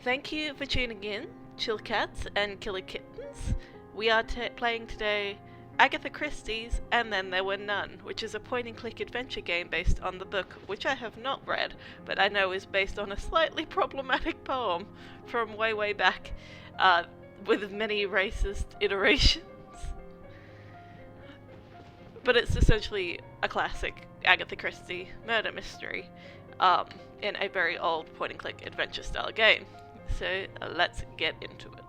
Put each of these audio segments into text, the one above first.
Thank you for tuning in, Chill Cats and Killer Kittens. We are playing today Agatha Christie's And Then There Were None, which is a point-and-click adventure game based on the book, which I have not read, but I know is based on a slightly problematic poem from way back, with many racist iterations. But it's essentially a classic Agatha Christie murder mystery in a very old point-and-click adventure-style game. So let's get into it.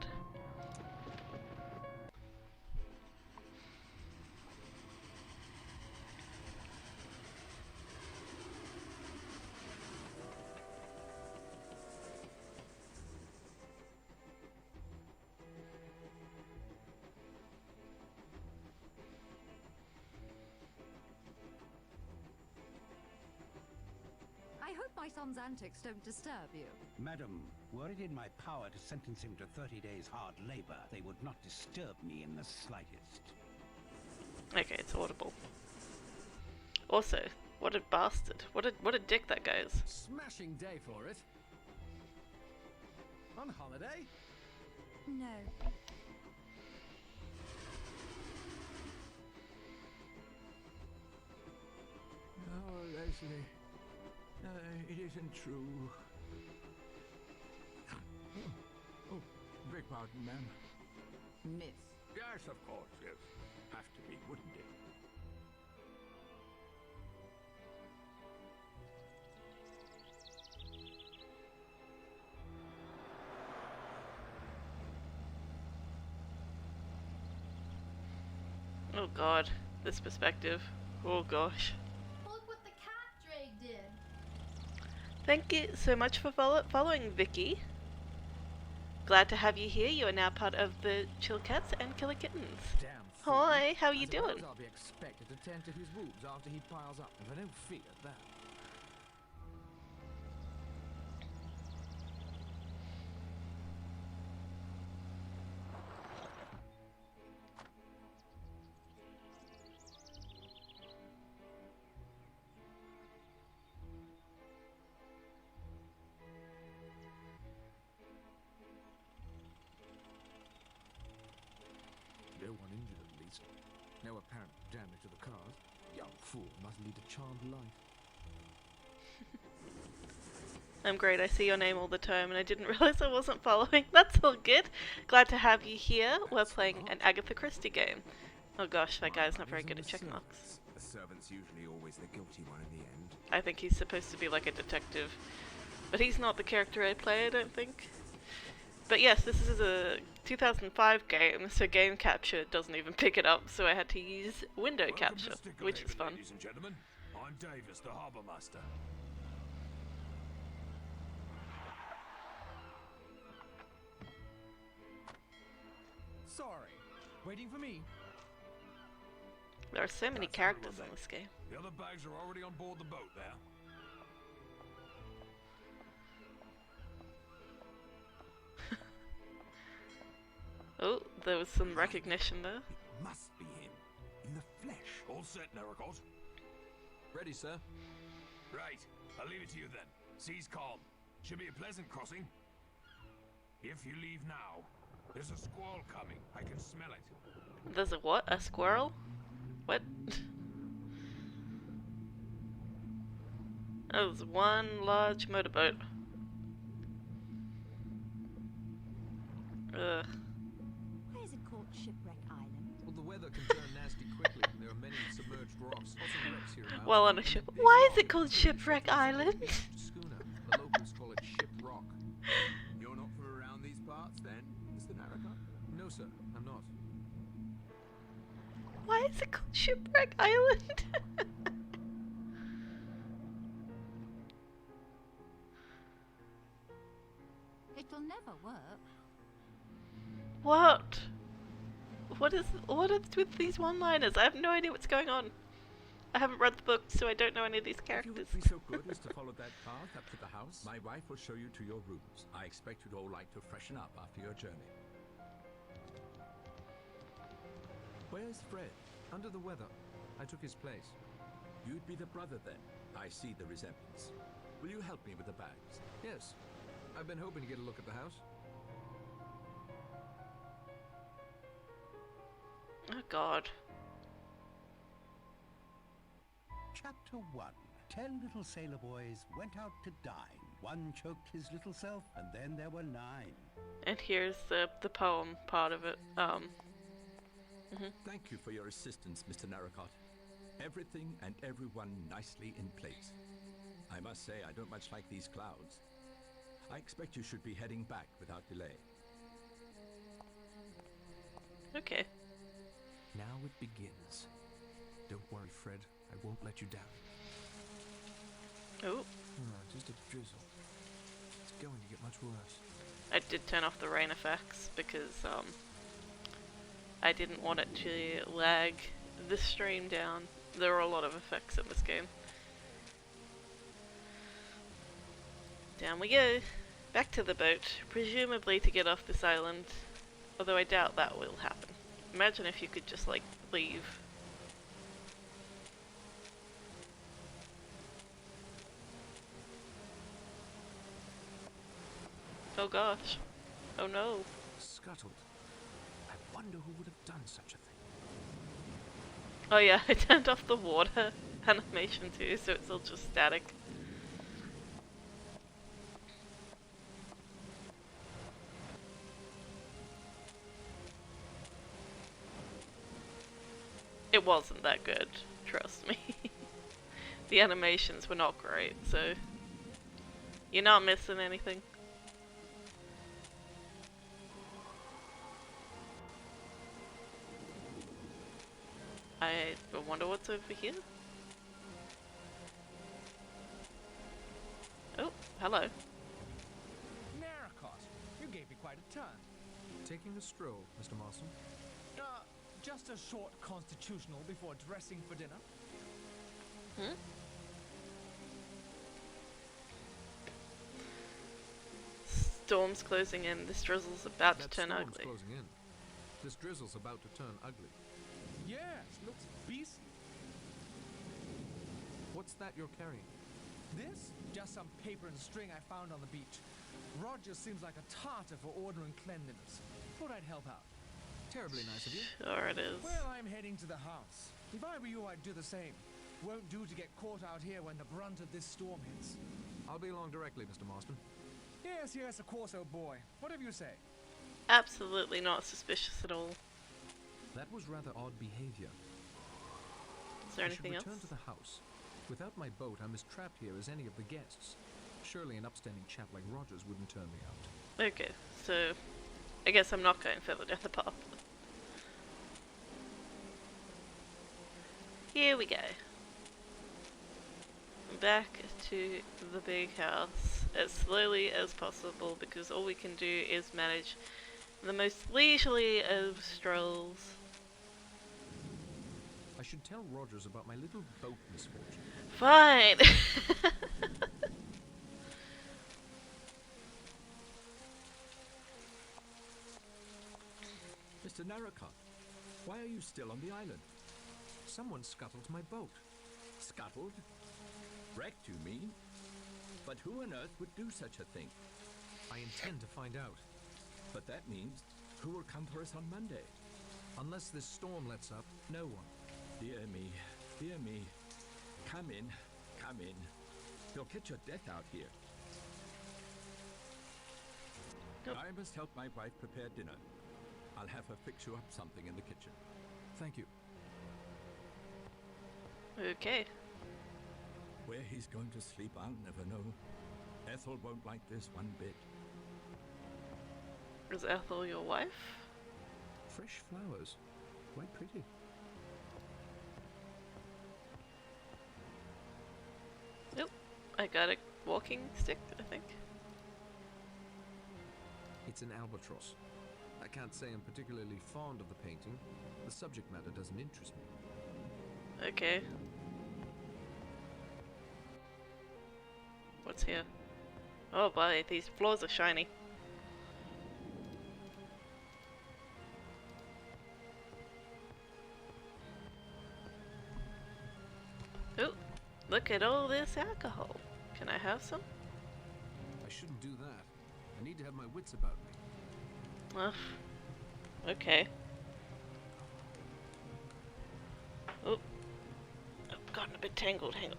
I hope my son's antics don't disturb you. Madam, were it in my power to sentence him to 30 days hard labor, they would not disturb me in the slightest. Okay, it's audible. Also, what a bastard. What a dick that guy is. Smashing day for it. On holiday? No. Oh, Leslie. It isn't true. Oh, beg pardon, ma'am. Miss. Yes, of course, yes. Have to be, wouldn't it? Oh god, this perspective. Oh gosh. Look what the cat dragged in. Thank you so much for following, Vicky. Glad to have you here. You are now part of the Chill Cats and Killer Kittens. Damn. Hi, how are you I suppose doing? I'll be expected to tend to his wounds after he piles up, if I don't feel that. No one injured, at least. No apparent damage to the cars. Young fool must lead a charmed life. I'm great. I see your name all the time and I didn't realize I wasn't following. That's all good. Glad to have you here. We're playing an Agatha Christie game. Oh gosh, that guy's not very good at check marks. The servant's usually always the guilty one in the end. I think he's supposed to be like a detective. But he's not the character I play, I don't think. But yes, this is a 2005 game, so game capture doesn't even pick it up, so I had to use window capture, which is fun. Ladies and gentlemen, I'm Davis, the harbour master. Sorry. Waiting for me? There are so many That's characters everyone in this game. The other bags are already on board the boat there. Oh, there was some recognition there. It must be him. In the flesh. All set, Naracos. Ready, sir. Right. I'll leave it to you then. Sea's calm. Should be a pleasant crossing. If you leave now, there's a squall coming. I can smell it. There's a what? A squirrel? What? Oh, there's one large motorboat. Ugh. Why is it called Shipwreck Island? Well, the weather can turn nasty quickly, and there are many submerged rocks. Lots of wrecks hereabouts. Well, on a ship. Why is it called Shipwreck Island? Schooner. The locals call it Ship Rock. You're not from around these parts then, Mr. Naracos? No, sir, I'm not. Why is it called Shipwreck Island? It'll never work. What? What is with these one-liners? I have no idea what's going on. I haven't read the book, so I don't know any of these If you characters. would be so good as to follow that path up to the house, my wife will show you to your rooms. I expect you'd all like to freshen up after your journey. Where's Fred? Under the weather. I took his place. You'd be the brother then. I see the resemblance. Will you help me with the bags? Yes. I've been hoping to get a look at the house. Oh god. Chapter 1. 10 little sailor boys went out to dine. One choked his little self, and then there were 9. And here's the poem part of it. Thank you for your assistance, Mr. Narracott. Everything and everyone nicely in place. I must say, I don't much like these clouds. I expect you should be heading back without delay. Okay. Now it begins. Don't worry, Fred. I won't let you down. Oh, Just a drizzle. It's going to get much worse. I did turn off the rain effects because I didn't want it to lag the stream down. There are a lot of effects in this game. Down we go. Back to the boat, presumably to get off this island. Although I doubt that will happen. Imagine if you could just, like, leave. Oh gosh. Oh no. Scuttled. I wonder who would have done such a thing. Oh yeah, I turned off the water animation too, so it's all just static. It wasn't that good, trust me. The animations were not great, so you're not missing anything. I wonder what's over here. Oh, hello. Narracott, you gave me quite a turn. Taking a stroll, Mr. Marston. Just a short constitutional before dressing for dinner. Hmm? Storm's closing in. This drizzle's about to turn Storm's ugly. closing in. This drizzle's about to turn ugly. Yes, looks beastly. What's that you're carrying? This? Just some paper and string I found on the beach. Roger seems like a tartar for order and cleanliness. Thought I'd help out. Terribly nice of you. Sure it is. Well, I'm heading to the house. If I were you, I'd do the same. Won't do to get caught out here when the brunt of this storm hits. I'll be along directly, Mr. Marston. Yes, yes, of course, oh boy. Whatever you say. Absolutely not suspicious at all. That was rather odd behavior. Is there I should anything else? return to the house. Without my boat, I'm as trapped here as any of the guests. Surely an upstanding chap like Rogers wouldn't turn me out. Okay, so I guess I'm not going further down the path. Here we go. Back to the big house as slowly as possible because all we can do is manage the most leisurely of strolls. I should tell Rogers about my little boat misfortune. Fine! Mr. Narracott, why are you still on the island? Someone scuttled my boat. Scuttled? Wrecked, you mean? But who on earth would do such a thing? I intend to find out. But that means, who will come for us on Monday? Unless this storm lets up, no one. Dear me, dear me. Come in, come in. You'll catch your death out here. Nope. I must help my wife prepare dinner. I'll have her fix you up something in the kitchen. Thank you. Okay. Where he's going to sleep, I'll never know. Ethel won't like this one bit. Is Ethel your wife? Fresh flowers. Quite pretty. Nope. I got a walking stick, I think. It's an albatross. I can't say I'm particularly fond of the painting. The subject matter doesn't interest me. Okay. What's here? Oh boy, these floors are shiny. Oh, look at all this alcohol. Can I have some? I shouldn't do that. I need to have my wits about me. Well, okay. Oh, I've gotten a bit tangled. Hang on.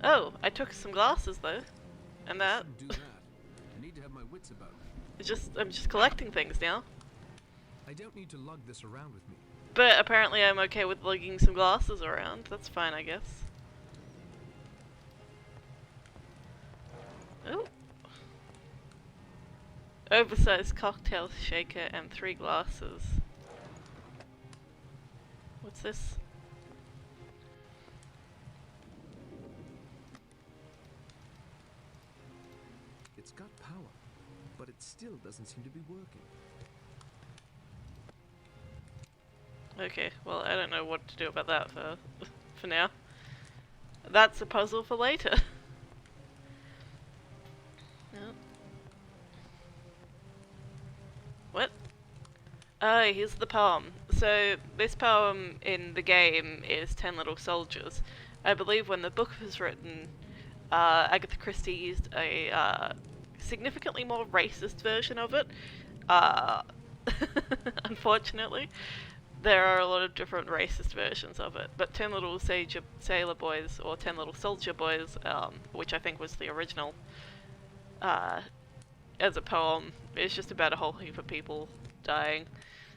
Oh, I took some glasses though, and I that. shouldn't do that. I need to have my wits about me. I'm just collecting things now. I don't need to lug this around with me. But apparently I'm okay with lugging some glasses around. That's fine, I guess. Oh. Oversized cocktail shaker and 3 glasses. What's this? It's got power, but it still doesn't seem to be working. Okay, well I don't know what to do about that for now. That's a puzzle for later. No. What? Oh, here's the poem. So this poem in the game is 10 Little Soldiers. I believe when the book was written, Agatha Christie used a significantly more racist version of it. Unfortunately. There are a lot of different racist versions of it, but 10 Little Sailor Boys, or 10 Little Soldier Boys, which I think was the original, as a poem, is just about a whole heap of people dying.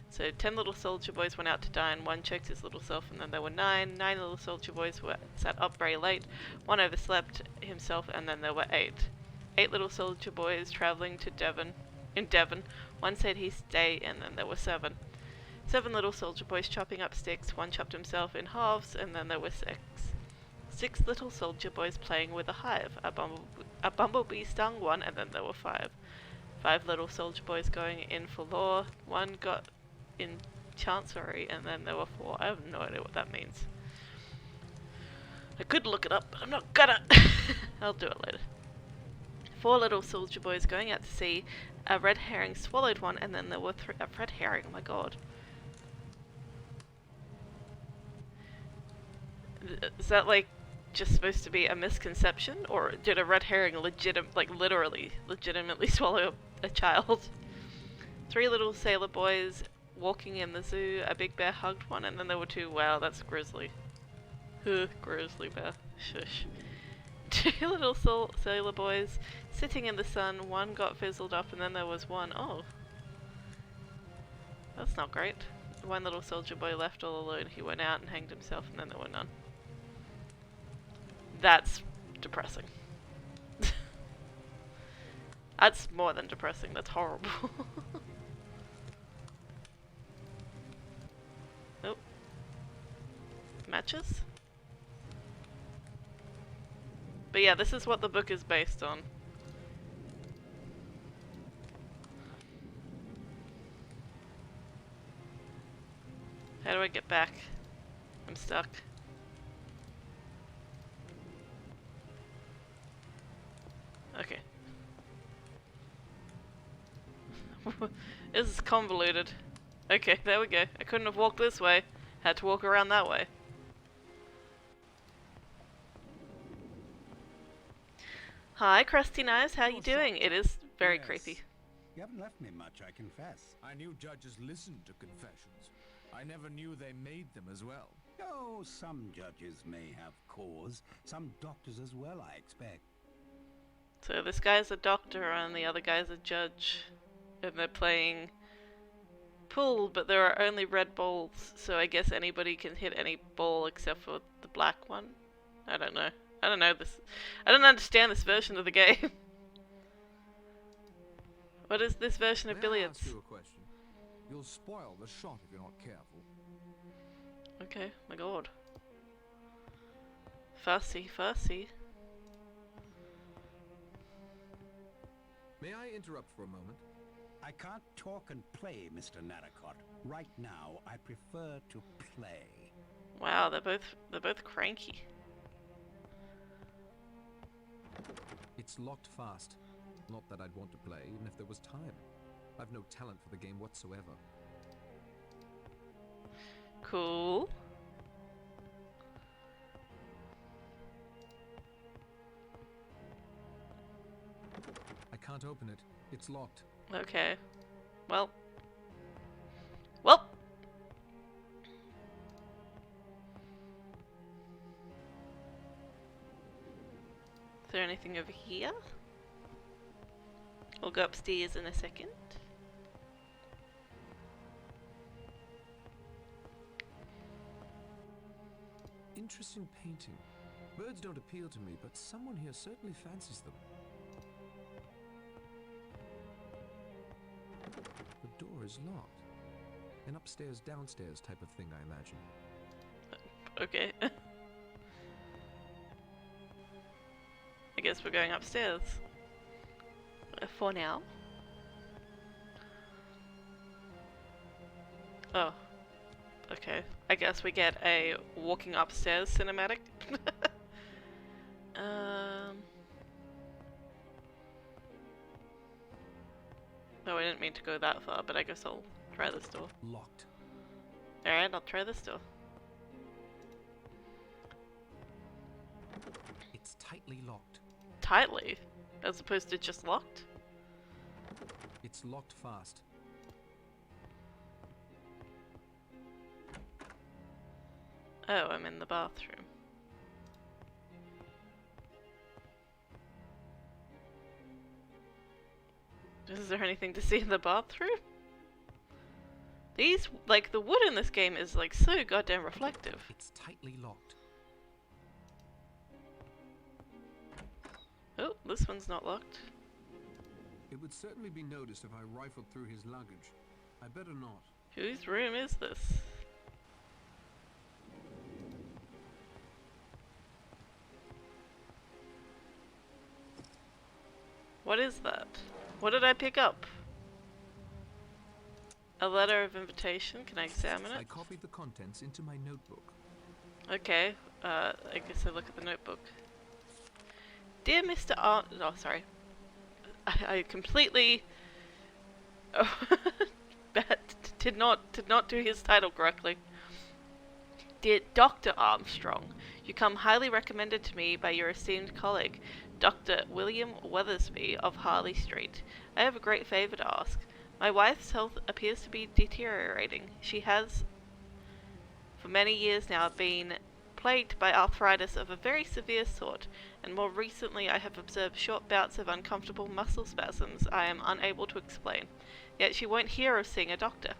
So 10 little soldier boys went out to dine, one checked his little self, and then there were 9. 9 little soldier boys were sat up very late, one overslept himself, and then there were 8. 8 little soldier boys travelling to Devon, one said he'd stay, and then there were 7. 7 little soldier boys chopping up sticks, one chopped himself in halves, and then there were 6. 6 little soldier boys playing with a hive, a bumblebee stung one, and then there were 5. 5 little soldier boys going in for law, one got in chancery, and then there were 4. I have no idea what that means. I could look it up, but I'm not gonna. I'll do it later. 4 little soldier boys going out to sea, a red herring swallowed one, and then there were 3. A red herring, oh my god. Is that like just supposed to be a misconception, or did a red herring legitimately swallow a child? 3 little sailor boys walking in the zoo, a big bear hugged one, and then there were 2. Wow, that's grizzly. Grizzly bear. Shush. 2 little sailor boys sitting in the sun, one got fizzled up, and then there was 1. Oh. That's not great. 1 little soldier boy left all alone. He went out and hanged himself, and then there were none. That's depressing. That's more than depressing, that's horrible. Oh. Matches? But yeah, this is what the book is based on. How do I get back? I'm stuck. Okay. This is convoluted. Okay, there we go. I couldn't have walked this way. Had to walk around that way. Hi, Crusty Knives. How you doing? It is very Yes. creepy. You haven't left me much, I confess. I knew judges listened to confessions. I never knew they made them as well. Oh, some judges may have cause. Some doctors as well, I expect. So this guy's a doctor and the other guy's a judge. And they're playing pool, but there are only red balls, so I guess anybody can hit any ball except for the black one. I don't know. I don't know this. I don't understand this version of the game. What is this version of May I billiards? ask you a question? You'll spoil the shot if you're not careful. Okay, my god. Fussy, fussy. May I interrupt for a moment? I can't talk and play, Mr. Narracott. Right now, I prefer to play. Wow, they're both cranky. It's locked fast. Not that I'd want to play, even if there was time. I've no talent for the game whatsoever. Cool. can't open it. It's locked. Okay. Well. Well. Is there anything over here? We'll go upstairs in a second. Interesting painting. Birds don't appeal to me, but someone here certainly fancies them. The door is locked. An upstairs, downstairs type of thing, I imagine. Okay. I guess we're going upstairs. For now. Oh. Okay. I guess we get a walking upstairs cinematic. No, I didn't mean to go that far, but I guess I'll try this door. Locked. Alright, I'll try this door. It's tightly locked. Tightly? As opposed to just locked? It's locked fast. Oh, I'm in the bathroom. Is there anything to see in the bathroom? These, like, the wood in this game is, like, so goddamn reflective. It's tightly locked. Oh, this one's not locked. It would certainly be noticed if I rifled through his luggage. I better not. Whose room is this? What is that? What did I pick up? A letter of invitation. Can I examine I it? copied the contents into my notebook. Okay. I guess I look at the notebook. Dear Mr. Oh, sorry. I completely did not do his title correctly. Dear Dr. Armstrong, you come highly recommended to me by your esteemed colleague, Dr. William Weathersby of Harley Street. I have a great favor to ask. My wife's health appears to be deteriorating. She has, for many years now, been plagued by arthritis of a very severe sort, and more recently I have observed short bouts of uncomfortable muscle spasms I am unable to explain. Yet she won't hear of seeing a doctor.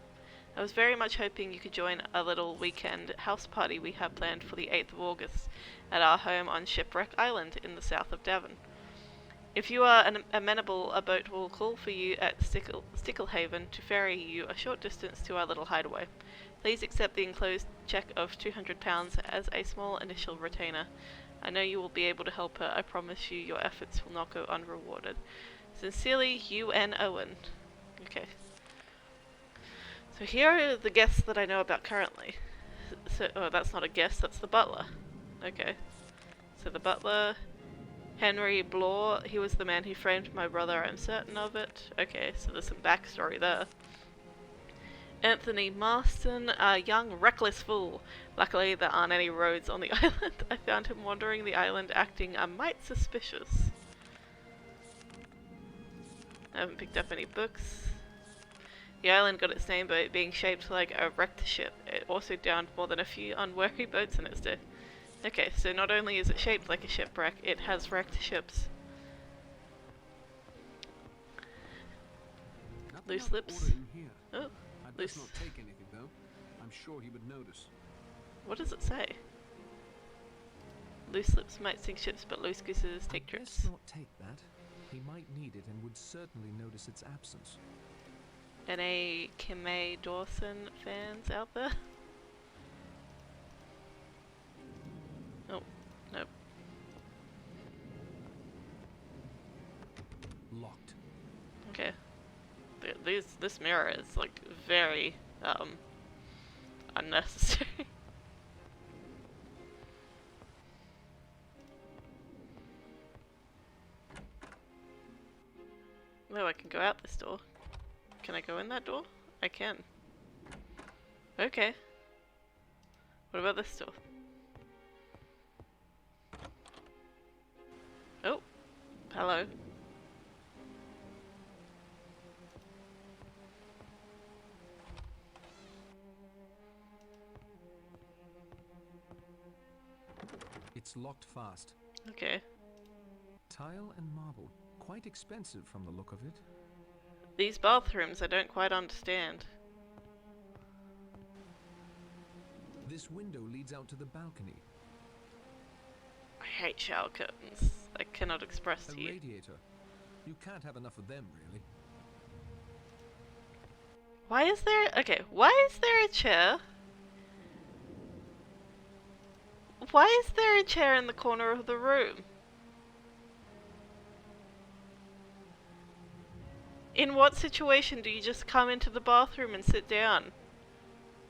I was very much hoping you could join a little weekend house party we have planned for the 8th of August at our home on Shipwreck Island in the south of Devon. If you are amenable, a boat will call for you at Sticklehaven to ferry you a short distance to our little hideaway. Please accept the enclosed check of £200 as a small initial retainer. I know you will be able to help her. I promise you your efforts will not go unrewarded. Sincerely, U.N. Owen. Okay. So here are the guests that I know about currently. So, oh, that's not a guest, that's the butler. Okay. So the butler, Henry Blore, he was the man who framed my brother, I'm certain of it. Okay, so there's some backstory there. Anthony Marston, a young, reckless fool. Luckily, there aren't any roads on the island. I found him wandering the island acting a mite suspicious. I haven't picked up any books. The island got its name by it being shaped like a wrecked ship. It also downed more than a few unwary boats in its day. Okay, so not only is it shaped like a shipwreck, it has wrecked ships. Loose lips. Oh, I'd loose. best not take anything though. I'm sure he would notice. What does it say? Loose lips might sink ships, but loose gooses take I'd trips. best not take that. He might need it and would certainly notice its absence. Any Kimay Dawson fans out there? Oh, nope. Locked. Okay. This mirror is like very unnecessary. Oh, I can go out this door. Can I go in that door? I can. Okay. What about this door? Oh. Hello. It's locked fast. Okay. Tile and marble. Quite expensive from the look of it. These bathrooms I don't quite understand. This window leads out to the balcony. I hate shower curtains. I cannot express A to you. radiator. You can't have enough of them, really. Why is there... Okay, why is there a chair? Why is there a chair in the corner of the room? In what situation do you just come into the bathroom and sit down?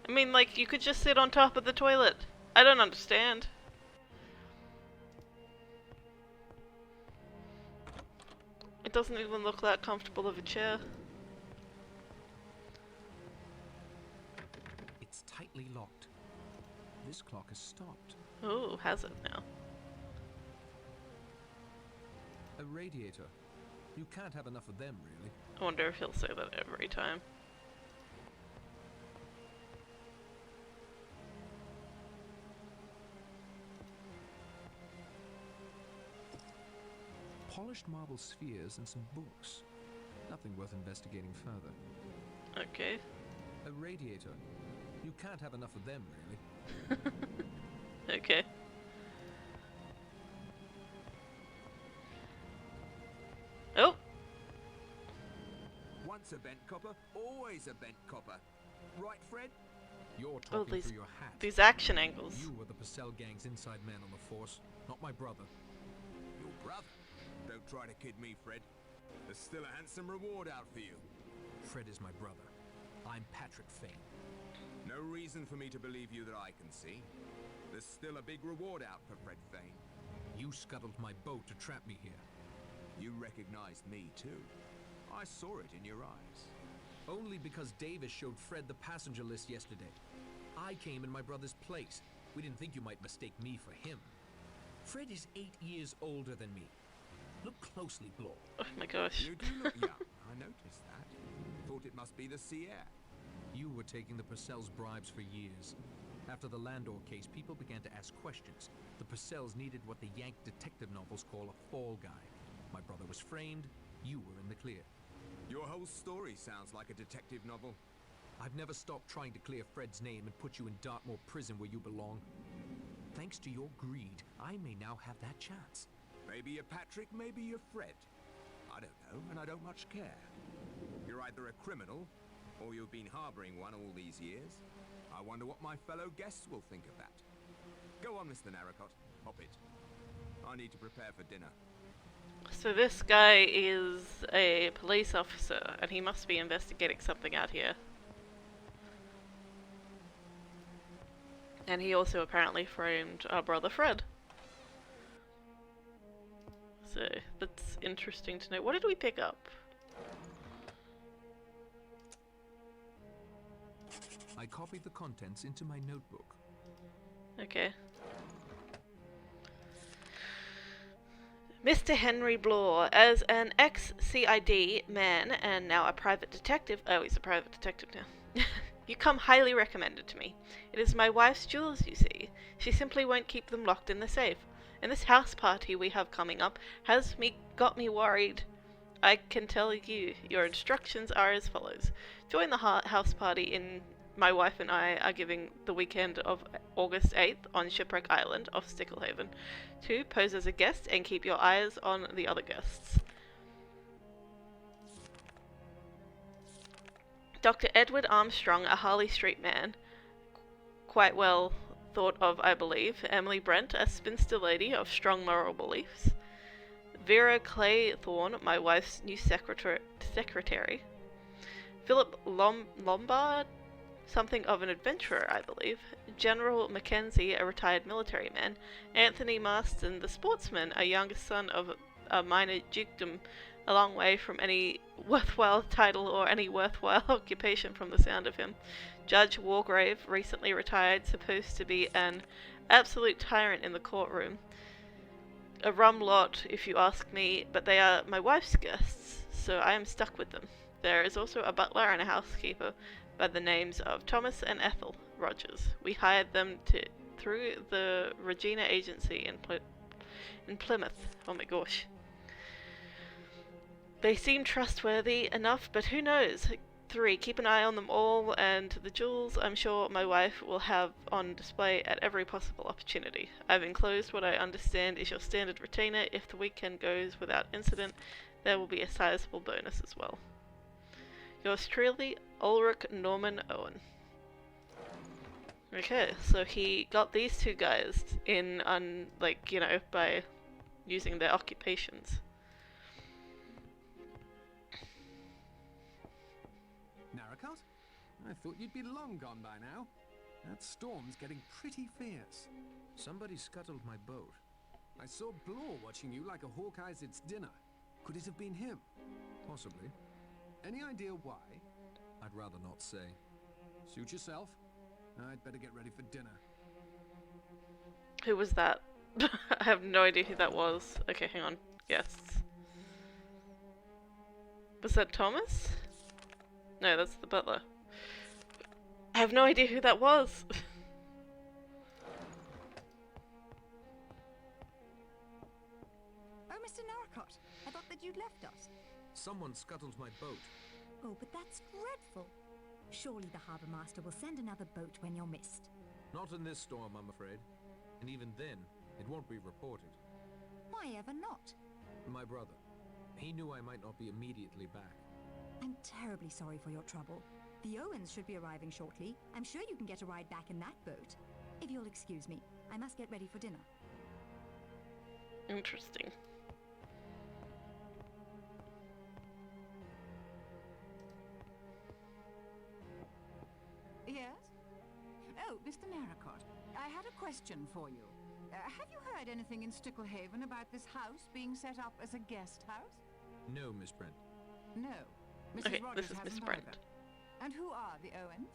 I mean, like, you could just sit on top of the toilet. I don't understand. It doesn't even look that comfortable of a chair. It's tightly locked. This clock has stopped. Oh, has it now? A radiator. You can't have enough of them, really. I wonder if he'll say that every time. Polished marble spheres and some books. Nothing worth investigating further. Okay. A radiator. You can't have enough of them, really. Okay. Oh! Once a bent copper, always a bent copper. Right, Fred? You're talking these- through your hat. These action angles. You were the Purcell gang's inside man on the force, not my brother. Your brother? Don't try to kid me, Fred. There's still a handsome reward out for you. Fred is my brother. I'm Patrick Fane. No reason for me to believe you that I can see. There's still a big reward out for Fred Fane. You scuttled my boat to trap me here. You recognized me, too. I saw it in your eyes. Only because Davis showed Fred the passenger list yesterday. I came in my brother's place. We didn't think you might mistake me for him. Fred is 8 years older than me. Look closely, Blore. Oh my gosh. You do look young. I noticed that. Thought it must be the sea air. You were taking the Purcells' bribes for years. After the Landor case, people began to ask questions. The Purcells needed what the Yank detective novels call a fall guy. My brother was framed. You were in the clear. Your whole story sounds like a detective novel. I've never stopped trying to clear Fred's name and put you in Dartmoor prison where you belong. Thanks to your greed, I may now have that chance. Maybe you're Patrick, maybe you're Fred. I don't know, and I don't much care. You're either a criminal, or you've been harboring one all these years. I wonder what my fellow guests will think of that. Go on, Mr. Narracott. Hop it. I need to prepare for dinner. So this guy is a police officer, and he must be investigating something out here. And he also apparently framed our brother Fred. So that's interesting to know. What did we pick up? I copied the contents into my notebook. Okay. Mr. Henry Blore, as an ex-CID man and now a private detective. Oh, he's a private detective now. You come highly recommended to me. It is my wife's jewels, you see. She simply won't keep them locked in the safe. And this house party we have coming up has got me worried. I can tell you, your instructions are as follows. Join the house party in my wife and I are giving the weekend of August 8th on Shipwreck Island off Sticklehaven. 2. Pose as a guest and keep your eyes on the other guests. Dr. Edward Armstrong, a Harley Street man, quite well thought of, I believe. Emily Brent, a spinster lady of strong moral beliefs. Vera Claythorne, my wife's new secretary. Philip Lombard, something of an adventurer, I believe. General Mackenzie, a retired military man. Anthony Marston, the sportsman, a youngest son of a minor dukedom, a long way from any worthwhile title or any worthwhile occupation from the sound of him. Judge Wargrave, recently retired, supposed to be an absolute tyrant in the courtroom. A rum lot, if you ask me, but they are my wife's guests, so I am stuck with them. There is also a butler and a housekeeper by the names of Thomas and Ethel Rogers. We hired them to through the Regina Agency in Plymouth. Oh my gosh. They seem trustworthy enough, but who knows? 3. Keep an eye on them all, and the jewels I'm sure my wife will have on display at every possible opportunity. I've enclosed what I understand is your standard retainer. If the weekend goes without incident, there will be a sizable bonus as well. Yours truly, Ulrich Norman Owen. Okay, so he got these two guys in, by using their occupations. Narracot? I thought you'd be long gone by now. That storm's getting pretty fierce. Somebody scuttled my boat. I saw Blore watching you like a hawk eyes its dinner. Could it have been him? Possibly. Any idea why? I'd rather not say. Suit yourself. I'd better get ready for dinner. Who was that? I have no idea who that was. Okay, hang on. Yes. Was that Thomas? No, that's the butler. I have no idea who that was. Oh, Mr. Narracot, I thought that you'd left us. Someone scuttled my boat. Oh, but that's dreadful. Surely the harbour master will send another boat when you're missed. Not in this storm, I'm afraid. And even then, it won't be reported. Why ever not? My brother. He knew I might not be immediately back. I'm terribly sorry for your trouble. The Owens should be arriving shortly. I'm sure you can get a ride back in that boat. If you'll excuse me, I must get ready for dinner. Interesting. Yes? Oh, Mr. Narracot, I had a question for you. Have you heard anything in Sticklehaven about this house being set up as a guest house? No, Miss Brent. No. Mrs. Okay, Rogers this is hasn't Miss Brent. either. And who are the Owens?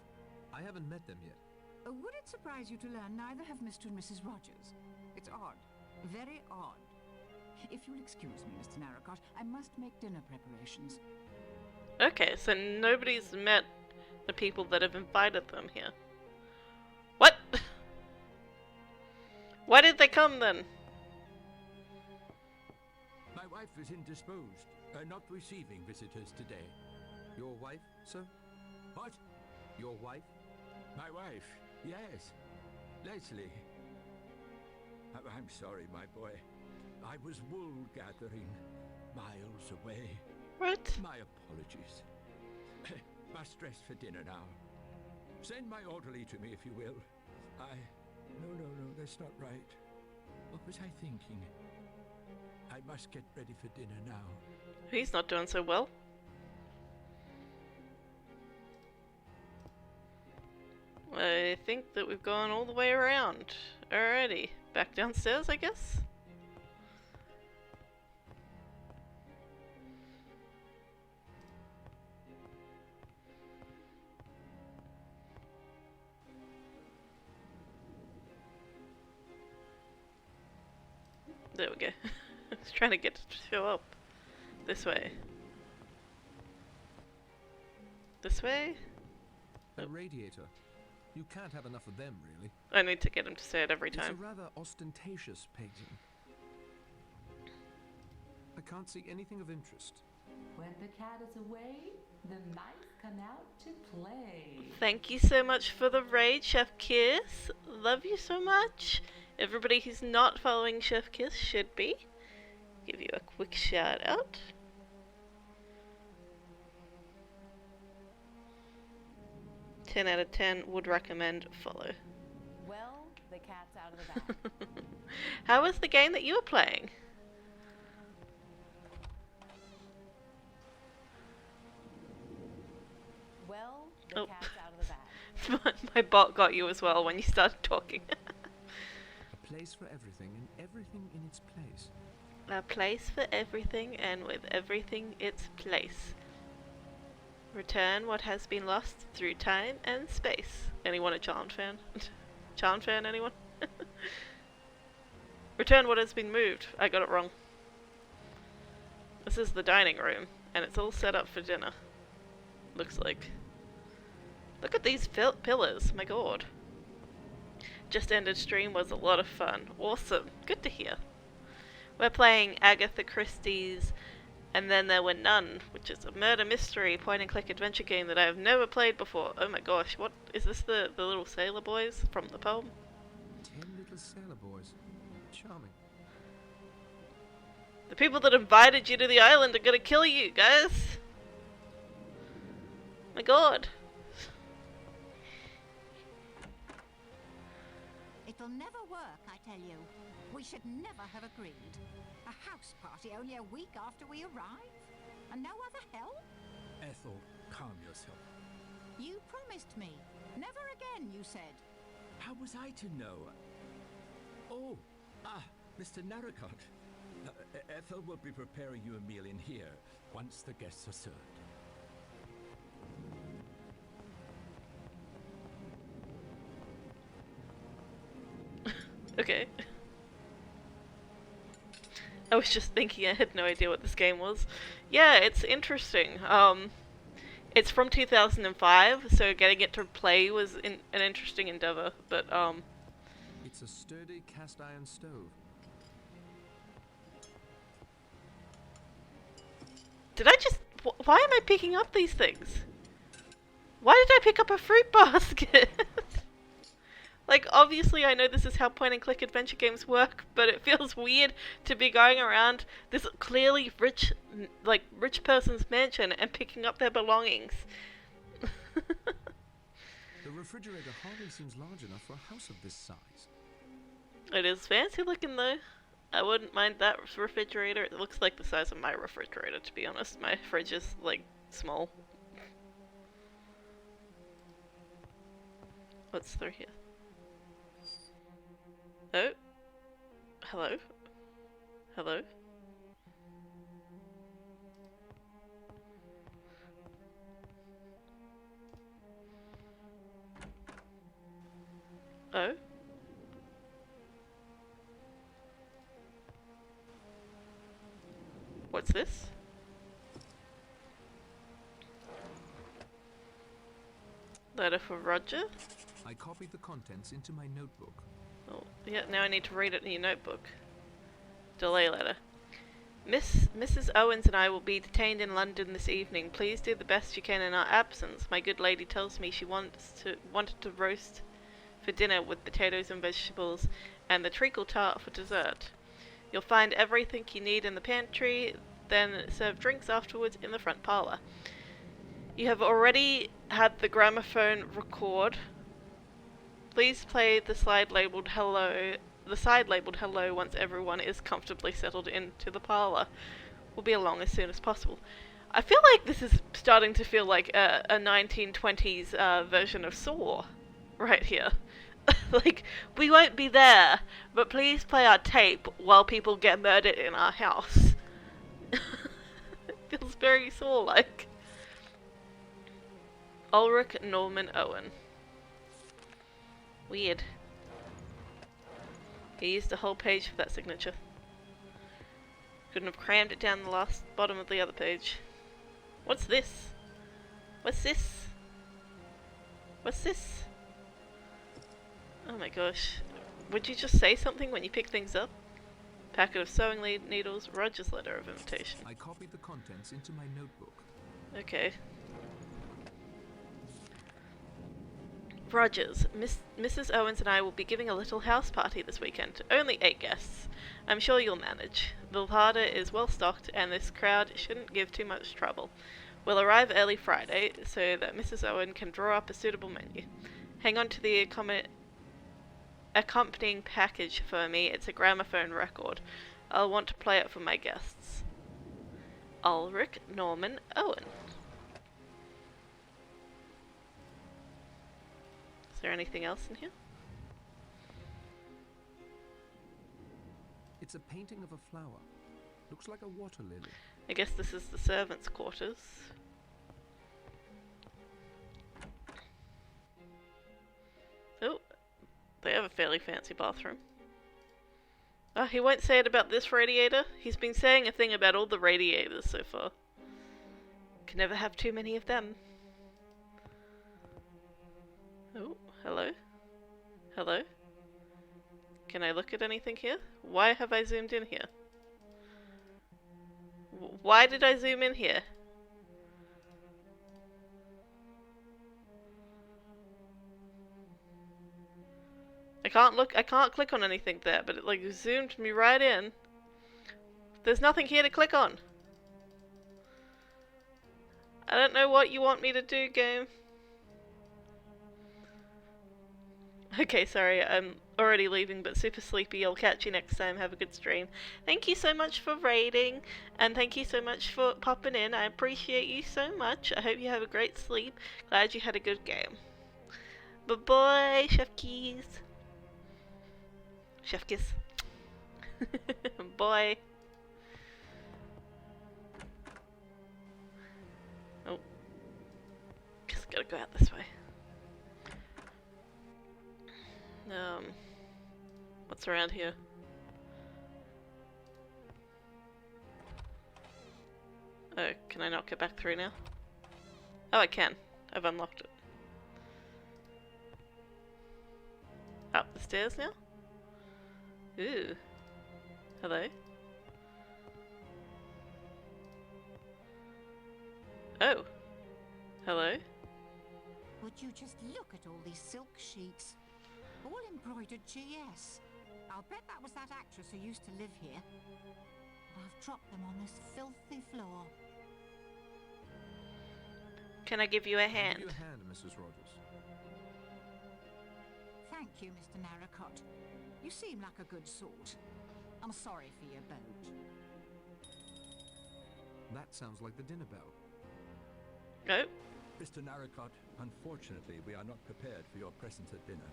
I haven't met them yet. Would it surprise you to learn neither have Mr. and Mrs. Rogers? It's odd. Very odd. If you'll excuse me, Mr. Narracot, I must make dinner preparations. Okay, so nobody's met the people that have invited them here. What? Why did they come then? My wife is indisposed, not receiving visitors today. Your wife, sir? What? Your wife? My wife, yes. Leslie. I'm sorry, my boy. I was wool gathering miles away. What? My apologies. Must dress for dinner now. Send my orderly to me if you will. No, that's not right. What was I thinking? I must get ready for dinner now. He's not doing so well. I think that we've gone all the way around. Alrighty, back downstairs, I guess? There we go. I was trying to get it to show up. This way. This way? A radiator. You can't have enough of them, really. I need to get him to say it every time. It's a rather ostentatious painting. I can't see anything of interest. When the cat is away, the mice come out to play. Thank you so much for the raid, Chef Kiss. Love you so much. Everybody who's not following Chef Kiss should be. Give you a quick shout out. Ten out of 10 would recommend follow. Well, the cat's out of the bag. How was the game that you were playing? Well, the cat's out of the bag. My bot got you as well when you started talking. A place for everything and everything in its place. A place for everything and with everything its place. Return what has been lost through time and space. Anyone a Charmed fan? Charmed fan, anyone? Return what has been moved. I got it wrong. This is the dining room, and it's all set up for dinner. Looks like. Look at these pillars, my god. just ended stream was a lot of fun. Awesome. Good to hear. We're playing Agatha Christie's And Then There Were None, which is a murder mystery point-and-click adventure game that I have never played before. Oh my gosh, what is this? The little sailor boys from the poem? 10 little sailor boys. Charming. The people that invited you to the island are gonna kill you, guys! My god. It'll never work, I tell you. We should never have agreed. A house party only a week after we arrive? And no other help? Ethel, calm yourself. You promised me. Never again, you said. How was I to know? Oh, Mr. Narracott. Ethel will be preparing you a meal in here once the guests are served. Okay. I was just thinking, I had no idea what this game was. Yeah, it's interesting. It's from 2005, so getting it to play was an interesting endeavor, but It's a sturdy cast iron stove. did I just... why am I picking up these things? Why did I pick up a fruit basket? Like, obviously I know this is how point-and-click adventure games work, but it feels weird to be going around this clearly rich person's mansion and picking up their belongings. The refrigerator hardly seems large enough for a house of this size. It is fancy looking though. I wouldn't mind that refrigerator. It looks like the size of my refrigerator, to be honest. My fridge is, like, small. What's through here? Oh? Hello? Hello? Oh? What's this? Letter for Roger? I copied the contents into my notebook. Oh, yeah, now I need to read it in your notebook. Delay letter. Mrs. Owens and I will be detained in London this evening. Please do the best you can in our absence. My good lady tells me she wanted to roast for dinner with potatoes and vegetables, and the treacle tart for dessert. You'll find everything you need in the pantry, then serve drinks afterwards in the front parlour. You have already had the gramophone record. Please play the side labelled hello once everyone is comfortably settled into the parlour. We'll be along as soon as possible. I feel like this is starting to feel like a 1920s version of Saw right here. Like, we won't be there, but please play our tape while people get murdered in our house. It feels very Saw-like. Ulrich Norman Owen. Weird. He used a whole page for that signature. Couldn't have crammed it down the bottom of the other page. What's this? What's this? What's this? Oh my gosh. Would you just say something when you pick things up? Packet of sewing needles, Roger's letter of invitation. I copied the contents into my notebook. Okay. Rogers, Mrs. Owens and I will be giving a little house party this weekend. Only 8 guests. I'm sure you'll manage. The larder is well stocked and this crowd shouldn't give too much trouble. We'll arrive early Friday so that Mrs. Owen can draw up a suitable menu. Hang on to the accompanying package for me. It's a gramophone record. I'll want to play it for my guests. Ulrich Norman Owen. Is there anything else in here? It's a painting of a flower. Looks like a water lily. I guess this is the servants' quarters. Oh, they have a fairly fancy bathroom. Oh, he won't say it about this radiator. He's been saying a thing about all the radiators so far. Can never have too many of them. Oh, hello? Hello? Can I look at anything here? Why have I zoomed in here? Why did I zoom in here? I can't click on anything there, but it like zoomed me right in. There's nothing here to click on. I don't know what you want me to do, game. Okay, sorry, I'm already leaving, but super sleepy. I'll catch you next time. Have a good stream. Thank you so much for raiding, and thank you so much for popping in. I appreciate you so much. I hope you have a great sleep. Glad you had a good game. Bye-bye, Chef Keys. Chef Kiss. Bye. Oh. Just gotta go out this way. What's around here? Oh, can I not get back through now? Oh, I can. I've unlocked it. Up the stairs now? Ooh. Hello? Oh. Hello? Would you just look at all these silk sheets? All embroidered GS. I'll bet that was that actress who used to live here. And I've dropped them on this filthy floor. Can I give you a hand? Give you a hand, Mrs. Rogers. Thank you, Mr. Narracott. You seem like a good sort. I'm sorry for your boat. That sounds like the dinner bell. Oh. Mr. Narracott, unfortunately, we are not prepared for your presence at dinner.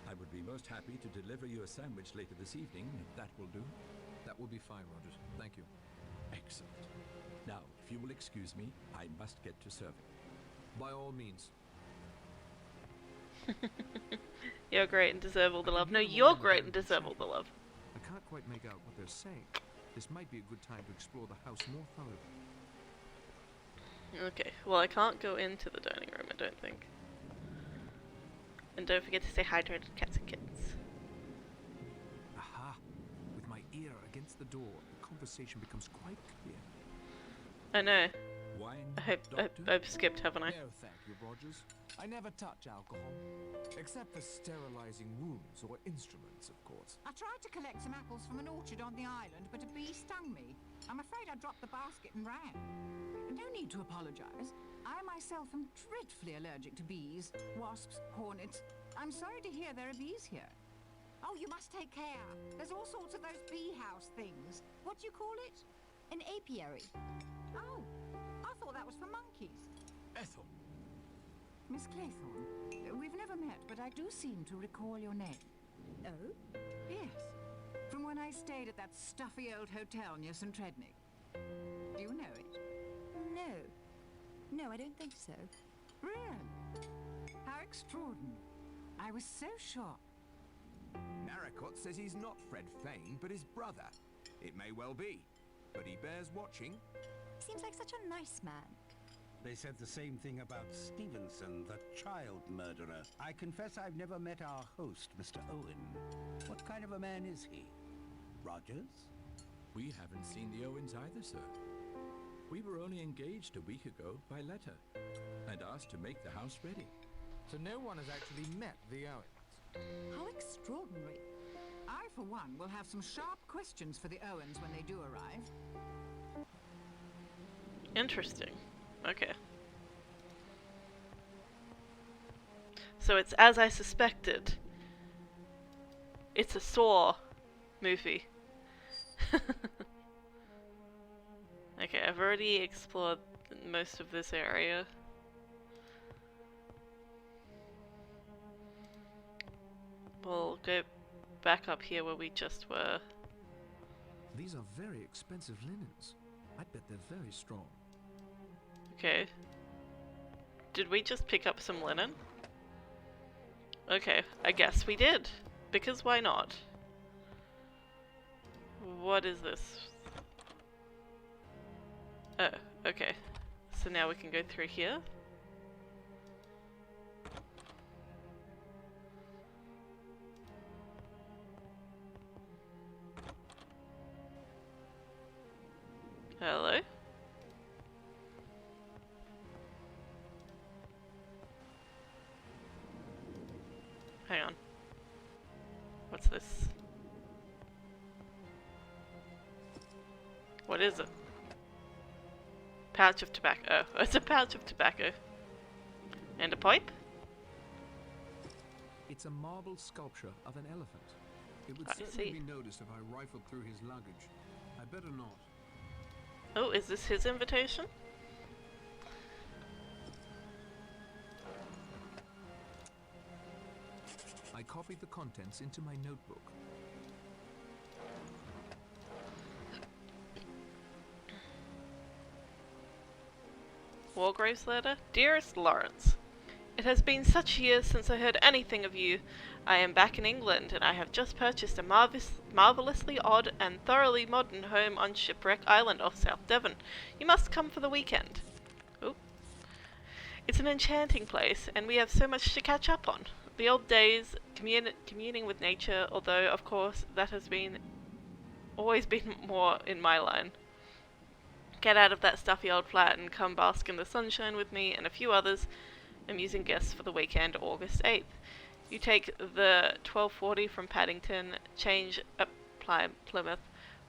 I would be most happy to deliver you a sandwich later this evening, if that will do. That will be fine, Rogers. Thank you. Excellent. Now, if you will excuse me, I must get to serving. By all means. You're great and deserve all the love. No, you're great and deserve all the love. I can't quite make out what they're saying. This might be a good time to explore the house more thoroughly. Okay, well I can't go into the dining room, I don't think. And don't forget to say hi to our cats and kittens. Aha! With my ear against the door, the conversation becomes quite clear. I know. Wine, I hope I've skipped, haven't I? No, thank you, Rogers. I never touch alcohol. Except for sterilizing wounds or instruments, of course. I tried to collect some apples from an orchard on the island, but a bee stung me. I'm afraid I dropped the basket and ran. No need to apologize. I myself am dreadfully allergic to bees, wasps, hornets. I'm sorry to hear there are bees here. Oh, you must take care. There's all sorts of those bee house things. What do you call it? An apiary. Oh, I thought that was for monkeys. Ethel. Miss Claythorne, we've never met, but I do seem to recall your name. Oh? Yes, from when I stayed at that stuffy old hotel near St. Trednick. Do you know it? No. No, I don't think so. Really? How extraordinary. I was so sure. Narracott says he's not Fred Fane, but his brother. It may well be, but he bears watching. Seems like such a nice man. They said the same thing about Stevenson, the child murderer. I confess I've never met our host, Mr. Owen. What kind of a man is he? Rogers? We haven't seen the Owens either, sir. We were only engaged a week ago by letter, and asked to make the house ready. So no one has actually met the Owens. How extraordinary. I, for one, will have some sharp questions for the Owens when they do arrive. Interesting. Okay. So it's as I suspected. It's a Saw movie. Okay, I've already explored most of this area. We'll go back up here where we just were. These are very expensive linens. I bet they're very strong. Okay. Did we just pick up some linen? Okay, I guess we did. Because why not? What is this? Oh, okay. So now we can go through here. Hello? Hang on. What's this? What is it? Pouch of tobacco. Oh, it's a pouch of tobacco. And a pipe? It's a marble sculpture of an elephant. It would I certainly see. be noticed if I rifled through his luggage. I better not. Oh, is this his invitation? I copied the contents into my notebook. Wargrave's letter? Dearest Lawrence, it has been such years since I heard anything of you. I am back in England, and I have just purchased a marvellously odd and thoroughly modern home on Shipwreck Island off South Devon. You must come for the weekend. Oh. It's an enchanting place, and we have so much to catch up on. The old days, communing with nature, although, of course, that has always been more in my line. Get out of that stuffy old flat and come bask in the sunshine with me and a few others amusing guests for the weekend, August 8th. You take the 12:40 from Paddington, change at Plymouth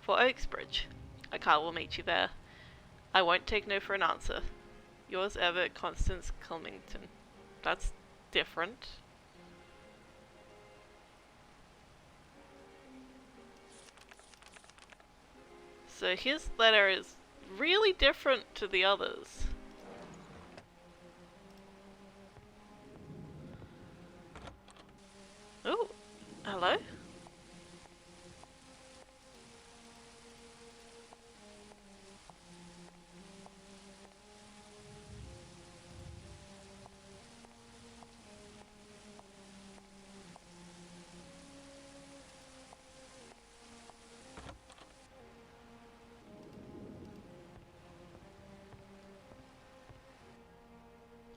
for Oaksbridge. A car will meet you there. I won't take no for an answer. Yours ever, Constance Culmington. That's different. So his letter is really different to the others. Oh, hello?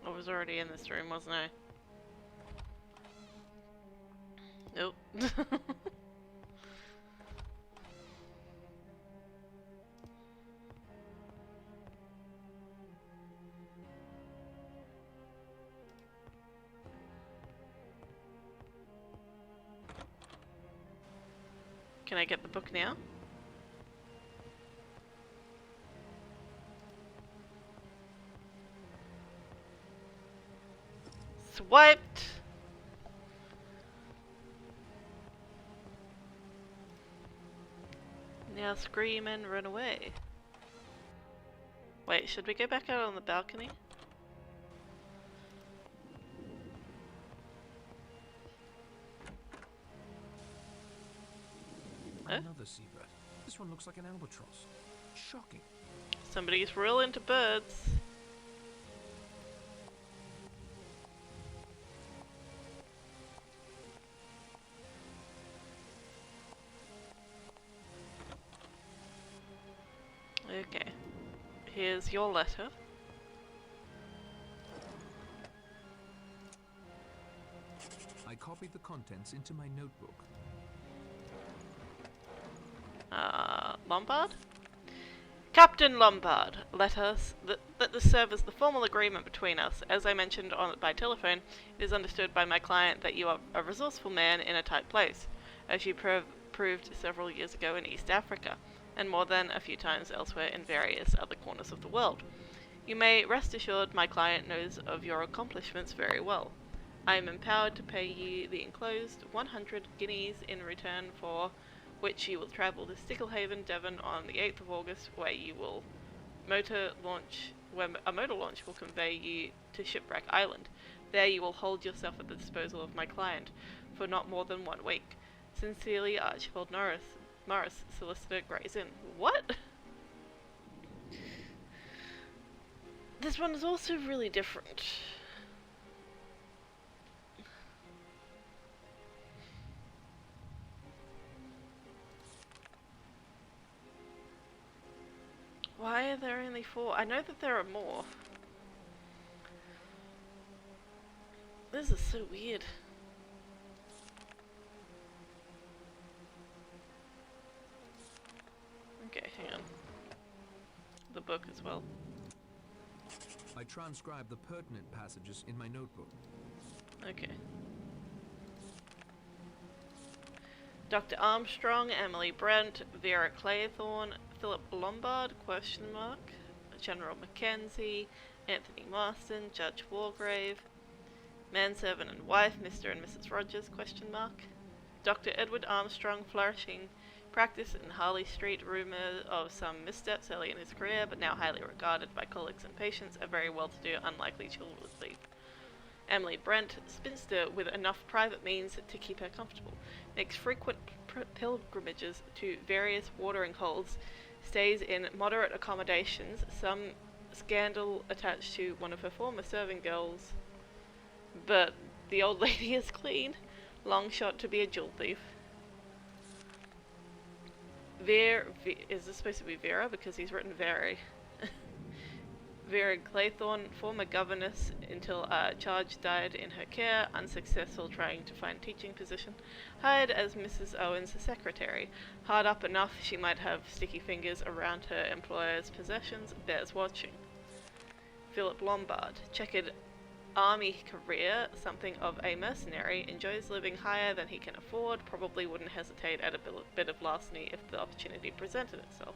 I was already in this room, wasn't I? Nope. Can I get the book now? Swiped! Now scream and run away. Wait, should we go back out on the balcony? Another seabird. This one looks like an albatross. Shocking. Somebody's real into birds. Okay. Here's your letter. I copied the contents into my notebook. Lombard? Captain Lombard, let this serve as the formal agreement between us. As I mentioned by telephone, it is understood by my client that you are a resourceful man in a tight place, as you proved several years ago in East Africa, and more than a few times elsewhere in various other corners of the world. You may rest assured my client knows of your accomplishments very well. I am empowered to pay you the enclosed 100 guineas in return for which you will travel to Sticklehaven, Devon on the 8th of August, where a motor launch will convey you to Shipwreck Island. There you will hold yourself at the disposal of my client for not more than 1 week. Sincerely, Archibald Morris, Solicitor, Gray's Inn. What? This one is also really different. Why are there only 4? I know that there are more. This is so weird. Okay, hang on. book as well. I transcribed the pertinent passages in my notebook. Okay. Dr. Armstrong, Emily Brent, Vera Claythorne, Philip Lombard, question mark, General Mackenzie, Anthony Marston, Judge Wargrave, manservant and wife, Mr. and Mrs. Rogers, question mark, Dr. Edward Armstrong, flourishing practice in Harley Street, rumour of some missteps early in his career, but now highly regarded by colleagues and patients, a very well-to-do, unlikely children's thief. Emily Brent, spinster with enough private means to keep her comfortable, makes frequent pilgrimages to various watering holes, stays in moderate accommodations, some scandal attached to one of her former serving girls, but the old lady is clean, long shot to be a jewel thief. Is this supposed to be Vera? Because he's written Very. Vera Claythorne, former governess until Charge died in her care, unsuccessful trying to find teaching position, hired as Mrs. Owen's secretary. Hard up enough she might have sticky fingers around her employer's possessions, bears watching. Philip Lombard, checkered army career, something of a mercenary, enjoys living higher than he can afford, probably wouldn't hesitate at a bit of larceny if the opportunity presented itself.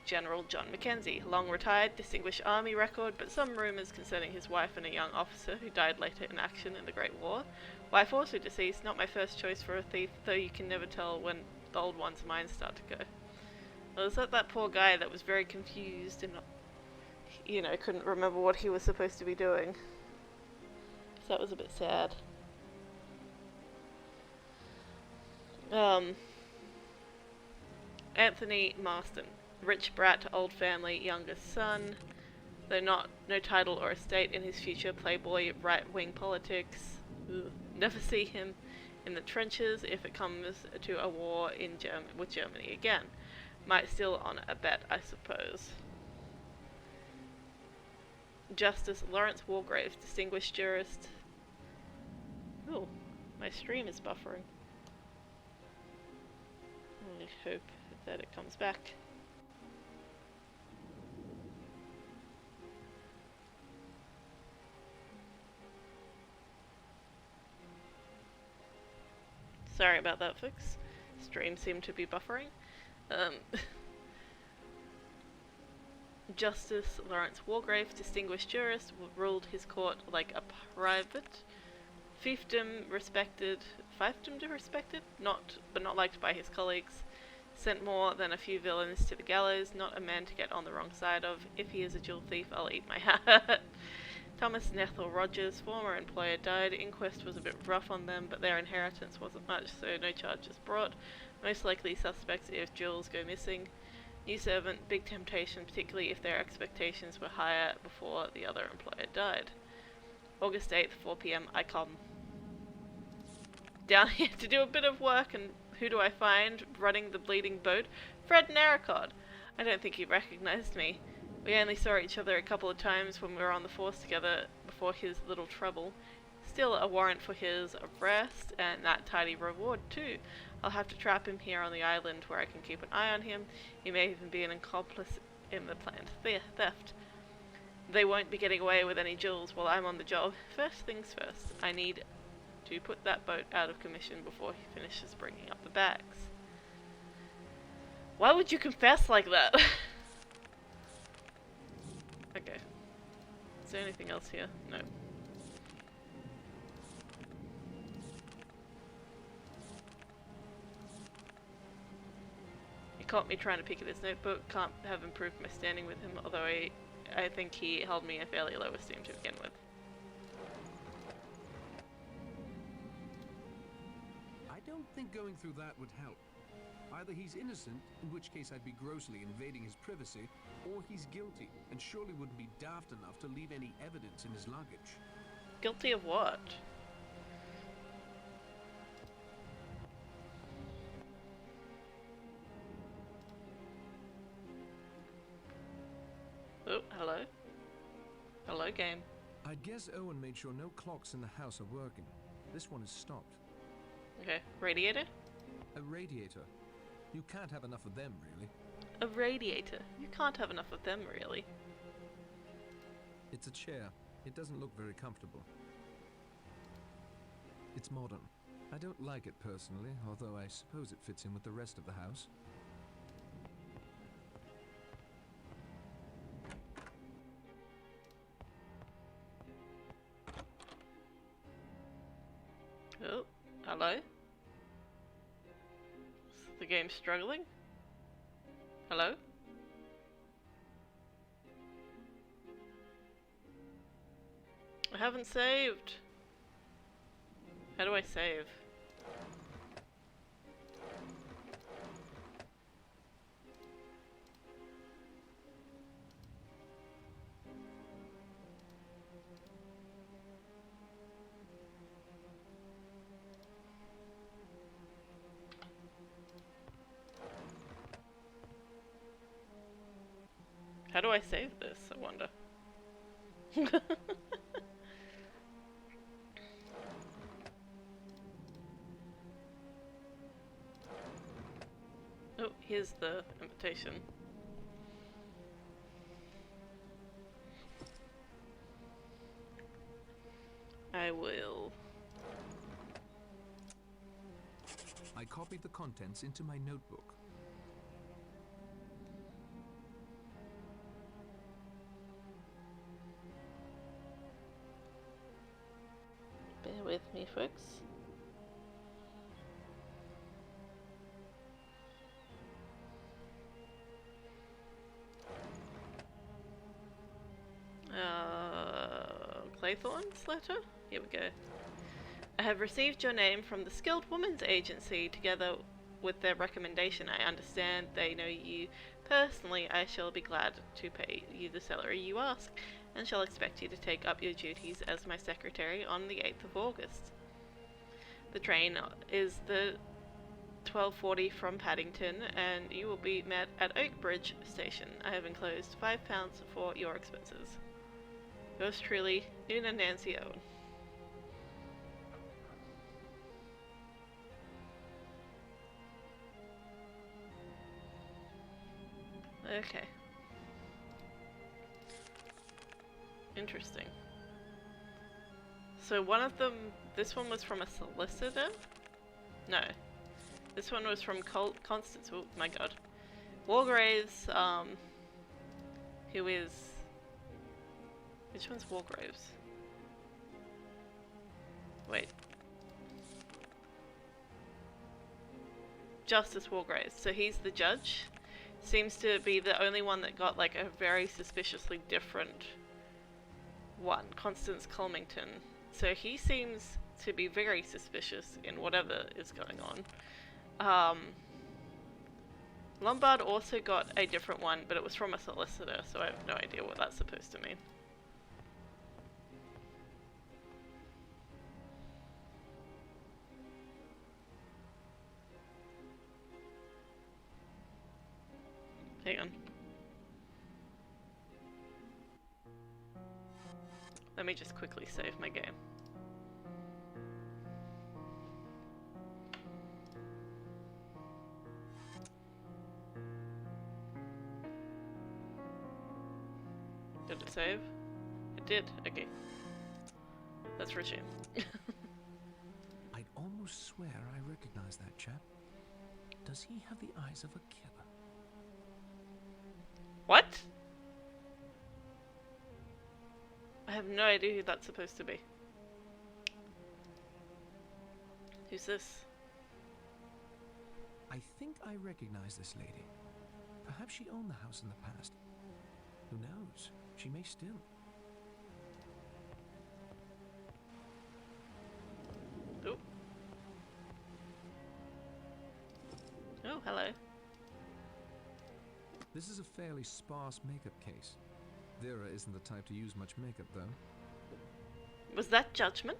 General John Mackenzie, long retired, distinguished army record, but some rumours concerning his wife and a young officer who died later in action in the Great War. Wife also deceased, not my first choice for a thief, though you can never tell when the old one's minds start to go. Well, is that poor guy that was very confused and, you know, couldn't remember what he was supposed to be doing. So that was a bit sad. Anthony Marston. Rich brat, old family, youngest son. Though no title or estate in his future, playboy, right-wing politics. Ugh. Never see him in the trenches if it comes to a war in with Germany again. Might still on a bet, I suppose. Justice Lawrence Wargrave, distinguished jurist. Ooh, my stream is buffering. I hope that it comes back. Sorry about that, folks. Stream seemed to be buffering. Justice Lawrence Wargrave, distinguished jurist, ruled his court like a private. Fiefdom respected, but not liked by his colleagues. Sent more than a few villains to the gallows, not a man to get on the wrong side of. If he is a jewel thief, I'll eat my hat. Thomas and Ethel Rogers, former employer, died. Inquest was a bit rough on them, but their inheritance wasn't much, so no charges brought. Most likely suspects if jewels go missing. New servant, big temptation, particularly if their expectations were higher before the other employer died. August 8th, 4 PM, I come down here to do a bit of work, and who do I find running the bleeding boat? Fred Narracod. I don't think he recognized me. We only saw each other a couple of times when we were on the force together before his little trouble. Still a warrant for his arrest, and that tidy reward too. I'll have to trap him here on the island where I can keep an eye on him. He may even be an accomplice in the planned theft. They won't be getting away with any jewels while I'm on the job. First things first, I need to put that boat out of commission before he finishes bringing up the bags. Why would you confess like that? Okay. Is there anything else here? No. He caught me trying to pick at his notebook. Can't have improved my standing with him, although I think he held me in fairly low esteem to begin with. I don't think going through that would help. Either he's innocent, in which case I'd be grossly invading his privacy, or he's guilty, and surely wouldn't be daft enough to leave any evidence in his luggage. Guilty of what? Oh, hello. Hello, game. I'd guess Owen made sure no clocks in the house are working. This one is stopped. Okay, radiator? A radiator. You can't have enough of them, really. A radiator. You can't have enough of them, really. It's a chair. It doesn't look very comfortable. It's modern. I don't like it personally, although I suppose it fits in with the rest of the house. Oh, hello? Is the game struggling? Hello? I haven't saved. How do I save? How do I save this, I wonder? Oh, here's the invitation. I will. I copied the contents into my notebook. Bear with me, folks. Claythorn's letter? Here we go. I have received your name from the Skilled Women's Agency together with their recommendation. I understand they know you personally. I shall be glad to pay you the salary you ask, and shall expect you to take up your duties as my secretary on the 8th of August. The train is the 12:40 from Paddington, and you will be met at Oakbridge Station. I have enclosed £5 for your expenses. Yours truly, Una Nancy Owen. Okay. Interesting. So one of them, this one was from a solicitor? No. This one was from Constance, oh my god. Wargraves, who is... Which one's Wargraves? Wait. Justice Wargraves. So he's the judge. Seems to be the only one that got like a very suspiciously different one. Constance Culmington. So he seems to be very suspicious in whatever is going on. Lombard also got a different one, but it was from a solicitor, so I have no idea what that's supposed to mean. Hang on. Let me just quickly save my game. Did it save? It did. Okay. Let's resume. I'd almost swear I recognize that chap. Does he have the eyes of a killer? What? I have no idea who that's supposed to be. Who's this? I think I recognize this lady. Perhaps she owned the house in the past. Who knows? She may still. Oh. Oh, hello. This is a fairly sparse makeup case. Vera isn't the type to use much makeup, though. Was that judgment?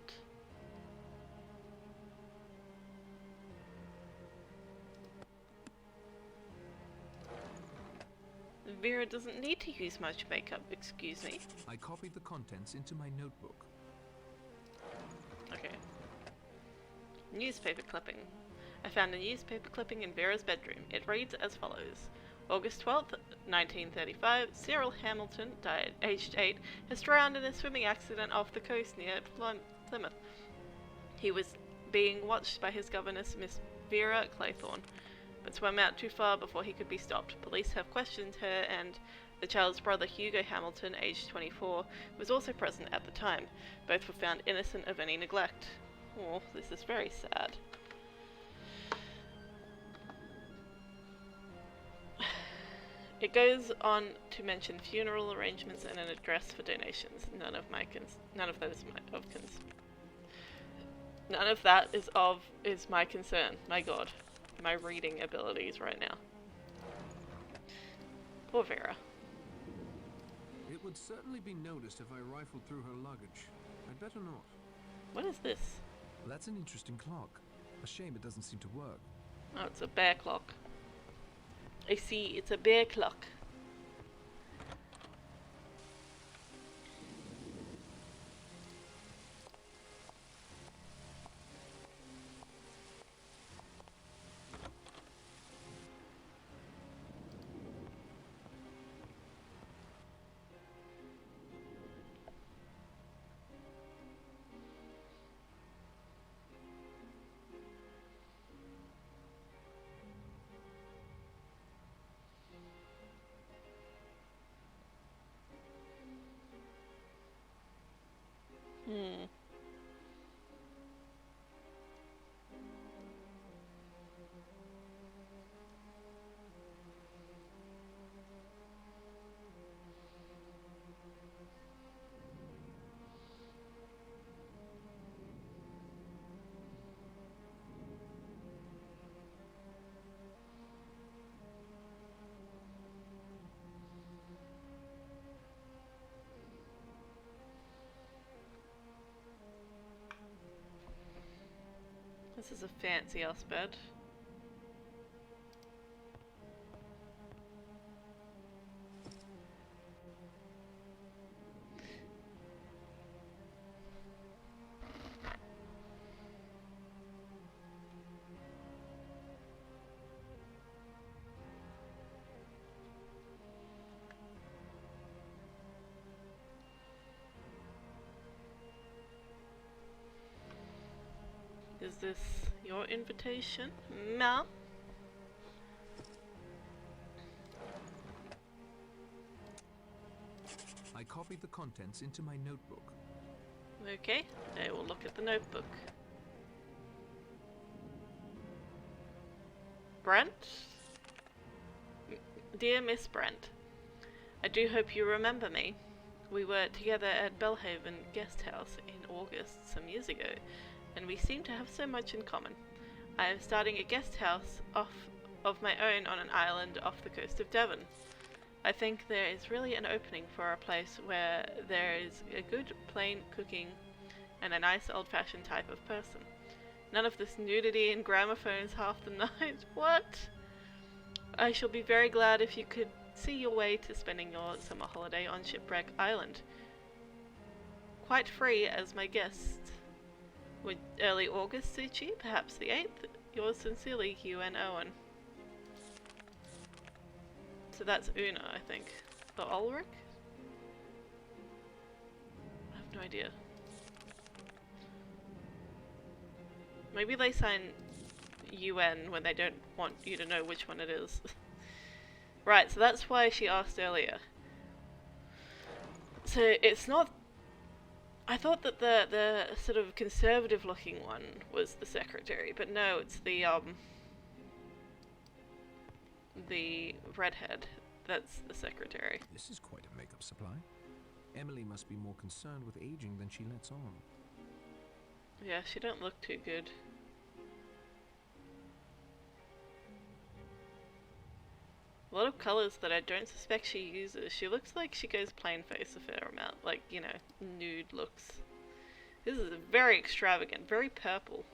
Vera doesn't need to use much makeup, excuse me. I copied the contents into my notebook. Okay. Newspaper clipping. I found a newspaper clipping in Vera's bedroom. It reads as follows. August 12th, 1935, Cyril Hamilton died, aged 8, has drowned in a swimming accident off the coast near Plymouth. He was being watched by his governess, Miss Vera Claythorne, but swam out too far before he could be stopped. Police have questioned her, and the child's brother, Hugo Hamilton, aged 24, was also present at the time. Both were found innocent of any neglect. Oh, this is very sad. It goes on to mention funeral arrangements and an address for donations. None of that is my concern. My God, my reading abilities right now. Poor Vera. It would certainly be noticed if I rifled through her luggage. I'd better not. What is this? That's an interesting clock. A shame it doesn't seem to work. Oh, it's a bear clock. I see, it's a bear clock. This is a fancy ass bed. Is this your invitation, ma'am? I copied the contents into my notebook. Okay, I will look at the notebook. Brent? Dear Miss Brent, I do hope you remember me. We were together at Belhaven Guest House in August some years ago, and we seem to have so much in common. I am starting a guest house of my own on an island off the coast of Devon. I think there is really an opening for a place where there is a good plain cooking and a nice old-fashioned type of person. None of this nudity and gramophones half the night. What? I shall be very glad if you could see your way to spending your summer holiday on Shipwreck Island. Quite free as my guest. Would early August suit you? Perhaps the 8th? Yours sincerely, Hugh and Owen. So that's Una, I think. Or Ulrich? I have no idea. Maybe they sign UN when they don't want you to know which one it is. Right, so that's why she asked earlier. So it's not... I thought that the sort of conservative looking one was the secretary, but no, it's the redhead. That's the secretary. This is quite a makeup supply. Emily must be more concerned with aging than she lets on. Yeah, she don't look too good. A lot of colours that I don't suspect she uses. She looks like she goes plain face a fair amount. Like, you know, nude looks. This is very extravagant. Very purple.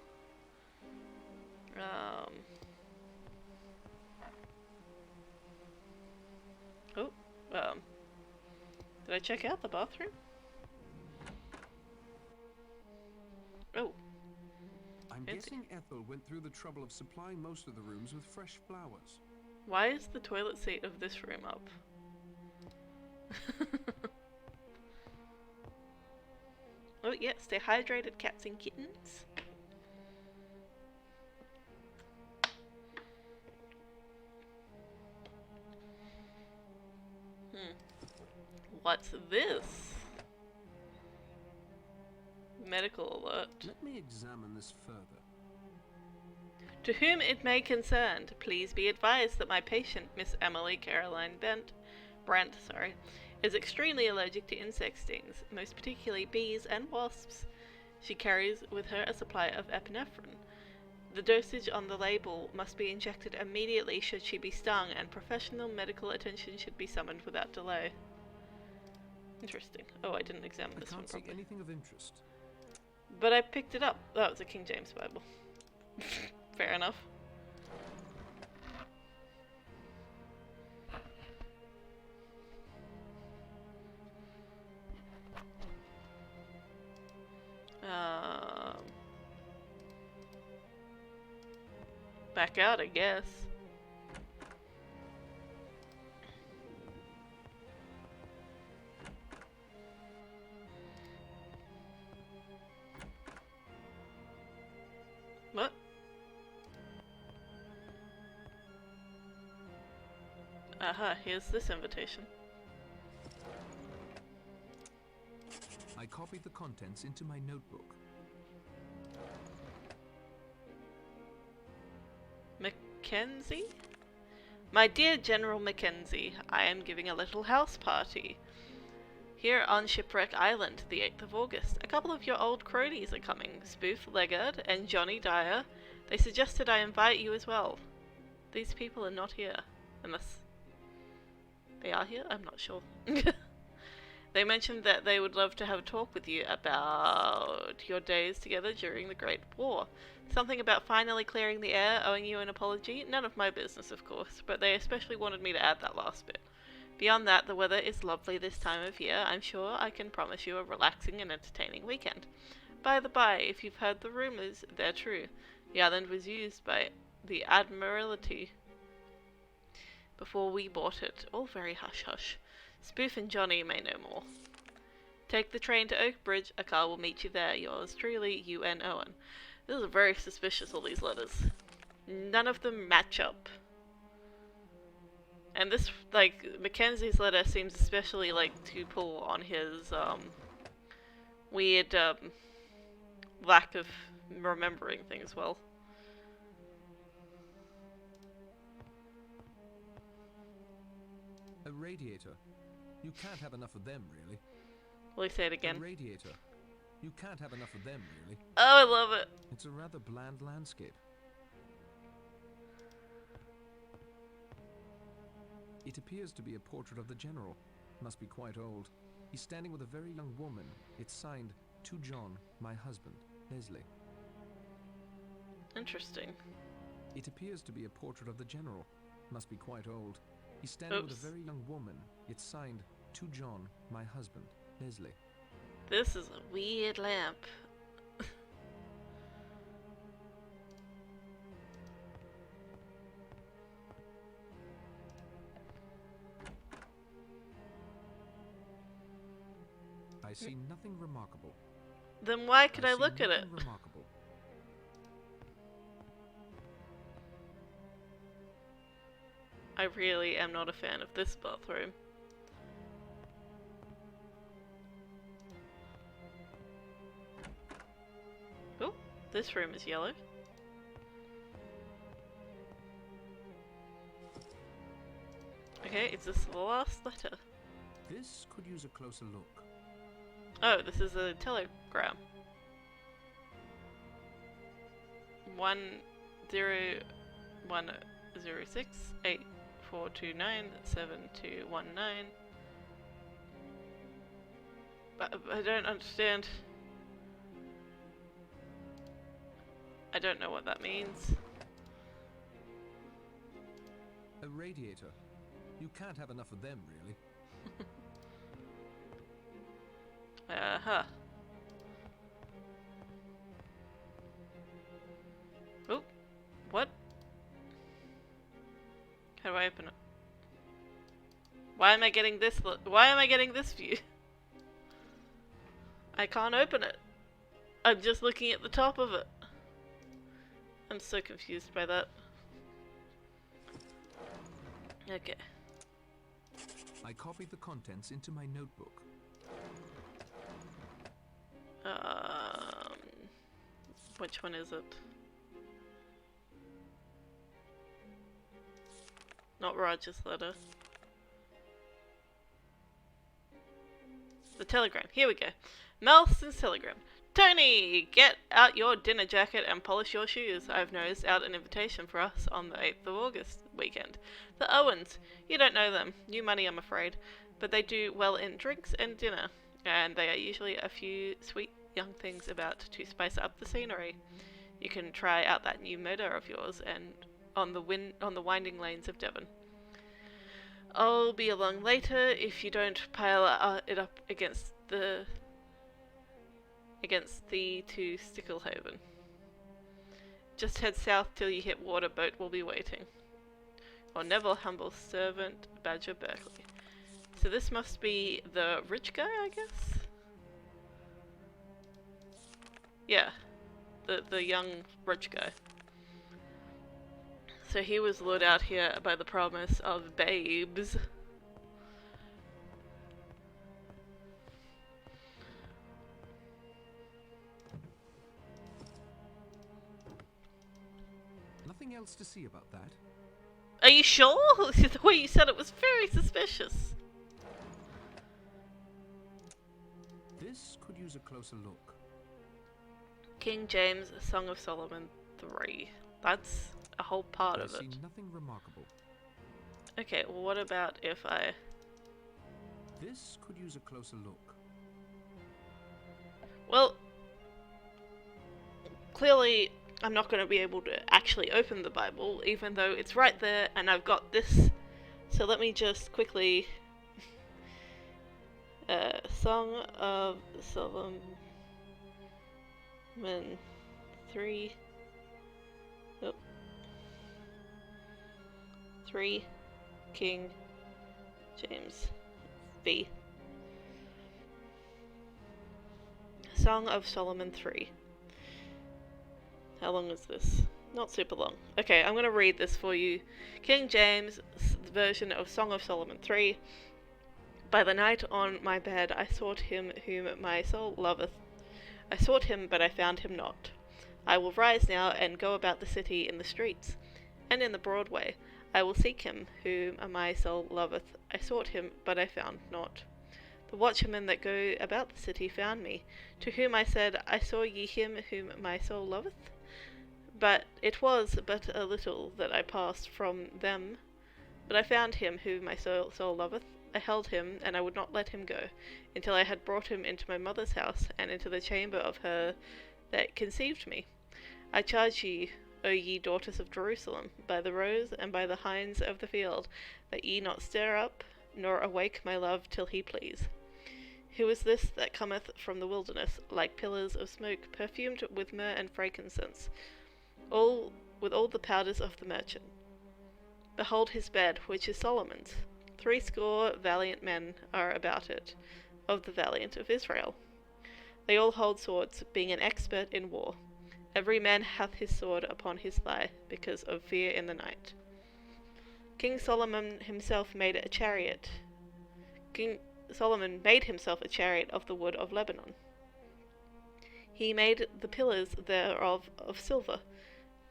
Did I check out the bathroom? Oh. I'm guessing Ethel went through the trouble of supplying most of the rooms with fresh flowers. Why is the toilet seat of this room up? Oh yeah, stay hydrated, cats and kittens. What's this? Medical alert. Let me examine this further. To whom it may concern, please be advised that my patient, Miss Emily Caroline Brandt, is extremely allergic to insect stings, most particularly bees and wasps. She carries with her a supply of epinephrine. The dosage on the label must be injected immediately should she be stung, and professional medical attention should be summoned without delay. Interesting. Oh, I didn't examine this one properly. I can't see anything of interest. But I picked it up. Oh, it's a King James Bible. Fair enough. Back out, I guess. What? Aha, here's this invitation. I copied the contents into my notebook. Mackenzie? My dear General Mackenzie, I am giving a little house party. Here on Shipwreck Island, the 8th of August. A couple of your old cronies are coming, Spoof Leggard and Johnny Dyer. They suggested I invite you as well. These people are not here. Unless they are here? I'm not sure. They mentioned that they would love to have a talk with you about your days together during the Great War. Something about finally clearing the air, owing you an apology. None of my business, of course, but they especially wanted me to add that last bit. Beyond that, the weather is lovely this time of year. I'm sure I can promise you a relaxing and entertaining weekend. By the by, if you've heard the rumors, they're true. The island was used by the Admiralty before we bought it. All very hush-hush. Spoof and Johnny may know more. Take the train to Oakbridge. A car will meet you there. Yours truly, UN Owen. This is very suspicious, all these letters. None of them match up. And this, like, Mackenzie's letter seems especially, like, to pull on his, weird, lack of remembering things well. A radiator. You can't have enough of them, really. Will he say it again? A radiator. You can't have enough of them, really. Oh, I love it. It's a rather bland landscape. It appears to be a portrait of the general. Must be quite old. He's standing with a very young woman. It's signed, To John, my husband, Leslie. Interesting. It appears to be a portrait of the general. Must be quite old. He's standing with a very young woman. It's signed, To John, my husband, Leslie. This is a weird lamp. I see nothing remarkable. Then why could I look at it? Remarkable. I really am not a fan of this bathroom. Oh, this room is yellow. Okay, is this the last letter? This could use a closer look. Oh, this is a telegram. 10106842972219. But I don't understand. I don't know what that means. A radiator. You can't have enough of them, really. How do I open it? Why am I getting this why am I getting this view? I can't open it. I'm just looking at the top of it. I'm so confused by that. Okay. I copied the contents into my notebook. Which one is it? Not Roger's letter. The telegram. Here we go. Melson's telegram. Tony, get out your dinner jacket and polish your shoes. I've nosed out an invitation for us on the 8th of August weekend. The Owens. You don't know them. New money, I'm afraid. But they do well in drinks and dinner. And they are usually a few sweet young things about to spice up the scenery. You can try out that new motor of yours and on the winding lanes of Devon. I'll be along later if you don't pile it up against the to Sticklehaven. Just head south till you hit water. Boat will be waiting. Or Neville, humble servant, Badger Berkeley. So this must be the rich guy, I guess? Yeah. The young rich guy. So he was lured out here by the promise of babes. Nothing else to see about that. Are you sure? The way you said it was very suspicious. This could use a closer look. King James, Song of Solomon 3. That's a whole part of it. I see nothing remarkable. Okay, well what about if I... This could use a closer look. Well, clearly I'm not going to be able to actually open the Bible, even though it's right there and I've got this. So let me just quickly... Song of Solomon 3. Oh. 3. King James V. Song of Solomon 3. How long is this? Not super long. Okay, I'm going to read this for you. King James' version of Song of Solomon 3. By the night on my bed I sought him whom my soul loveth. I sought him, but I found him not. I will rise now and go about the city in the streets, and in the broad way. I will seek him whom my soul loveth. I sought him, but I found not. The watchmen that go about the city found me, to whom I said, I saw ye him whom my soul loveth? But it was but a little that I passed from them. But I found him whom my soul loveth. I held him, and I would not let him go, until I had brought him into my mother's house, and into the chamber of her that conceived me. I charge ye, O ye daughters of Jerusalem, by the roes and by the hinds of the field, that ye not stir up, nor awake my love till he please. Who is this that cometh from the wilderness, like pillars of smoke, perfumed with myrrh and frankincense, with all the powders of the merchant? Behold his bed, which is Solomon's. 80 valiant men are about it, of the valiant of Israel. They all hold swords, being an expert in war. Every man hath his sword upon his thigh, because of fear in the night. King Solomon himself made a chariot. King Solomon made himself a chariot of the wood of Lebanon. He made the pillars thereof of silver,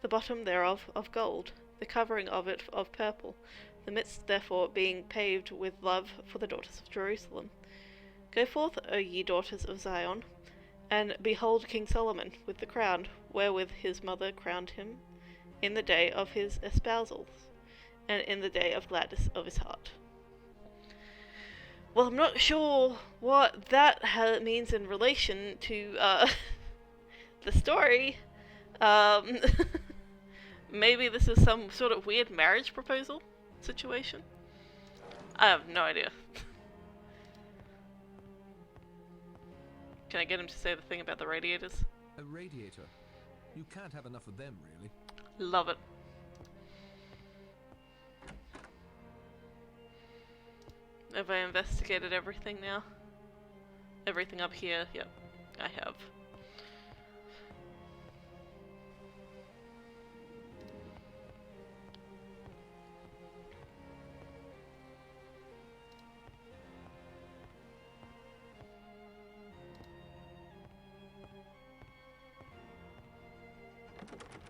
the bottom thereof of gold, the covering of it of purple, the midst therefore being paved with love for the daughters of Jerusalem. Go forth, O ye daughters of Zion, and behold King Solomon with the crown wherewith his mother crowned him, in the day of his espousals, and in the day of gladness of his heart. Well, I'm not sure what that means in relation to the story. Maybe this is some sort of weird marriage proposal situation? I have no idea. Can I get him to say the thing about the radiators? A radiator? You can't have enough of them, really. Love it. Have I investigated everything now? Everything up here? Yep, I have.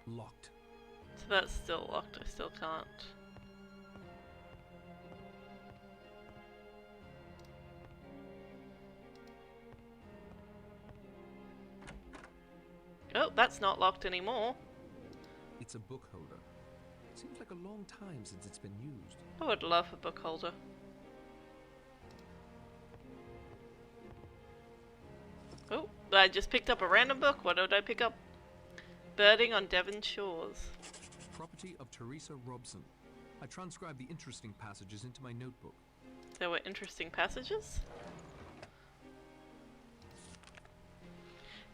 Locked. So that's still locked, I still can't. Oh, that's not locked anymore. It's a book holder. Seems like a long time since it's been used. I would love a book holder. Oh, I just picked up a random book. What did I pick up? Birding on Devon Shores. Property of Teresa Robson. I transcribed the interesting passages into my notebook. There were interesting passages?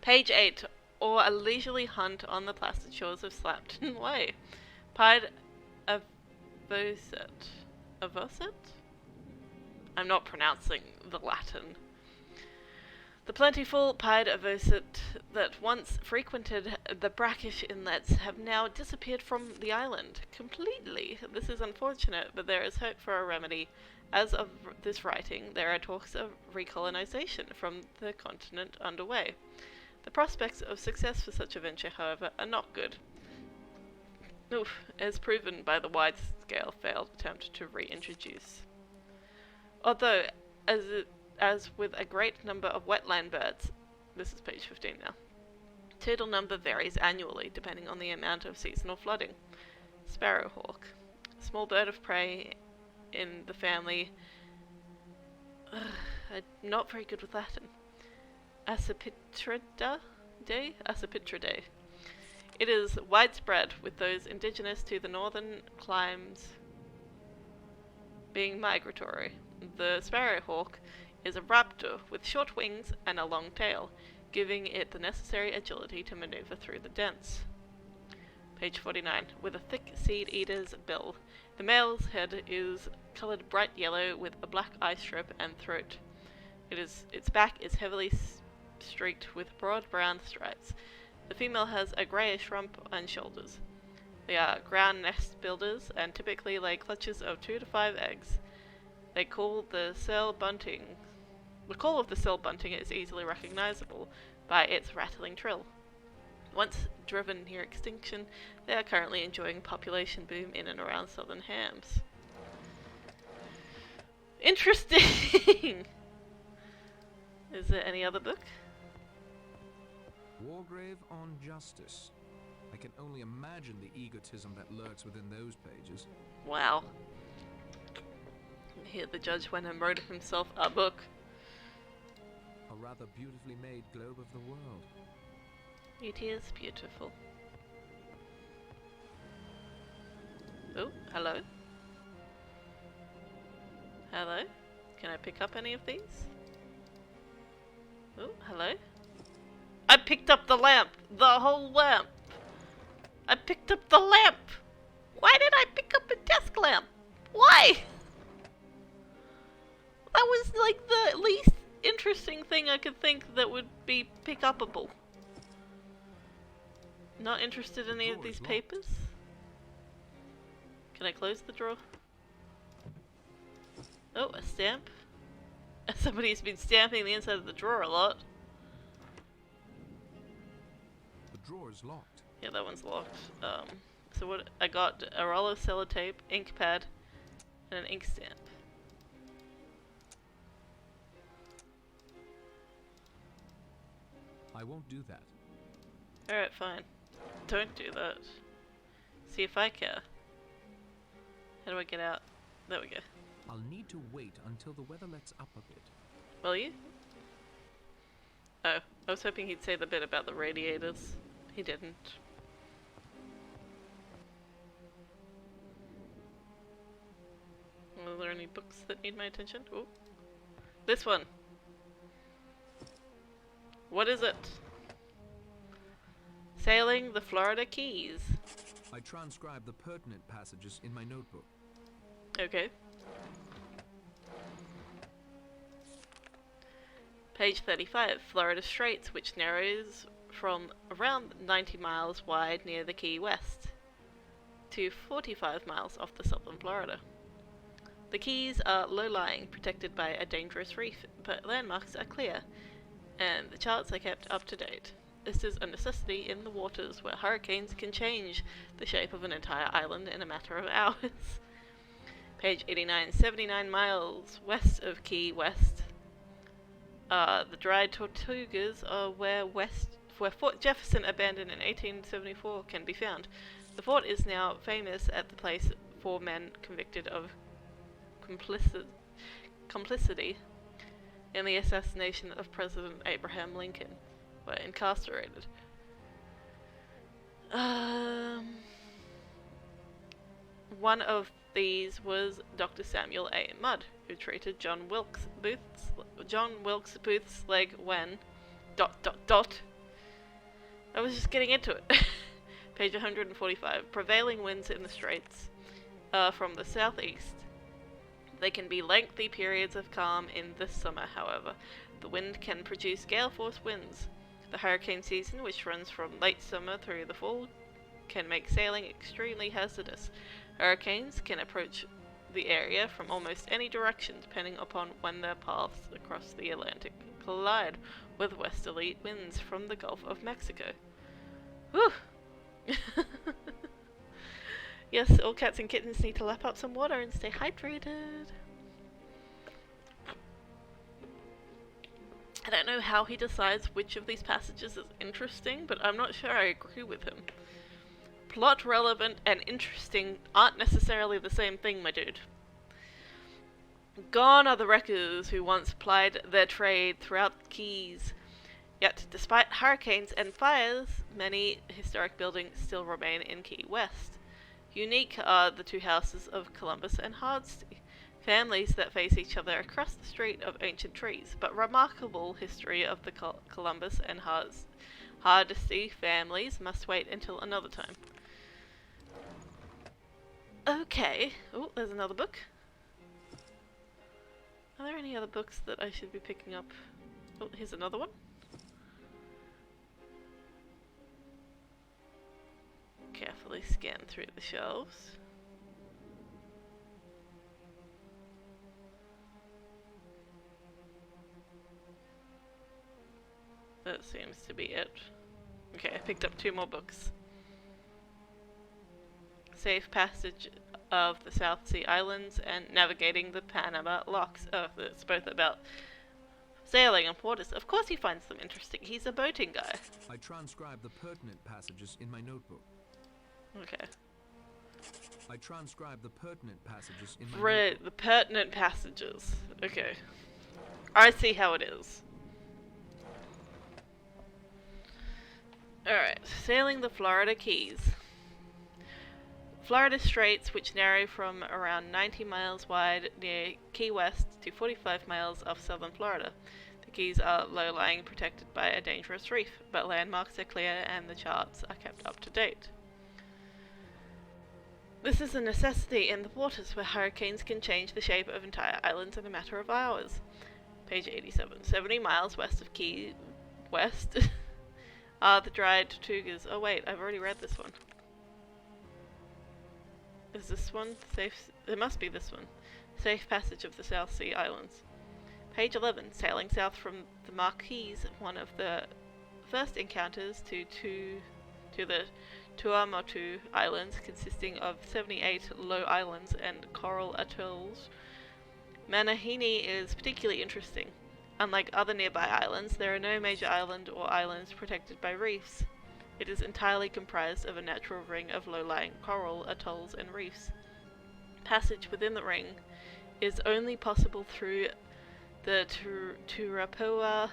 Page 8. Or a leisurely hunt on the placid shores of Slapton Way. Pied Avoticat. Avoticat? I'm not pronouncing the Latin. The plentiful pied Avoticat that once frequented the brackish inlets have now disappeared from the island completely. This is unfortunate, but there is hope for a remedy. As of this writing, there are talks of recolonization from the continent underway. The prospects of success for such a venture, however, are not good. Oof, as proven by the wide-scale failed attempt to reintroduce. Although, as with a great number of wetland birds, this is page 15 now, turtle number varies annually depending on the amount of seasonal flooding. Sparrowhawk, small bird of prey in the family. I'm not very good with Latin. Accipitridae? Accipitridae. It is widespread, with those indigenous to the northern climes being migratory. The sparrowhawk is a raptor with short wings and a long tail, giving it the necessary agility to maneuver through the dents. Page 49. With a thick seed-eater's bill. The male's head is colored bright yellow with a black eye strip and throat. Its back is heavily streaked with broad brown stripes. The female has a greyish rump and shoulders. They are ground nest builders and typically lay clutches of 2 to 5 eggs. The call of the cell bunting is easily recognizable by its rattling trill. Once driven near extinction, they are currently enjoying population boom in and around southern hams. Interesting! Is there any other book? Wargrave on Justice. I can only imagine the egotism that lurks within those pages. Wow. Here the judge went and wrote himself a book. A rather beautifully made globe of the world. It is beautiful. Oh, hello. Hello. Can I pick up any of these? Oh, hello. I picked up the lamp! The whole lamp! I picked up the lamp! Why did I pick up a desk lamp? Why? That was like the least interesting thing I could think that would be pick-upable. Not interested in any of these papers? Can I close the drawer? Oh, a stamp. Somebody's been stamping the inside of the drawer a lot. The drawer is locked. Yeah, that one's locked. So what I got: a roll of sellotape, ink pad, and an ink stamp. I won't do that. Alright, fine. Don't do that. See if I care. How do I get out? There we go. I'll need to wait until the weather lets up a bit. Will you? Oh, I was hoping he'd say the bit about the radiators. He didn't. Are there any books that need my attention? Oh. This one. What is it? Sailing the Florida Keys. I transcribed the pertinent passages in my notebook. Okay. Page 35, Florida Straits, which narrows from around 90 miles wide near the Key West to 45 miles off the southern Florida. The Keys are low-lying, protected by a dangerous reef, but landmarks are clear, and the charts are kept up to date. This is a necessity in the waters where hurricanes can change the shape of an entire island in a matter of hours. Page 89, 79 miles west of Key West. The dried tortugas are where Fort Jefferson, abandoned in 1874, can be found. The fort is now famous at the place 4 men convicted of complicity in the assassination of President Abraham Lincoln were incarcerated. One of these was Dr. Samuel A. Mudd, who treated John Wilkes Booth's leg when ... I was just getting into it. Page 145. Prevailing winds in the straits are from the southeast. They can be lengthy periods of calm in this summer, however. The wind can produce gale-force winds. The hurricane season, which runs from late summer through the fall, can make sailing extremely hazardous. Hurricanes can approach the area from almost any direction, depending upon when their paths across the Atlantic collide with westerly winds from the Gulf of Mexico. Whew! Yes, all cats and kittens need to lap up some water and stay hydrated. I don't know how he decides which of these passages is interesting, but I'm not sure I agree with him. Plot relevant and interesting aren't necessarily the same thing, my dude. Gone are the wreckers who once plied their trade throughout the Keys. Yet, despite hurricanes and fires, many historic buildings still remain in Key West. Unique are the 2 houses of Columbus and Hardesty, families that face each other across the street of ancient trees, but remarkable history of the Columbus and Hardesty families must wait until another time. Okay. Oh, there's another book. Are there any other books that I should be picking up? Oh, here's another one. Carefully scan through the shelves. That seems to be it. Okay, I picked up 2 more books. Safe Passage of the South Sea Islands and Navigating the Panama Locks. Oh, it's both about sailing and waters. Of course he finds them interesting. He's a boating guy. I transcribed the pertinent passages in my notebook. Okay. I transcribed the pertinent passages in my notebook. The pertinent passages. Okay. I see how it is. Alright, sailing the Florida Keys. Florida Straits, which narrow from around 90 miles wide near Key West to 45 miles off southern Florida. The Keys are low-lying, protected by a dangerous reef, but landmarks are clear and the charts are kept up to date. This is a necessity in the waters where hurricanes can change the shape of entire islands in a matter of hours. Page 87. 70 miles west of Key West are the dried tortugas. Oh wait, I've already read this one. Is this one safe? It must be this one. Safe Passage of the South Sea Islands. Page 11. Sailing south from the Marquise, one of the first encounters to the Tuamotu Islands, consisting of 78 low islands and coral atolls. Manahini is particularly interesting. Unlike other nearby islands, there are no major island or islands protected by reefs. It is entirely comprised of a natural ring of low-lying coral atolls and reefs. Passage within the ring is only possible through the Turapaoa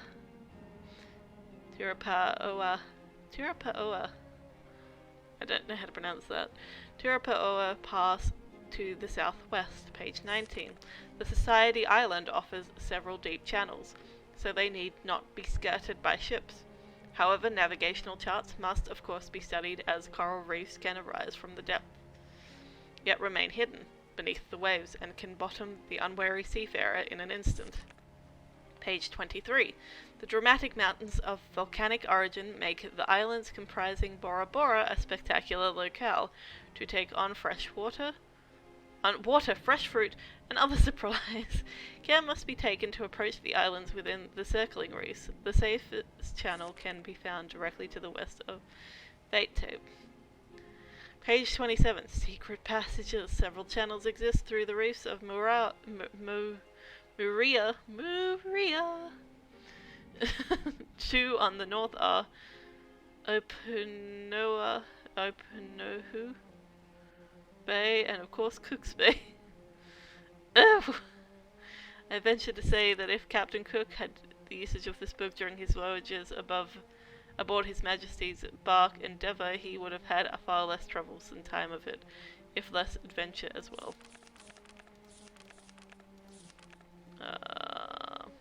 I don't know how to pronounce that. Turapaoa Pass to the southwest, page 19. The Society Island offers several deep channels, so they need not be skirted by ships. However, navigational charts must of course be studied, as coral reefs can arise from the depth, yet remain hidden beneath the waves and can bottom the unwary seafarer in an instant. Page 23. The dramatic mountains of volcanic origin make the islands comprising Bora Bora a spectacular locale to take on fresh water, fresh fruit, and other supplies. Care must be taken to approach the islands within the circling reefs. The safest channel can be found directly to the west of Vatetope. Page 27. Secret passages. Several channels exist through the reefs of Murrrrderrr. 2 on the north are Openohu Bay and of course Cook's Bay. Oh. I venture to say that if Captain Cook had the usage of this book during his voyages aboard His Majesty's bark Endeavour, he would have had a far less troublesome time of it, if less adventure as well.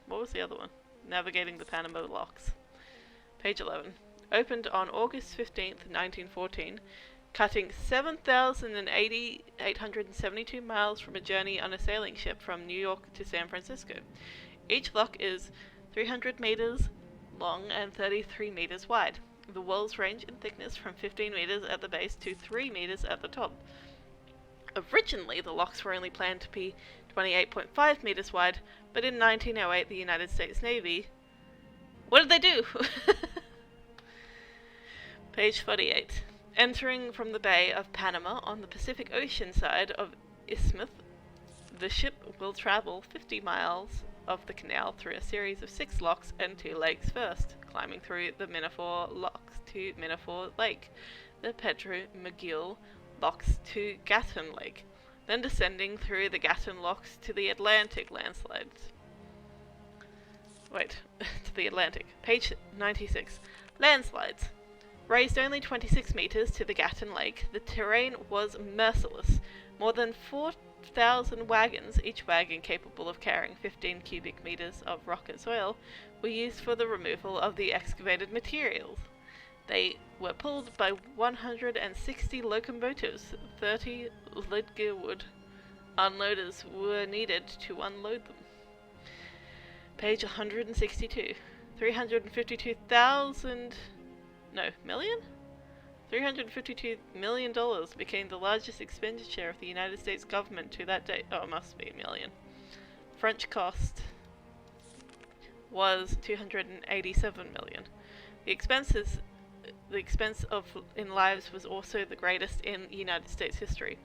What was the other one? Navigating the Panama Locks. Page 11. Opened on August 15th, 1914, cutting 7,872 miles from a journey on a sailing ship from New York to San Francisco. Each lock is 300 meters long and 33 meters wide. The walls range in thickness from 15 meters at the base to 3 meters at the top. Originally, the locks were only planned to be 28.5 meters wide, but in 1908 the United States Navy... What did they do? Page 48. Entering from the Bay of Panama on the Pacific Ocean side of Isthmus, the ship will travel 50 miles of the canal through a series of 6 locks and 2 lakes first, climbing through the Minafor locks to Minafor Lake, the Pedro Miguel locks to Gatun Lake, then descending through the Gatun locks to the Atlantic landslides. To the Atlantic. Page 96. Landslides. Raised only 26 meters to the Gatun Lake, the terrain was merciless. More than 4,000 wagons, each wagon capable of carrying 15 cubic meters of rock and soil, were used for the removal of the excavated materials. They were pulled by 160 locomotives. 30 Lidgewood unloaders were needed to unload them. Page 162. $352 million became the largest expenditure of the United States government to that date. Oh, it must be a million. French cost was $287 million. The expense in lives was also the greatest in United States history.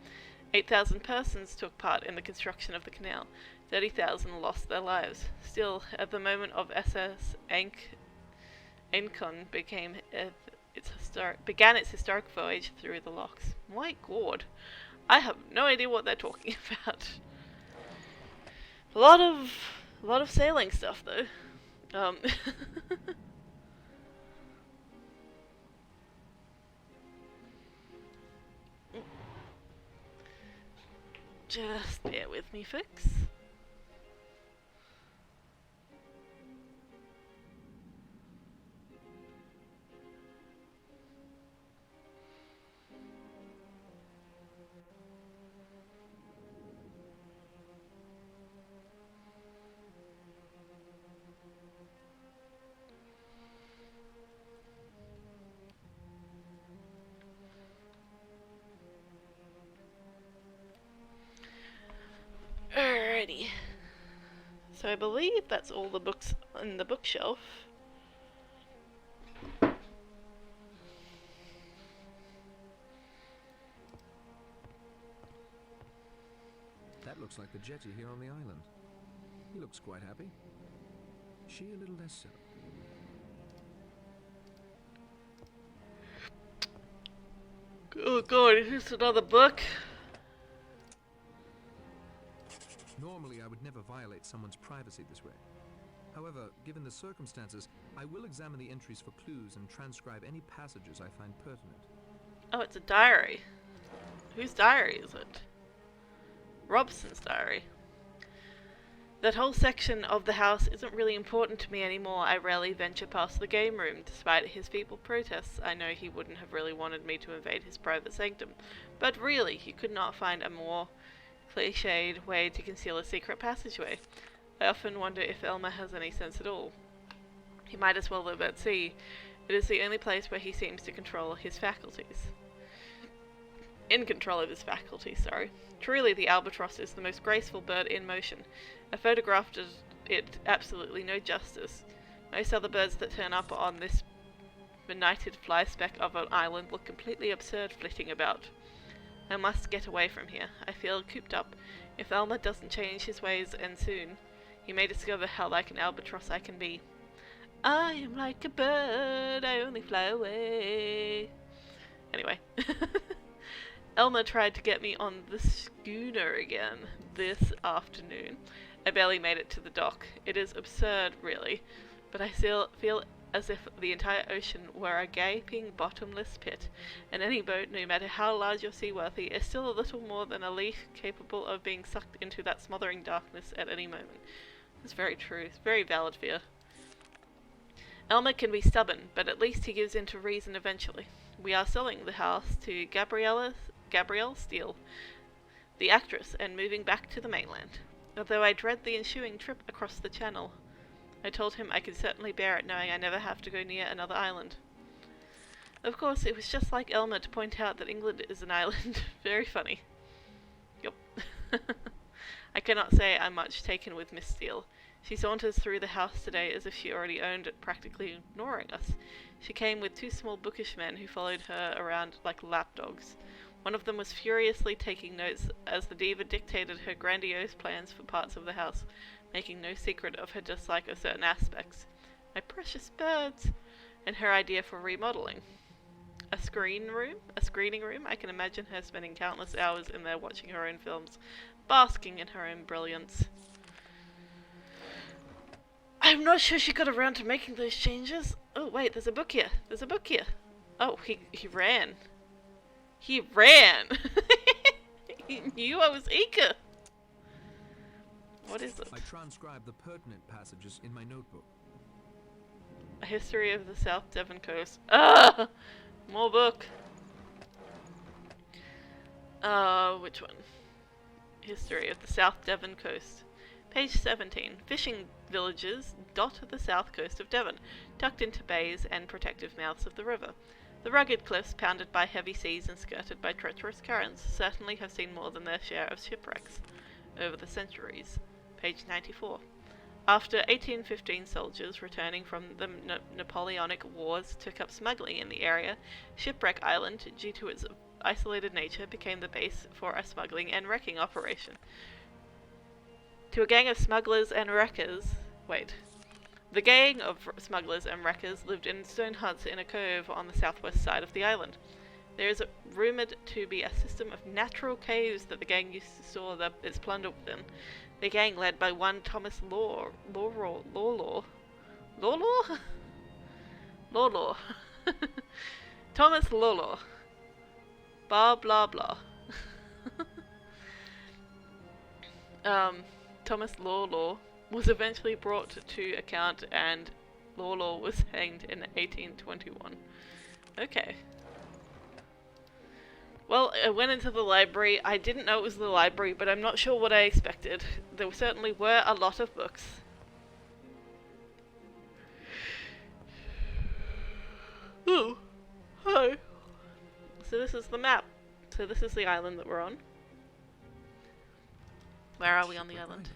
8,000 persons took part in the construction of the canal. 30,000 lost their lives. Still, at the moment of SS Ancon began its historic voyage through the locks. My God, I have no idea what they're talking about. A lot of sailing stuff though. Just bear with me, folks. Alrighty. So I believe that's all the books on the bookshelf. That looks like the jetty here on the island. He looks quite happy. She a little less so. Oh God, is this another book? Normally, I would never violate someone's privacy this way. However, given the circumstances, I will examine the entries for clues and transcribe any passages I find pertinent. Oh, it's a diary. Whose diary is it? Robson's diary. That whole section of the house isn't really important to me anymore. I rarely venture past the game room. Despite his feeble protests, I know he wouldn't have really wanted me to invade his private sanctum. But really, you could not find a more cliched way to conceal a secret passageway. I often wonder if Elmer has any sense at all. He might as well live at sea. It is the only place where he seems to control his faculties. In control of his faculties, sorry. Truly, the albatross is the most graceful bird in motion. A photograph does it absolutely no justice. Most other birds that turn up on this benighted fly speck of an island look completely absurd flitting about. I must get away from here. I feel cooped up. If Elmer doesn't change his ways, and soon, he may discover how like an albatross I can be. I am like a bird, I only fly away. Anyway. Elmer tried to get me on the schooner again this afternoon. I barely made it to the dock. It is absurd, really, but I still feel as if the entire ocean were a gaping, bottomless pit, and any boat, no matter how large or seaworthy, is still a little more than a leaf capable of being sucked into that smothering darkness at any moment. It's very true. It's very valid fear. Elmer can be stubborn, but at least he gives in to reason eventually. We are selling the house to Gabrielle Steele, the actress, and moving back to the mainland. Although I dread the ensuing trip across the channel, I told him I could certainly bear it knowing I never have to go near another island. Of course, it was just like Elmer to point out that England is an island. Very funny. Yup. I cannot say I'm much taken with Miss Steele. She saunters through the house today as if she already owned it, practically ignoring us. She came with 2 small bookish men who followed her around like lapdogs. One of them was furiously taking notes as the diva dictated her grandiose plans for parts of the house, making no secret of her dislike of certain aspects. My precious birds! And her idea for remodeling. A screening room? I can imagine her spending countless hours in there watching her own films, basking in her own brilliance. I'm not sure she got around to making those changes. Oh wait, there's a book here. There's a book here. Oh, he ran. He ran! He knew I was eager. What is it? I transcribed the pertinent passages in my notebook. A history of the South Devon coast. Ah! More book. Which one? History of the South Devon coast. Page 17. Fishing villages dot the south coast of Devon, tucked into bays and protective mouths of the river. The rugged cliffs, pounded by heavy seas and skirted by treacherous currents, certainly have seen more than their share of shipwrecks over the centuries. Page 94. After 1815 soldiers returning from the Napoleonic Wars took up smuggling in the area, Shipwreck Island, due to its isolated nature, became the base for a smuggling and wrecking operation. To a gang of smugglers and wreckers... Wait. The gang of smugglers and wreckers lived in stone huts in a cove on the southwest side of the island. There is rumoured to be a system of natural caves that the gang used to store its plunder within. The gang, led by one Thomas Lawlaw, Thomas Lawlaw. Blah blah blah. Thomas Lawlaw was eventually brought to account, and Lawlaw was hanged in 1821. Okay. Well, I went into the library. I didn't know it was the library, but I'm not sure what I expected. There certainly were a lot of books. Ooh. Hi. So this is the map. So this is the island that we're on. Where are we on the island?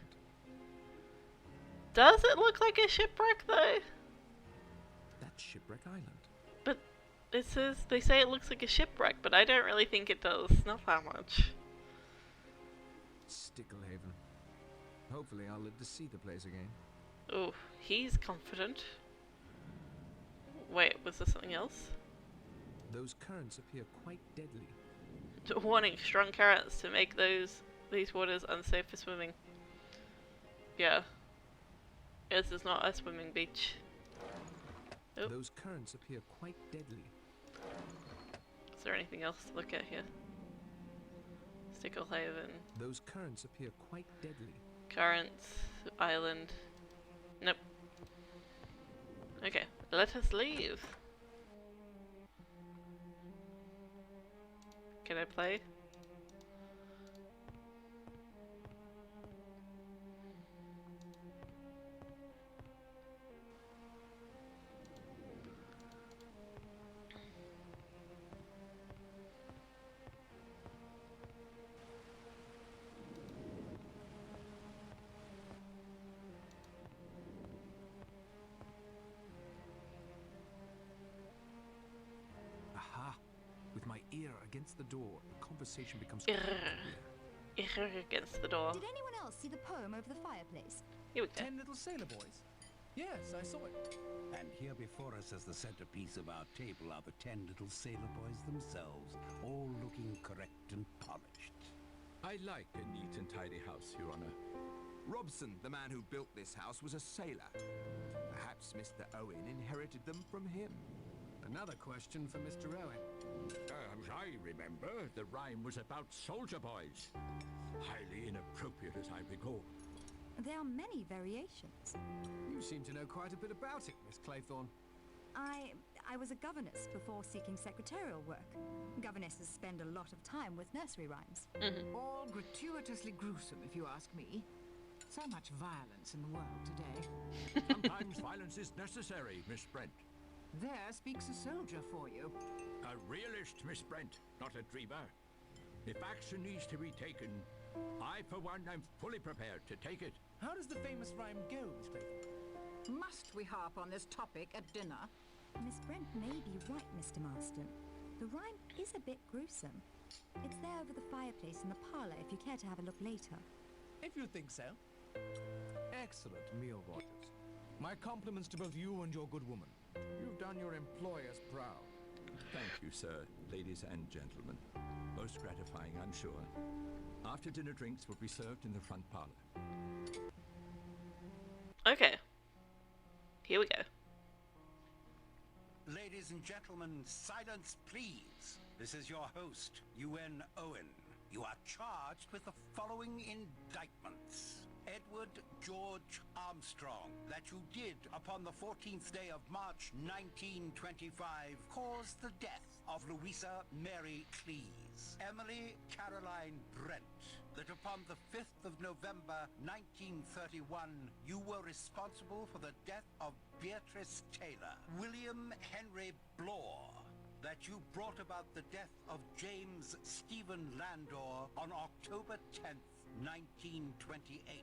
Does it look like a shipwreck, though? That's Shipwreck Island. But it says, they say it looks like a shipwreck, but I don't really think it does. Not that much. Sticklehaven. Hopefully I'll live to see the place again. Oh, he's confident. Wait, was there something else? Those currents appear quite deadly. Warning, strong currents to make these waters unsafe for swimming. Yeah. This is not a swimming beach. Oh. Those currents appear quite deadly. Is there anything else to look at here? Sticklehaven. Those currents appear quite deadly. Currents, island. Nope. Okay, let us leave. Can I play? against the door, the conversation becomes Against the door. Did anyone else see the poem over the fireplace? Here we go. 10 Little Sailor Boys. Yes, I saw it. And here before us as the centerpiece of our table are the 10 little sailor boys themselves, all looking correct and polished. I like a neat and tidy house, Your Honor. Robson, the man who built this house, was a sailor. Perhaps Mr. Owen inherited them from him. Another question for Mr. Owen. As I remember, the rhyme was about soldier boys. Highly inappropriate as I recall. There are many variations. You seem to know quite a bit about it, Miss Claythorne. I was a governess before seeking secretarial work. Governesses spend a lot of time with nursery rhymes. All gratuitously gruesome, if you ask me. So much violence in the world today. Sometimes violence is necessary, Miss Brent. There speaks a soldier for you. A realist, Miss Brent, not a dreamer. If action needs to be taken, I, for one, am fully prepared to take it. How does the famous rhyme go, Miss Claythorne? Must we harp on this topic at dinner? Miss Brent may be right, Mr. Marston. The rhyme is a bit gruesome. It's there over the fireplace in the parlour if you care to have a look later. If you think so. Excellent meal, Rogers. My compliments to both you and your good woman. You've done your employers proud. Thank you, sir, ladies and gentlemen. Most gratifying, I'm sure. After dinner, drinks will be served in the front parlour. Okay. Here we go. Ladies and gentlemen, silence please. This is your host, UN Owen. You are charged with the following indictments. Edward George Armstrong, that you did upon the 14th day of March 1925 caused the death of Louisa Mary Cleese. Emily Caroline Brent, that upon the 5th of November 1931 you were responsible for the death of Beatrice Taylor. William Henry Blore, that you brought about the death of James Stephen Landor on October 10th, 1928.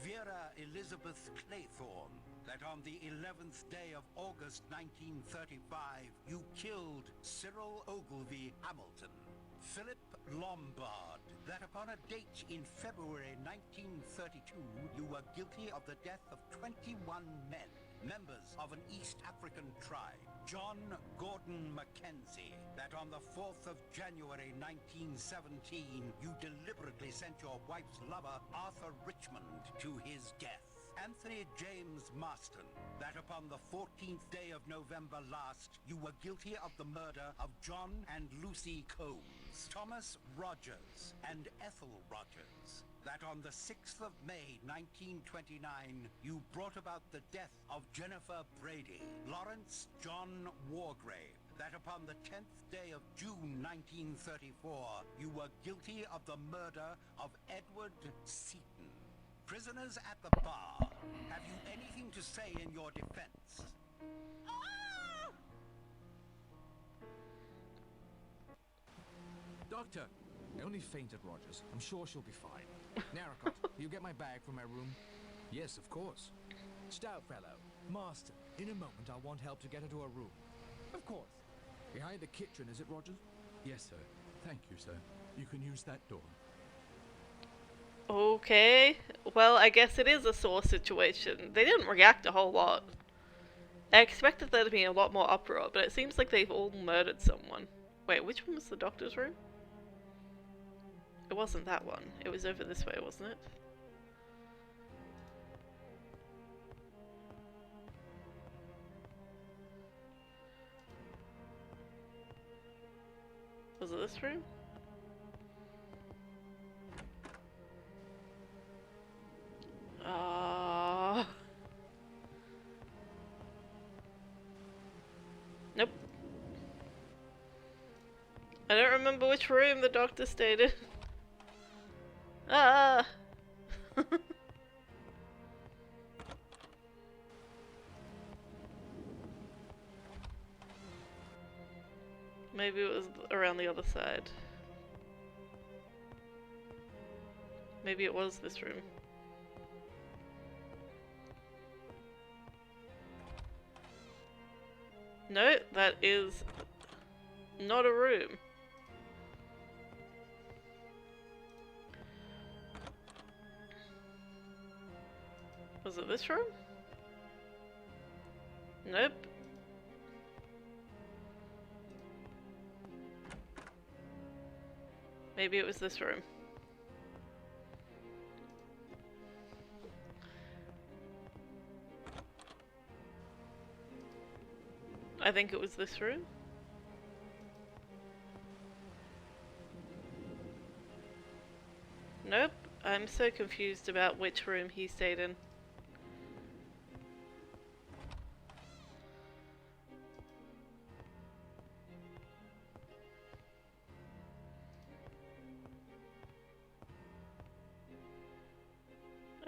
Vera Elizabeth Claythorne, that on the 11th day of August 1935 you killed Cyril Ogilvy Hamilton. Philip Lombard, that upon a date in February 1932 you were guilty of the death of 21 men, members of an East African tribe. John Gordon Mackenzie, that on the 4th of January 1917 you deliberately sent your wife's lover Arthur Richmond to his death. Anthony James Marston, that upon the 14th day of November last you were guilty of the murder of John and Lucy Combs. Thomas Rogers and Ethel Rogers, that on the 6th of May 1929 you brought about the death of Jennifer Brady. Lawrence John Wargrave, that upon the 10th day of June 1934 you were guilty of the murder of Edward Seaton. Prisoners at the bar, have you anything to say in your defense? Doctor! I only fainted, Rogers. I'm sure she'll be fine. Narracott, you get my bag from my room? Yes, of course. Stoutfellow, Marston, in a moment I'll want help to get her to her room. Of course. Behind the kitchen, is it, Rogers? Yes, sir. Thank you, sir. You can use that door. Okay. Well, I guess it is a sore situation. They didn't react a whole lot. I expected there to be a lot more uproar, but it seems like they've all murdered someone. Wait, which one was the doctor's room? It wasn't that one. It was over this way, wasn't it? Was it this room? Nope. I don't remember which room the doctor stayed in. Ah! Maybe it was around the other side. Maybe it was this room. No, that is not a room. Was it this room? Nope. Maybe it was this room. I think it was this room. Nope. I'm so confused about which room he stayed in.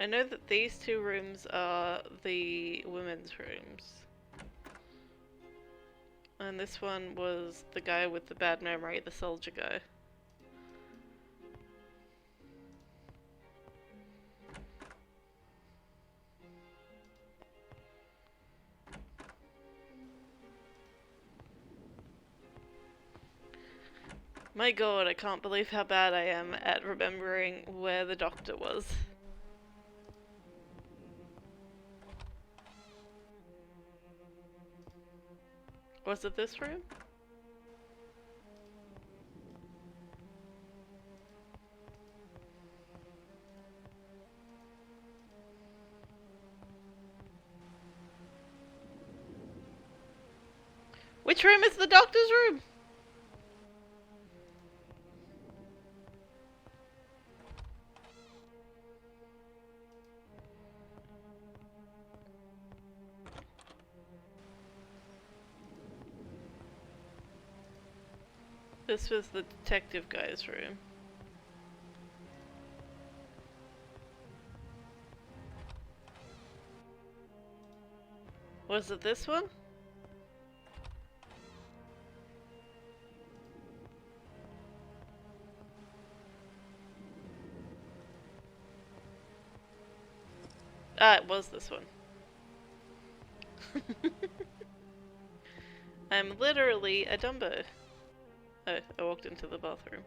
I know that these two rooms are the women's rooms. And this one was the guy with the bad memory, the soldier guy. My god, I can't believe how bad I am at remembering where the doctor was. Was it this room? Which room is the doctor's room? This was the detective guy's room. Was it this one? Ah, it was this one. I'm literally a Dumbo. Oh, I walked into the bathroom.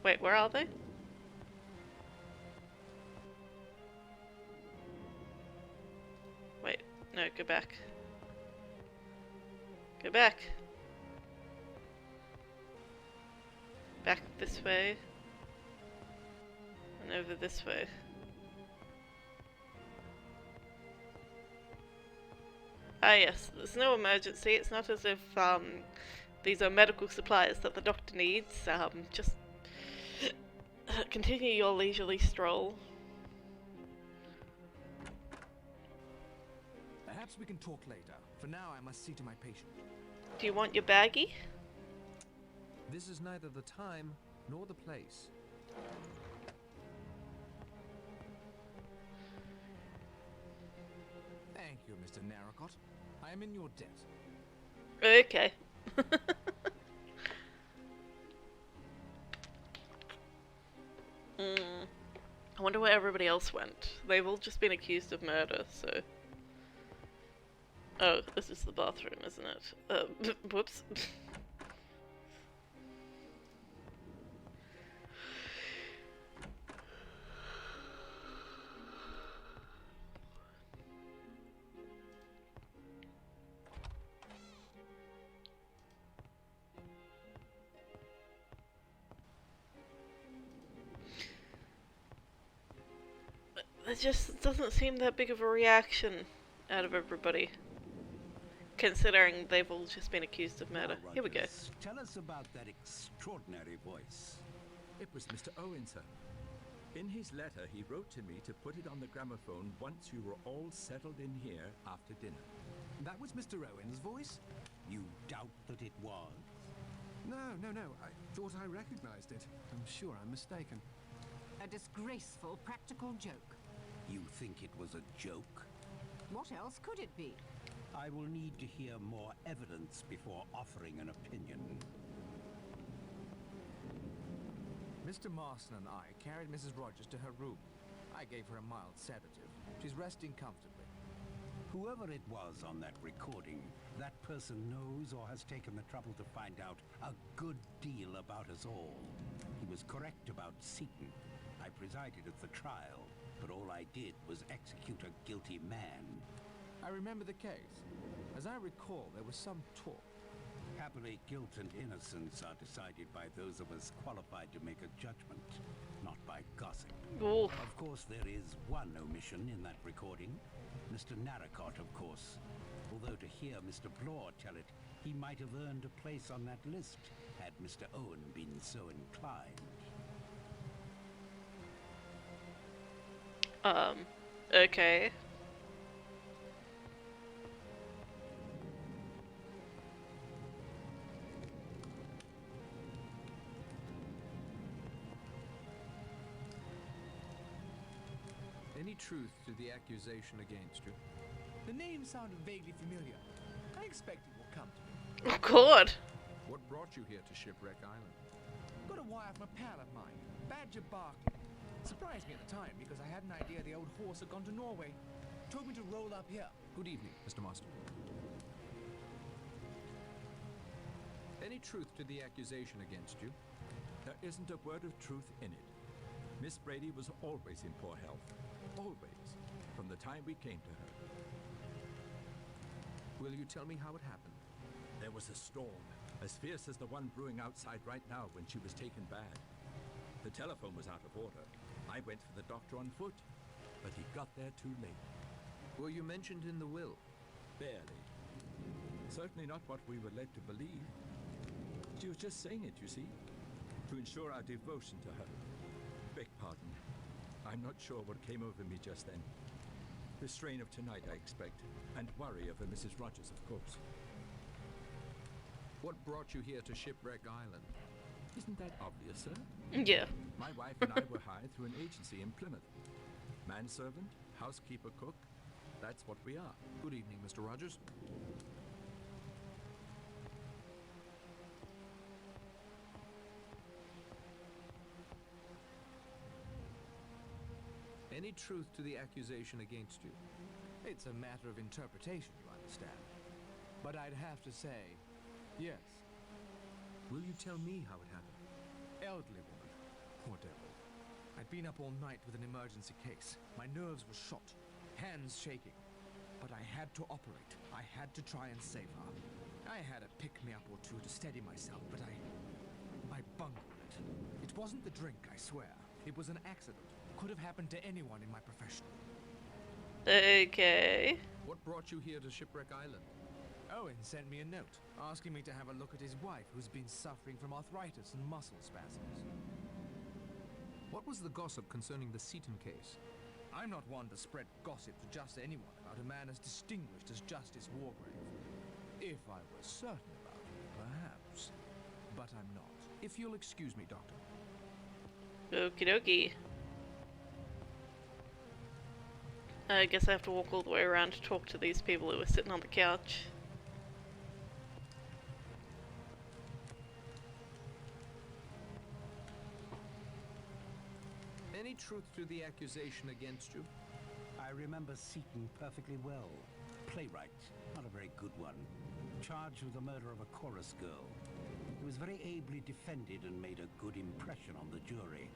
Wait, where are they? Wait, no, go back. Go back. Back this way. And over this way. Ah yes, there's no emergency. It's not as if these are medical supplies that the doctor needs. Just continue your leisurely stroll. Perhaps we can talk later. For now, I must see to my patient. Do you want your baggie? This is neither the time nor the place. Thank you, Mr. Narracott. I am in your debt. Okay. I wonder where everybody else went. They've all just been accused of murder, so... Oh, this is the bathroom, isn't it? Whoops. There just doesn't seem that big of a reaction out of everybody, considering they've all just been accused of murder. Now, Here we go. Rogers, tell us about that extraordinary voice. It was Mr. Owen, sir. In his letter, he wrote to me to put it on the gramophone once you were all settled in here after dinner. That was Mr. Owen's voice? You doubt that it was? No. I thought I recognized it. I'm sure I'm mistaken. A disgraceful practical joke. You think it was a joke? What else could it be? I will need to hear more evidence before offering an opinion. Mr. Marston and I carried Mrs. Rogers to her room. I gave her a mild sedative. She's resting comfortably. Whoever it was on that recording, that person knows or has taken the trouble to find out a good deal about us all. He was correct about Seaton. I presided at the trial, but all I did was execute a guilty man. I remember the case. As I recall, there was some talk. Happily, guilt and innocence are decided by those of us qualified to make a judgment, not by gossip. Oof. Of course, there is one omission in that recording. Mr. Narracott, of course. Although to hear Mr. Blore tell it, he might have earned a place on that list had Mr. Owen been so inclined. Okay. Any truth to the accusation against you? The name sounded vaguely familiar. I expect it will come to me. Oh God. What brought you here to Shipwreck Island? Got a wire from a pal of mine, Badger Barkley. Surprised me at the time because I had an idea the old horse had gone to Norway. Told me to roll up here. Good evening, Mr. Marston. Any truth to the accusation against you? There isn't a word of truth in it. Miss Brady was always in poor health. Always. From the time we came to her. Will you tell me how it happened? There was a storm, as fierce as the one brewing outside right now when she was taken bad. The telephone was out of order. I went for the doctor on foot, but he got there too late. Were you mentioned in the will? Barely. Certainly not what we were led to believe. She was just saying it, you see, to ensure our devotion to her. Beg pardon. I'm not sure what came over me just then. The strain of tonight, I expect, and worry over Mrs. Rogers, of course. What brought you here to Shipwreck Island? Isn't that obvious, sir? Yeah. My wife and I were hired through an agency in Plymouth. Manservant, housekeeper, cook. That's what we are. Good evening, Mr. Rogers. Any truth to the accusation against you? It's a matter of interpretation, you understand. But I'd have to say, yes. Will you tell me how it happened? Elderly woman. Poor devil. I'd been up all night with an emergency case. My nerves were shot, hands shaking. But I had to operate. I had to try and save her. I had a pick-me-up or two to steady myself, but I bungled it. It wasn't the drink, I swear. It was an accident. Could have happened to anyone in my profession. Okay. What brought you here to Shipwreck Island? Owen sent me a note, asking me to have a look at his wife, who's been suffering from arthritis and muscle spasms. What was the gossip concerning the Seaton case? I'm not one to spread gossip to just anyone about a man as distinguished as Justice Wargrave. If I were certain about it, perhaps. But I'm not. If you'll excuse me, Doctor. Okie dokie. I guess I have to walk all the way around to talk to these people who were sitting on the couch. Any truth to the accusation against you? I remember Seaton perfectly well. Playwright, not a very good one. Charged with the murder of a chorus girl. He was very ably defended and made a good impression on the jury.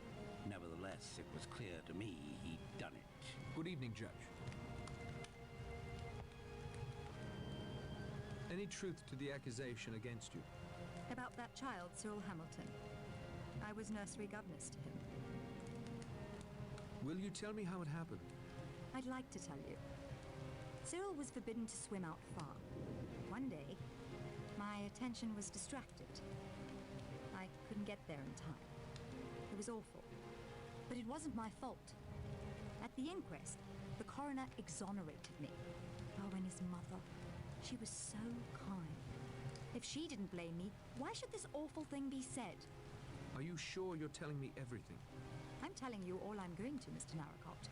Nevertheless, it was clear to me he'd done it. Good evening, Judge. Any truth to the accusation against you? About that child, Cyril Hamilton. I was nursery governess to him. Will you tell me how it happened? I'd like to tell you. Cyril was forbidden to swim out far. One day, my attention was distracted. I couldn't get there in time. It was awful. But it wasn't my fault. At the inquest, the coroner exonerated me. Oh, and his mother. She was so kind. If she didn't blame me, why should this awful thing be said? Are you sure you're telling me everything? I'm telling you all I'm going to, Mr. Narracott.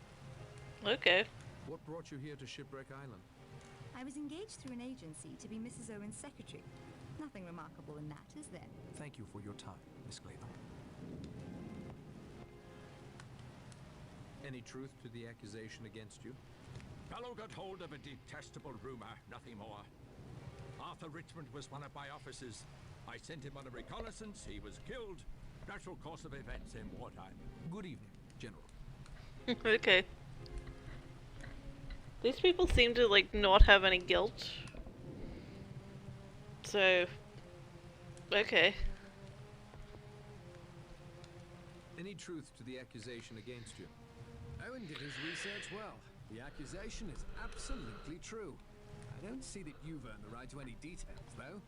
Okay. What brought you here to Shipwreck Island? I was engaged through an agency to be Mrs. Owen's secretary. Nothing remarkable in that, is there? Thank you for your time, Miss Clayton. Any truth to the accusation against you? Fellow got hold of a detestable rumor, nothing more. Arthur Richmond was one of my officers. I sent him on a reconnaissance, he was killed. Natural course of events in wartime. Good evening, General. Okay. These people seem to, like, not have any guilt. So... okay. Any truth to the accusation against you? Owen did his research well. The accusation is absolutely true. I don't see that you've earned the right to any details, though.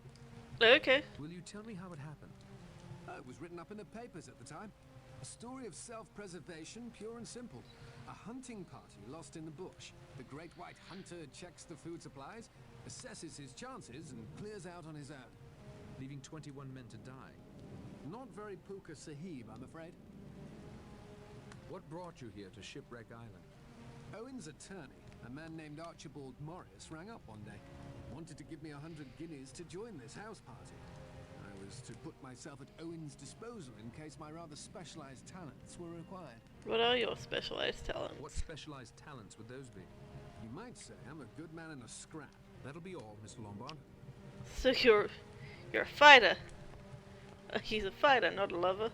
Okay. Will you tell me how it happened? Oh, it was written up in the papers at the time. A story of self-preservation, pure and simple. A hunting party lost in the bush. The great white hunter checks the food supplies, assesses his chances, and clears out on his own. Leaving 21 men to die. Not very Puka Sahib, I'm afraid. What brought you here to Shipwreck Island? Owen's attorney, a man named Archibald Morris, rang up one day. Wanted to give me 100 guineas to join this house party. I was to put myself at Owen's disposal in case my rather specialized talents were required. What are your specialized talents? What specialized talents would those be? You might say I'm a good man in a scrap. That'll be all, Mr. Lombard. So you're a fighter. He's a fighter, not a lover.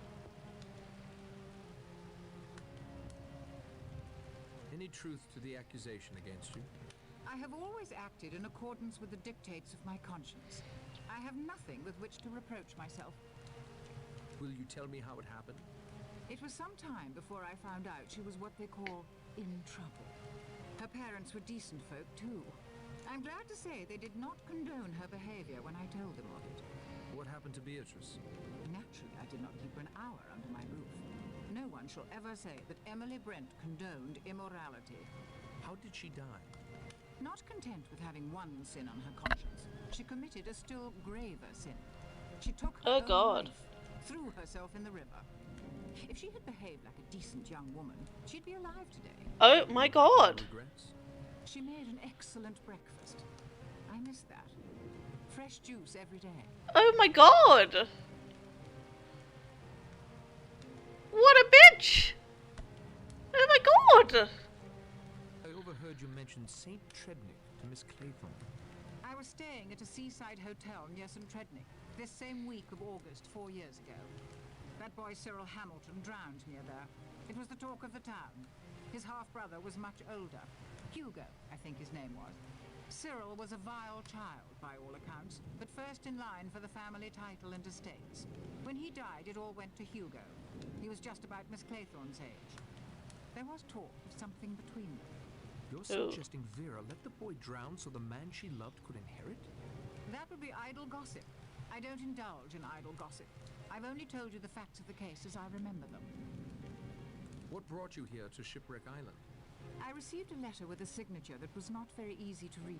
Any truth to the accusation against you? I have always acted in accordance with the dictates of my conscience. I have nothing with which to reproach myself. Will you tell me how it happened? It was some time before I found out she was what they call in trouble. Her parents were decent folk, too. I'm glad to say they did not condone her behavior when I told them of it. What happened to Beatrice? Naturally, I did not keep her an hour under my roof. No one shall ever say that Emily Brent condoned immorality. How did she die? Not content with having one sin on her conscience, she committed a still graver sin. She took her own life, threw herself in the river. If she had behaved like a decent young woman, she'd be alive today. Oh my god! Regrets? She made an excellent breakfast. I miss that. Fresh juice every day. Oh my god! What a bitch! Oh my god! I overheard you mention St. Trebnik to Miss Claythorne. I was staying at a seaside hotel near St. Trebnik this same week of August 4 years ago. That boy Cyril Hamilton drowned near there. It was the talk of the town. His half-brother was much older. Hugo, I think his name was. Cyril was a vile child, by all accounts, but first in line for the family title and estates. When he died, it all went to Hugo. He was just about Miss Claythorne's age. There was talk of something between them. You're suggesting Vera let the boy drown so the man she loved could inherit? That would be idle gossip. I don't indulge in idle gossip. I've only told you the facts of the case as I remember them. What brought you here to Shipwreck Island? I received a letter with a signature that was not very easy to read.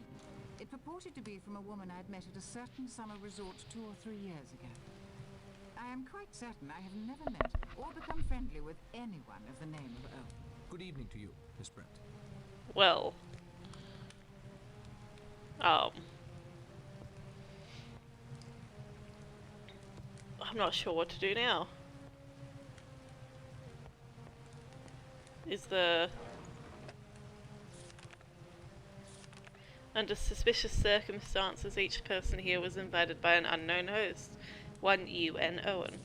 It purported to be from a woman I'd met at a certain summer resort 2 or 3 years ago. I am quite certain I have never met or become friendly with anyone of the name of Owen. Good evening to you, Miss Brent. Well... I'm not sure what to do now. Under suspicious circumstances, each person here was invited by an unknown host. One UN Owen.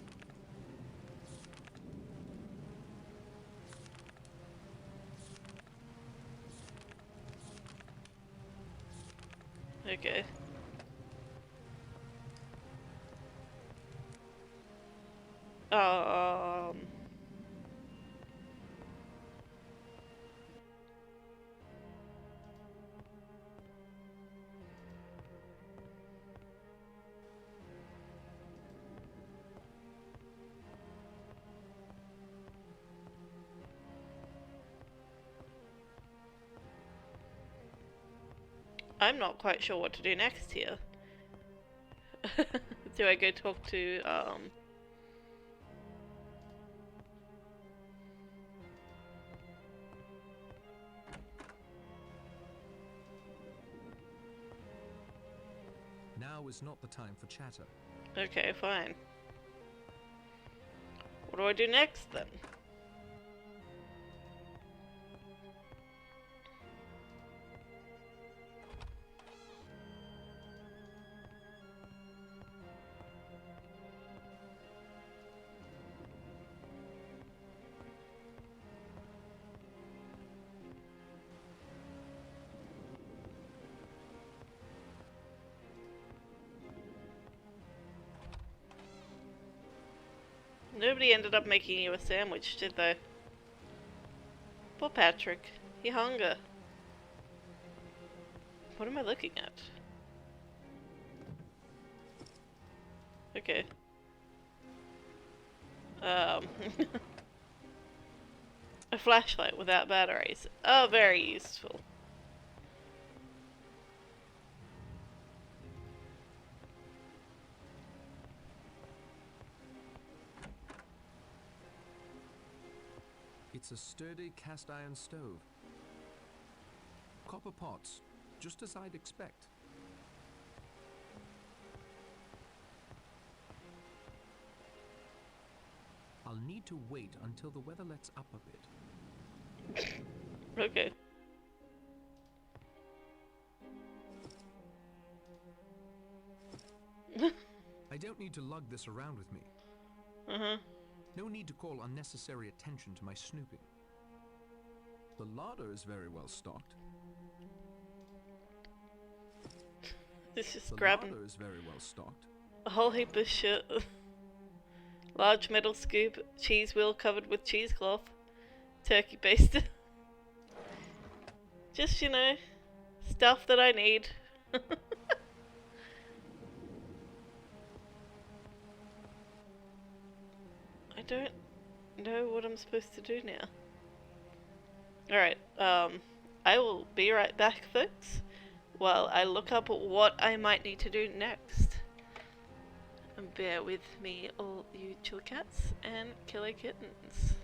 Okay. I'm not quite sure what to do next here. Do I go talk to, Now is not the time for chatter. Okay, fine. What do I do next, then? Nobody ended up making you a sandwich, did they? Poor Patrick. He hunger. What am I looking at? Okay. A flashlight without batteries. Oh, very useful. It's a sturdy cast iron stove. Copper pots, just as I'd expect. I'll need to wait until the weather lets up a bit. Okay. I don't need to lug this around with me. Uh-huh. No need to call unnecessary attention to my snooping. The larder is very well stocked. It's just The grabbing larder is very well stocked. a whole heap of shit. Large metal scoop, cheese wheel covered with cheesecloth, turkey baster. Just, you know, stuff that I need. I don't know what I'm supposed to do now. Alright, I will be right back, folks, while I look up what I might need to do next. And bear with me, all you chill cats and killer kittens.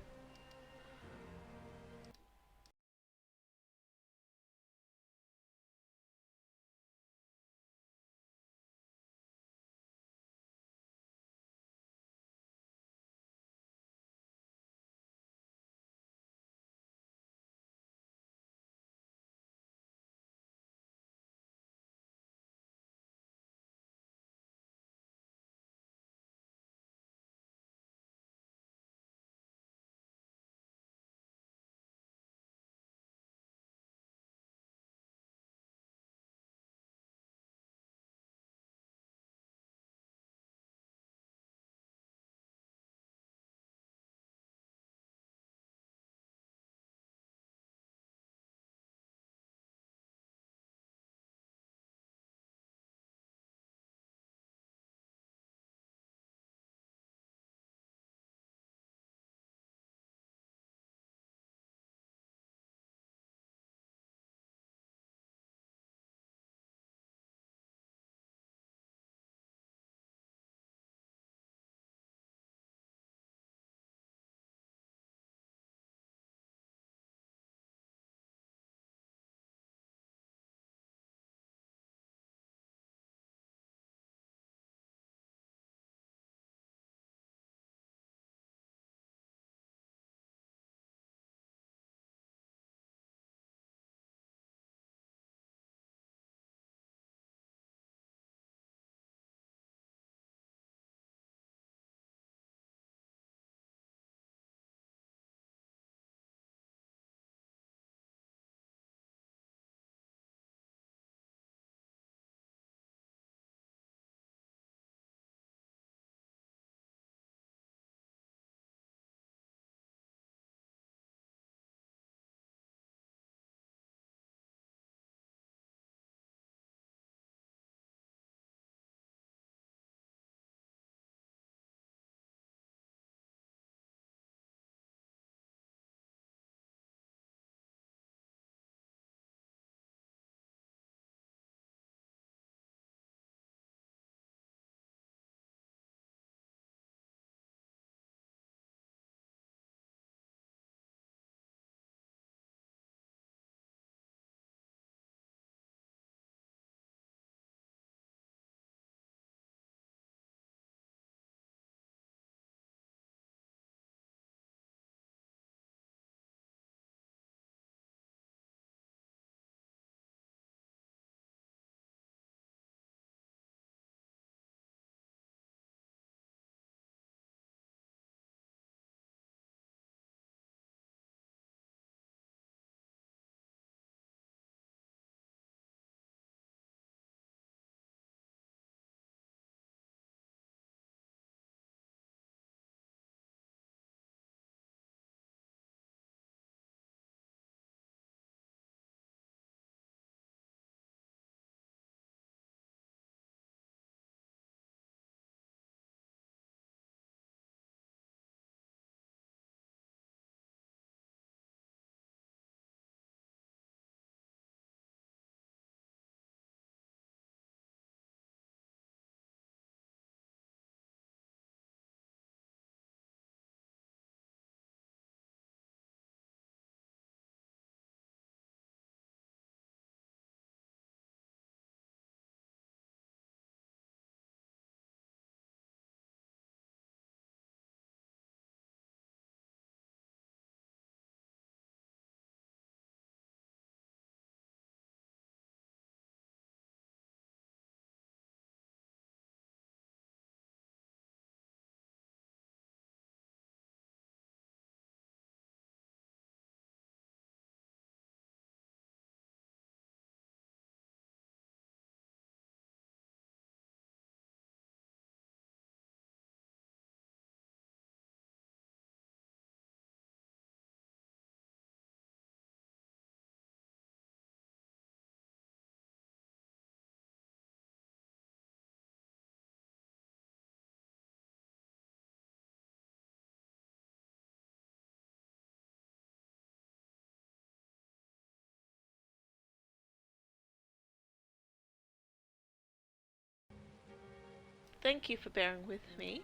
Thank you for bearing with me,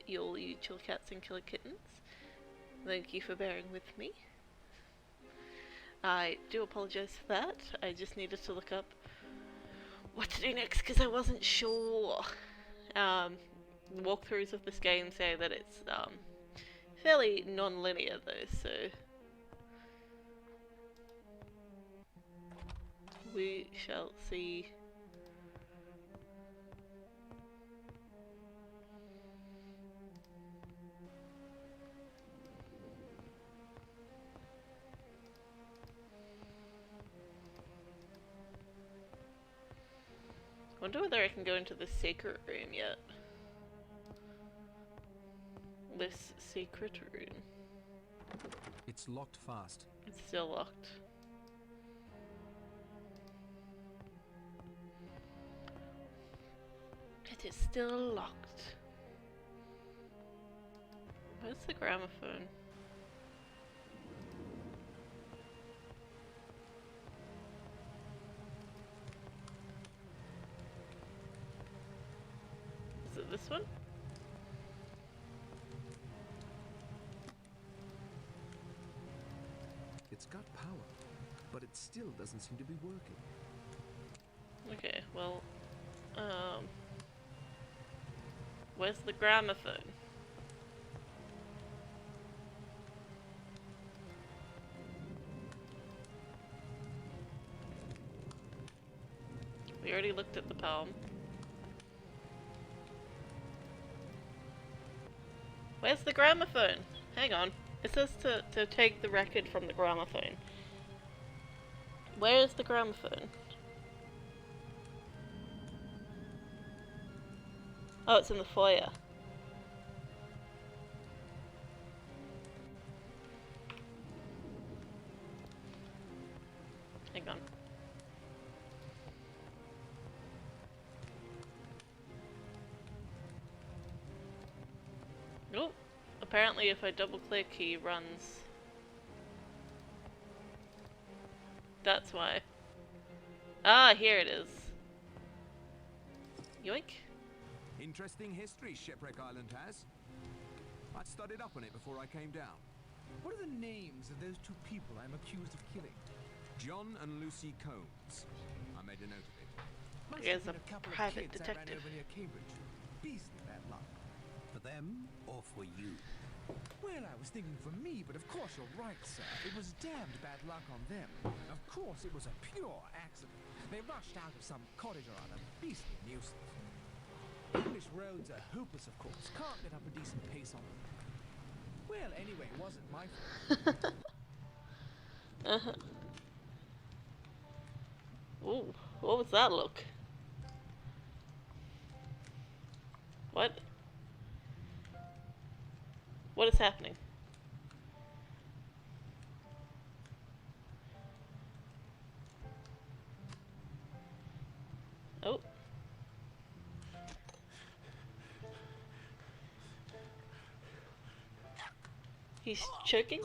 you chill cats and killer kittens. Thank you for bearing with me. I do apologize for that. I just needed to look up what to do next because I wasn't sure. Walkthroughs of this game say that it's fairly non-linear though, so we shall see. Wonder whether I can go into the secret room yet. This secret room. It's locked fast. It's still locked. It is still locked. Where's the gramophone? Is it this one? It's got power, but it still doesn't seem to be working. Okay, well, where's the gramophone? We already looked at the palm. Where's the gramophone? Hang on. It says to take the record from the gramophone. Where is the gramophone? Oh, it's in the foyer. Hang on. Oh, apparently if I double click he runs. That's why. Ah, here it is. Yoink. Interesting history Shipwreck Island has. I studied up on it before I came down. What are the names of those two people I'm accused of killing? John and Lucy Combs. I made a note of it. Must Here's have been a a couple private of kids I detective. ran over near Cambridge. Beastly bad luck. For them or for you? Well, I was thinking for me, but of course you're right, sir. It was damned bad luck on them. Of course it was a pure accident. They rushed out of some cottage or other. Beastly nuisance. English roads are hopeless, of course. Can't get up a decent pace on them. Well, anyway, it wasn't my fault. Uh-huh. Ooh, what was that look? What? What is happening? Oh. He's choking?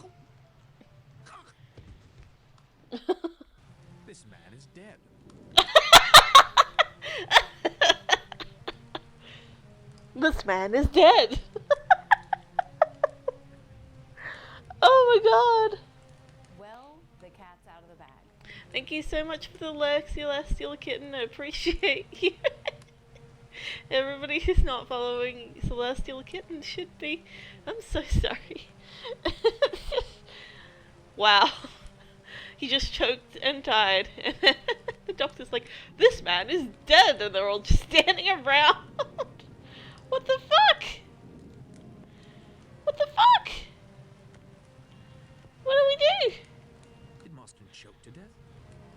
This man is dead. This man is dead! Oh my god! Well, the cat's out of the bag. Thank you so much for the lurk, Celestial Kitten. I appreciate you. Everybody who's not following Celestial Kitten should be. I'm so sorry. Wow. He just choked and died. And the doctor's like, this man is dead. And they're all just standing around. What the fuck? What the fuck? What do we do? Did Marston choke to death?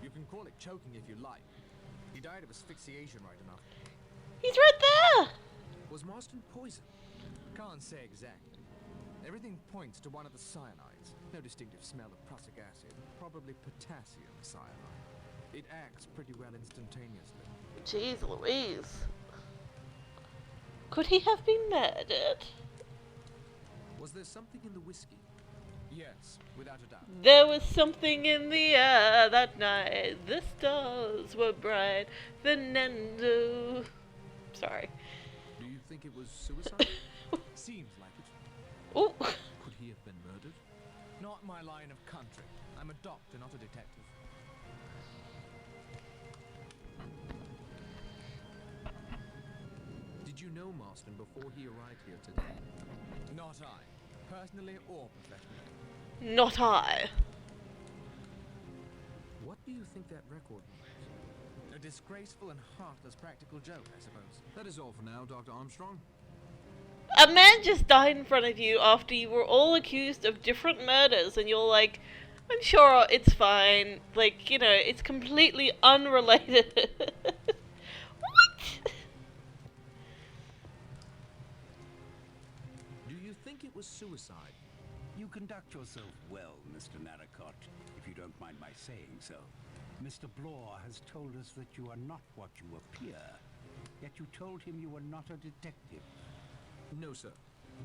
You can call it choking if you like. He died of asphyxiation right enough. He's right there. Was Marston poisoned? Can't say exactly. Everything points to one of the cyanides. No distinctive smell of prussic acid. Probably potassium cyanide. It acts pretty well instantaneously. Jeez Louise. Could he have been murdered? Was there something in the whiskey? Yes, without a doubt. There was something in the air that night. The stars were bright. Fernando. Sorry. Do you think it was suicide? Seems like it. Oh. Could he have been murdered? Not my line of country. I'm a doctor, not a detective. Did you know Marston before he arrived here today? Not I. Personally or professionally. Not I. What do you think that record means? A disgraceful and heartless practical joke, I suppose. That is all for now, Dr. Armstrong. A man just died in front of you after you were all accused of different murders, and you're like, I'm sure it's fine. Like, you know, it's completely unrelated. What? Do you think it was suicide? You conduct yourself well, Mr. Narracott, if you don't mind my saying so. Mr. Blore has told us that you are not what you appear, yet you told him you were not a detective. No, sir.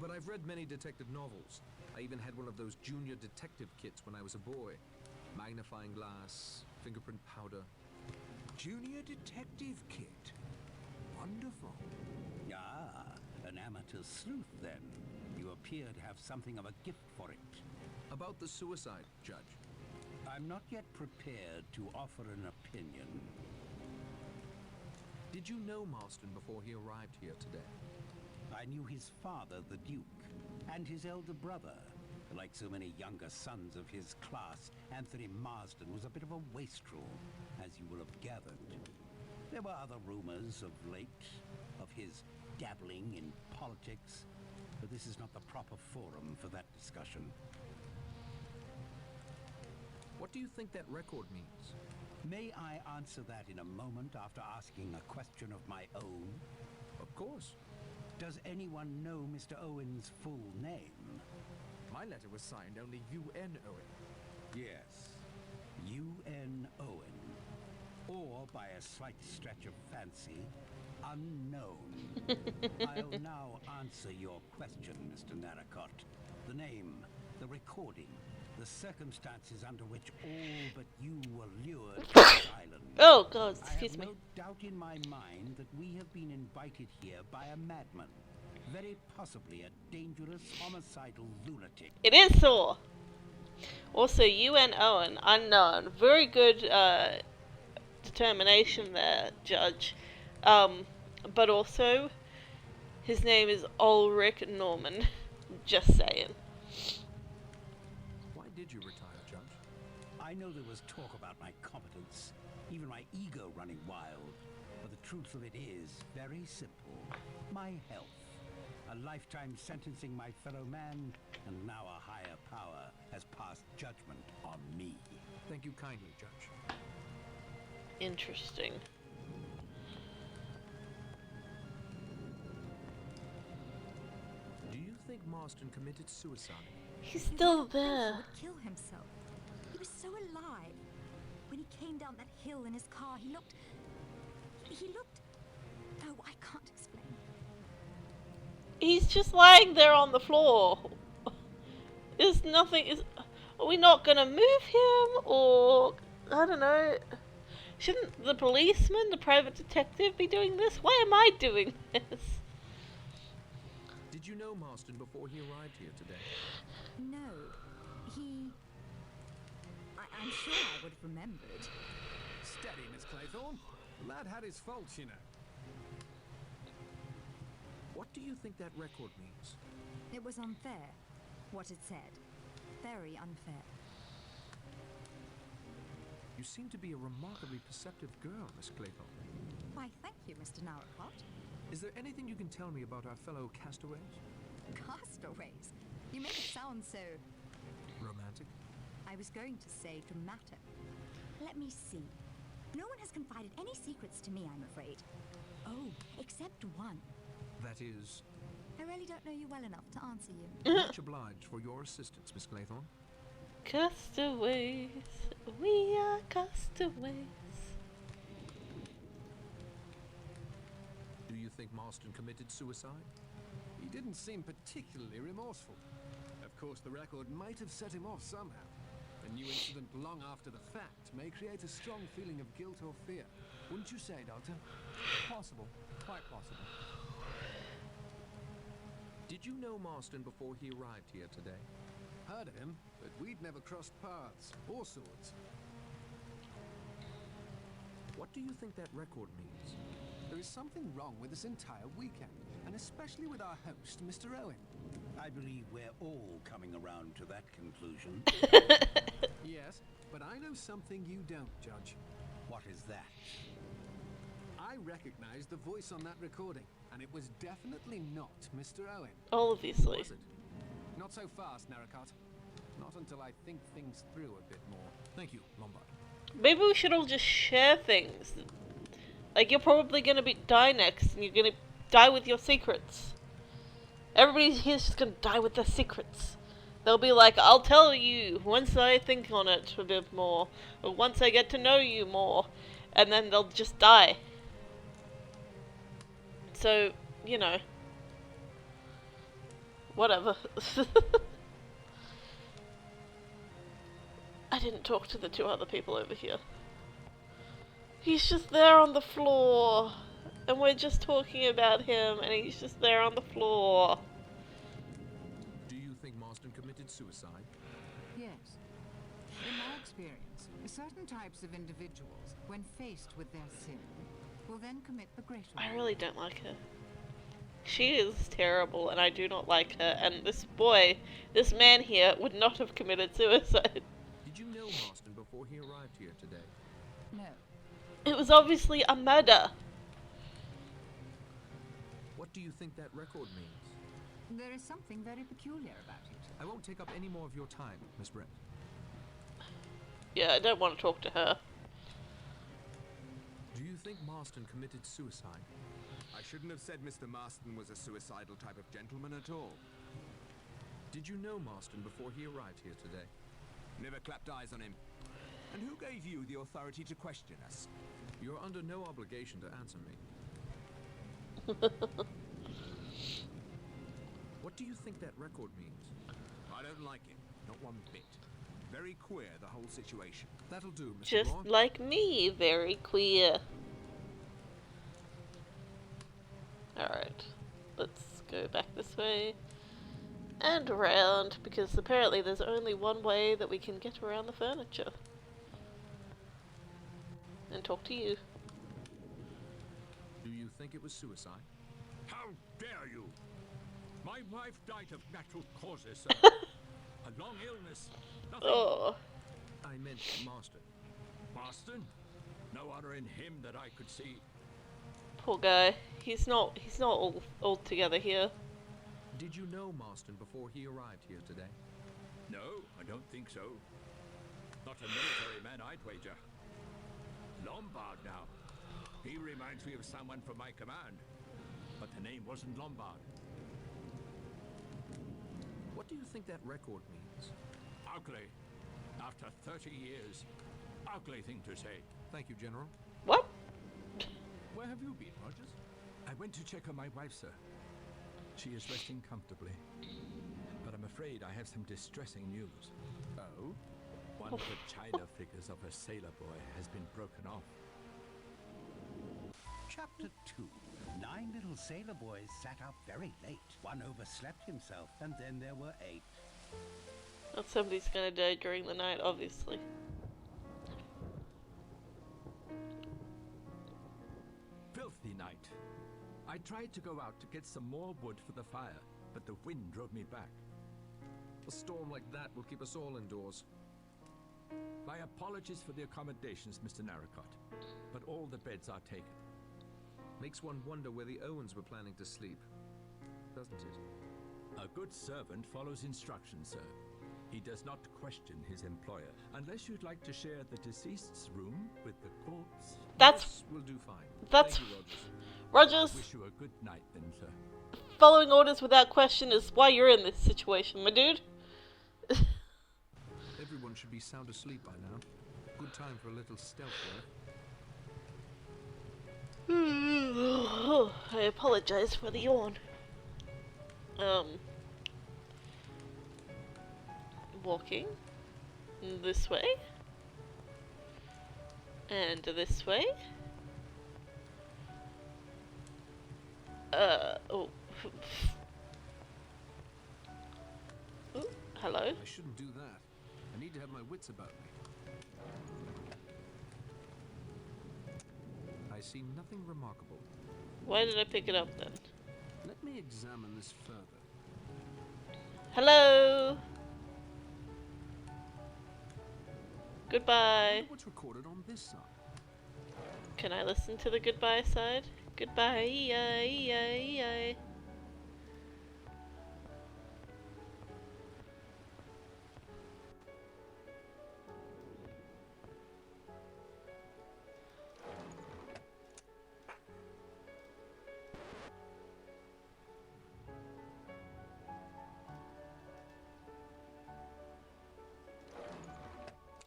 But I've read many detective novels. I even had one of those junior detective kits when I was a boy. Magnifying glass, fingerprint powder. Junior detective kit. Wonderful. Ah, an amateur sleuth then. You appear to have something of a gift for it. About the suicide, Judge. I'm not yet prepared to offer an opinion. Did you know Marston before he arrived here today? I knew his father, the Duke, and his elder brother. Like so many younger sons of his class, Anthony Marsden was a bit of a wastrel, as you will have gathered. There were other rumors of late, of his dabbling in politics, but this is not the proper forum for that discussion. What do you think that record means? May I answer that in a moment after asking a question of my own? Of course. Does anyone know Mr. Owen's full name? My letter was signed only UN Owen. Yes, UN Owen. Or, by a slight stretch of fancy, unknown. I'll now answer your question, Mr. Narracott. The name, the recording, the circumstances under which all but you were lured to this island. Oh, God, excuse me. I have no doubt in my mind that we have been invited here by a madman. Very possibly a dangerous, homicidal lunatic. It is Thor. Also, UN Owen, unknown. Very good determination there, Judge. But also, his name is Ulrich Norman. Just saying. Why did you retire, Judge? I know there was talk about my competence, even my ego running wild. But the truth of it is very simple. My health. A lifetime sentencing my fellow man, and now a higher power has passed judgment on me. Thank you kindly, Judge. Interesting. Do you think Marston committed suicide? He's still there. He would kill himself. He was so alive. When he came down that hill in his car, he looked... Oh, I can't explain. He's just lying there on the floor. There's nothing... Are we not gonna move him? Or... I don't know. Shouldn't the policeman, the private detective, be doing this? Why am I doing this? Did you know Marston before he arrived here today? No. I'm sure I would have remembered. Steady, Miss Claythorne. The lad had his faults, you know. What do you think that record means? It was unfair, what it said. Very unfair. You seem to be a remarkably perceptive girl, Miss Claythorne. Why, thank you, Mr. Narracott. Is there anything you can tell me about our fellow castaways? Castaways? You make it sound so... Romantic? I was going to say dramatic. Let me see. No one has confided any secrets to me, I'm afraid. Oh, except one. That is... I really don't know you well enough to answer you. Much obliged for your assistance, Miss Claythorne. Castaways, we are castaways. Do you think Marston committed suicide? He didn't seem particularly remorseful. Of course, the record might have set him off somehow. A new incident long after the fact may create a strong feeling of guilt or fear. Wouldn't you say, Doctor? Possible. Quite possible. Did you know Marston before he arrived here today? Heard of him, but we'd never crossed paths or swords. What do you think that record means? There is something wrong with this entire weekend, and especially with our host, Mr. Owen. I believe we're all coming around to that conclusion. Yes, but I know something you don't, Judge. What is that? I recognize the voice on that recording, and it was definitely not Mr. Owen. Obviously. Was it? Not so fast, Narracott. Not until I think things through a bit more. Thank you, Lombard. Maybe we should all just share things. Like, you're probably gonna die next, and you're gonna die with your secrets. Everybody here's just gonna die with their secrets. They'll be like, I'll tell you once I think on it a bit more, or once I get to know you more, and then they'll just die. So, you know, whatever. I didn't talk to the two other people over here. He's just there on the floor, and we're just talking about him, and he's just there on the floor. Do you think Marston committed suicide? Yes. In my experience, certain types of individuals, when faced with their sin, will then commit the greater I one. really don't like her. She is terrible, and I do not like her, and this boy, this man here, would not have committed suicide. Did you know Marston before he arrived here today? No. It was obviously a murder. What do you think that record means? There is something very peculiar about it. I won't take up any more of your time, Miss Brent. Yeah, I don't want to talk to her. Do you think Marston committed suicide? I shouldn't have said Mr. Marston was a suicidal type of gentleman at all. Did you know Marston before he arrived here today? Never clapped eyes on him. And who gave you the authority to question us? You're under no obligation to answer me. What do you think that record means? I don't like it. Not one bit. Very queer, the whole situation. That'll do, Mr. Just Moore. like me, very queer. Alright, let's go back this way. And around, because apparently there's only one way that we can get around the furniture. And talk to you. Do you think it was suicide? How dare you? My wife died of natural causes, sir. A long illness. Nothing. Oh. I meant Marston. Marston? No honor in him that I could see. Poor guy. He's not all together here. Did you know Marston before he arrived here today? No, I don't think so. Not a military man, I'd wager. Lombard now. He reminds me of someone from my command. But the name wasn't Lombard. What do you think that record means? Ugly. After 30 years. Ugly thing to say. Thank you, General. What? Where have you been, Rogers? I went to check on my wife, sir. She is resting comfortably. But I'm afraid I have some distressing news. Oh? One of the china figures of a sailor boy has been broken off. Chapter 2. 9 little sailor boys sat up very late. One overslept himself, and then there were 8. Well, somebody's gonna die during the night, obviously. Filthy night. I tried to go out to get some more wood for the fire, but the wind drove me back. A storm like that will keep us all indoors. My apologies for the accommodations, Mr. Narracott, but all the beds are taken. Makes one wonder where the Owens were planning to sleep, doesn't it? A good servant follows instructions, sir. He does not question his employer, unless you'd like to share the deceased's room with the corpse. That's... Yes, we'll do fine. That's... Thank you, Rogers. Rogers, I wish you a good night then, sir. following orders without question is why you're in this situation, my dude. Everyone should be sound asleep by now. Good time for a little stealth work. I apologize for the yawn. Walking this way and this way. Oh. Hello? I shouldn't do that. I need to have my wits about me. I see nothing remarkable. Why did I pick it up then? Let me examine this further. Hello? I Goodbye. wonder what's recorded on this side. Can I listen to the goodbye side? Goodbye, E-I.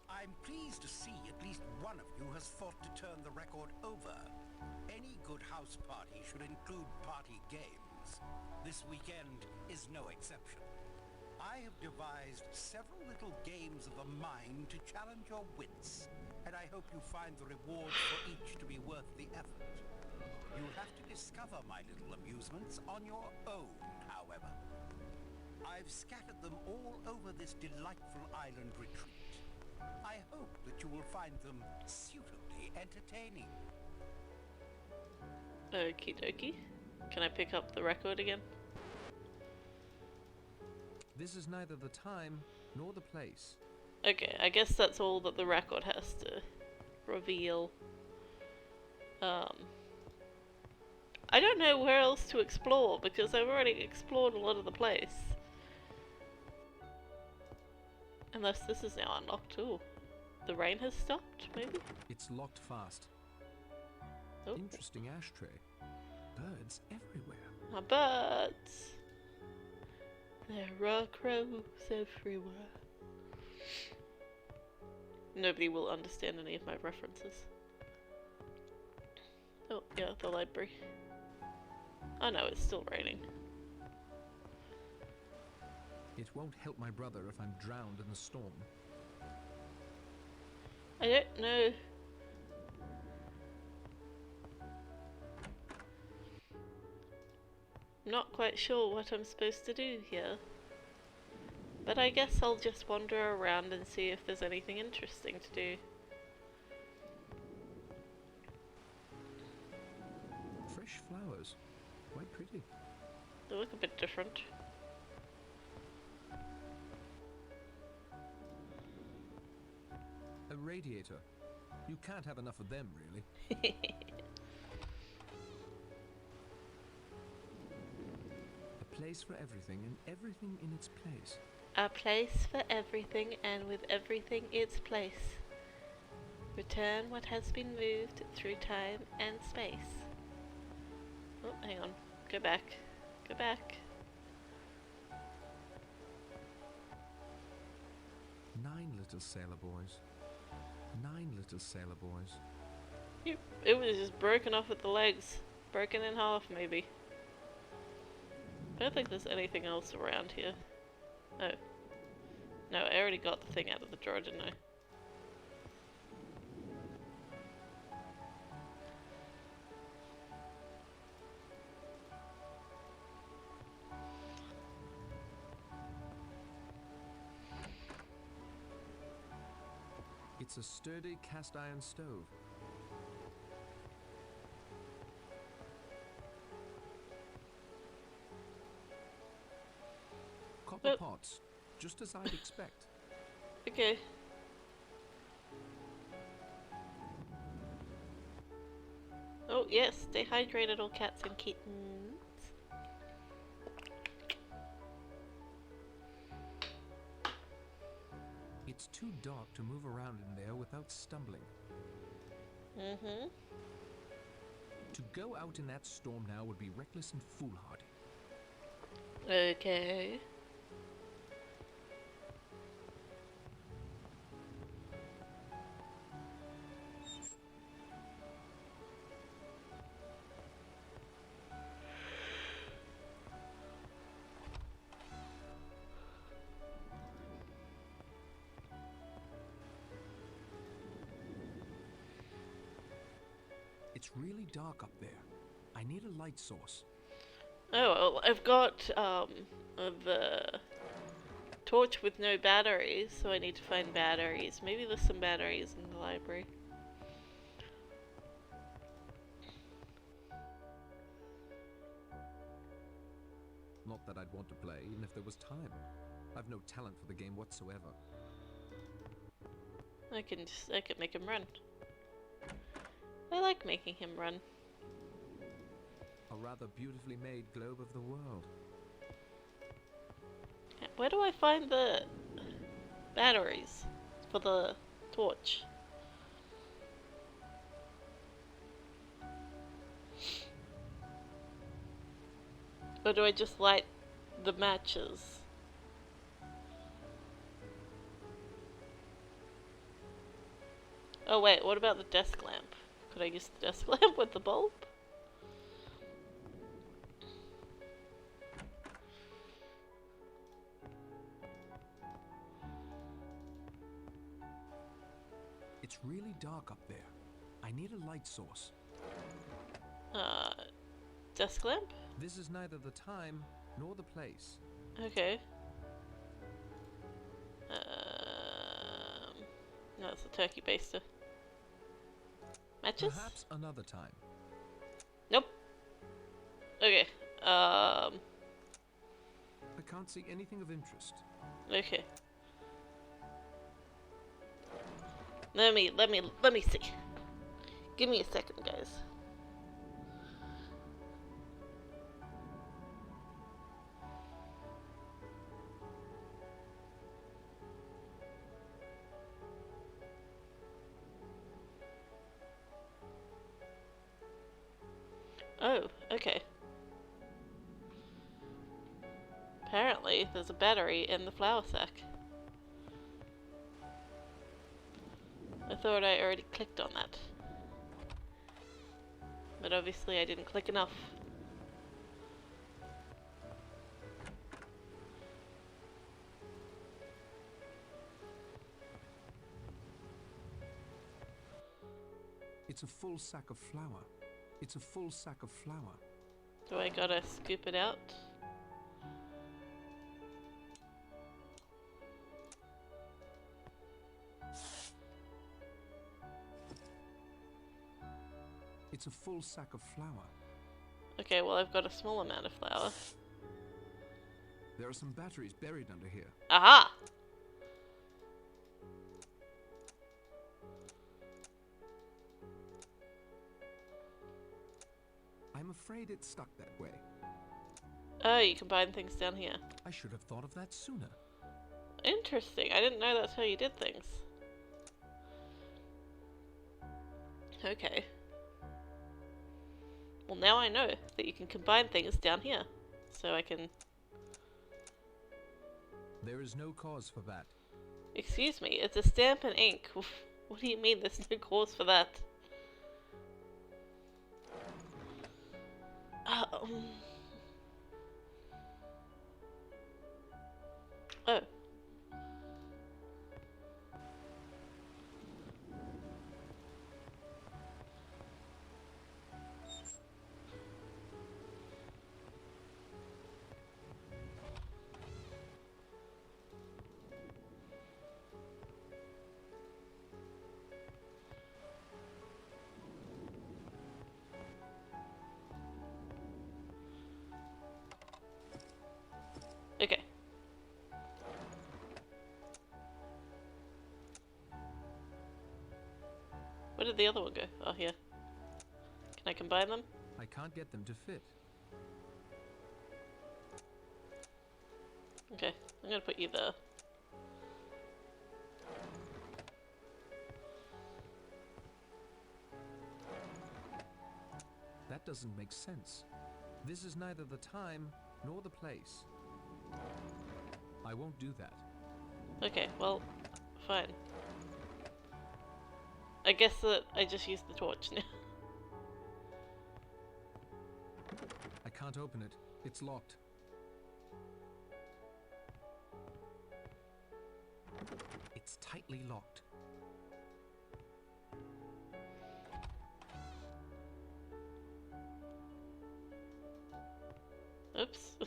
I'm pleased to see at least one of you has thought to turn the record over. Any good house party should include party games. This weekend is no exception. I have devised several little games of the mind to challenge your wits, and I hope you find the rewards for each to be worth the effort. You'll have to discover my little amusements on your own, however. I've scattered them all over this delightful island retreat. I hope that you will find them suitably entertaining. Okie dokie. Can I pick up the record again? This is neither the time nor the place. Okay, I guess that's all that the record has to reveal. I don't know where else to explore because I've already explored a lot of the place. Unless this is now unlocked too. The rain has stopped, maybe? It's locked fast. Oh. Interesting ashtray. Birds everywhere. Birds! There are crows everywhere. Nobody will understand any of my references. Oh, yeah, the library. Oh no, it's still raining. It won't help my brother if I'm drowned in the storm. I don't know. I'm not quite sure what I'm supposed to do here. But I guess I'll just wander around and see if there's anything interesting to do. Fresh flowers. Quite pretty. They look a bit different. A radiator. You can't have enough of them, really. A place for everything and everything in its place. A place for everything and with everything its place. Return what has been moved through time and space. Oh, hang on. Go back. Go back. 9 little sailor boys. 9 little sailor boys. It was just broken off at the legs. Broken in half, maybe. I don't think there's anything else around here. Oh. No, I already got the thing out of the drawer, didn't I? It's a sturdy cast iron stove. Copper pots, just as I'd expect. Okay. Oh yes, stay hydrated, all cats and kittens. It's too dark to move around in there without stumbling. Mm-hmm. To go out in that storm now would be reckless and foolhardy. Okay. It's really dark up there. I need a light source. Oh, well, I've got the torch with no batteries, so I need to find batteries. Maybe there's some batteries in the library. Not that I'd want to play, even if there was time. I've no talent for the game whatsoever. I can make him run. I like making him run. A rather beautifully made globe of the world. Where do I find the batteries for the torch? Or do I just light the matches? Oh wait, what about the desk lamp? Could I use the desk lamp with the bulb? It's really dark up there. I need a light source. Desk lamp? This is neither the time nor the place. Okay. No, it's a turkey baster. Matches? Perhaps another time. Nope. Okay. I can't see anything of interest. Okay. Let me see. Give me a second, guys. Oh, okay. Apparently, there's a battery in the flour sack. I thought I already clicked on that. But obviously I didn't click enough. It's a full sack of flour. It's a full sack of flour. Do I gotta scoop it out? It's a full sack of flour. Okay, well I've got a small amount of flour. There are some batteries buried under here. Aha! I'm afraid it's stuck that way. Oh, you combine things down here. I should have thought of that sooner. Interesting. I didn't know that's how you did things. Okay. Well, now I know that you can combine things down here. So I can... There is no cause for that. Excuse me, it's a stamp and ink. What do you mean there's no cause for that? Oh. Okay. Where did the other one go? Oh, here. Can I combine them? I can't get them to fit. Okay, I'm gonna put you there. That doesn't make sense. This is neither the time nor the place. I won't do that. Okay, well, fine. I guess that I just used the torch now. I can't open it. It's locked. It's tightly locked. Oops.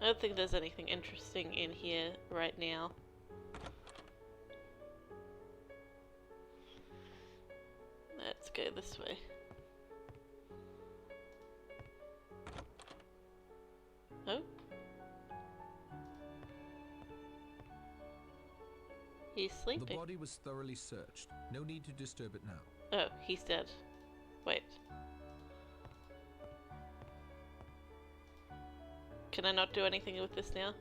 don't think there's anything interesting in here right now. Let's go this way. Oh? He's sleeping. The body was thoroughly searched. No need to disturb it now. Oh, he's dead. Wait. Can I not do anything with this now?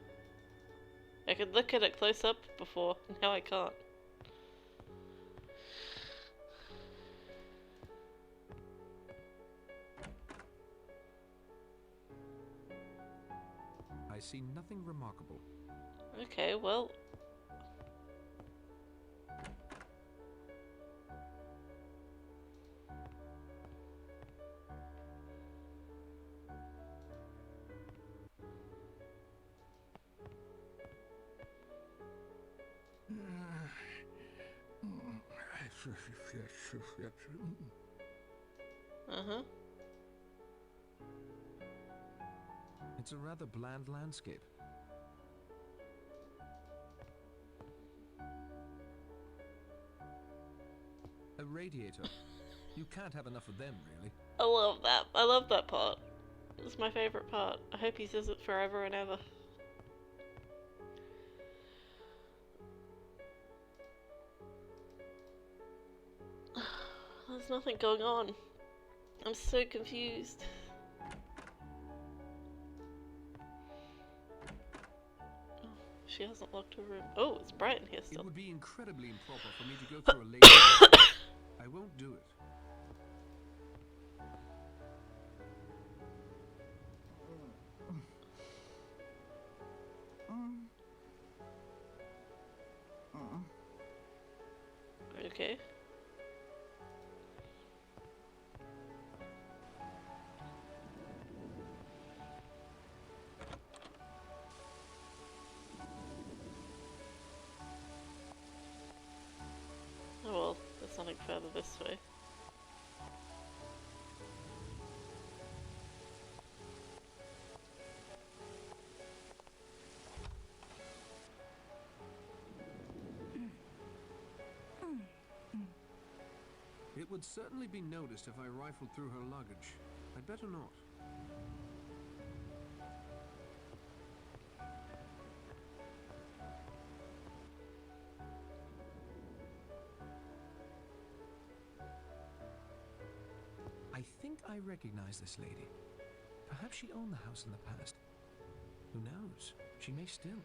I could look at it close up before, now I can't. I see nothing remarkable. Okay, well... Uh-huh. It's a rather bland landscape. A radiator. You can't have enough of them, really. I love that. I love that part. It's my favourite part. I hope he says it forever and ever. There's nothing going on. I'm so confused. Oh, she hasn't locked her room. Oh, it's bright in here still. It would be incredibly improper for me to go through a lady. I won't do it. Okay. Oh well, there's nothing further this way. It would certainly be noticed if I rifled through her luggage. I'd better not. I think I recognize this lady. Perhaps she owned the house in the past. Who knows? She may still.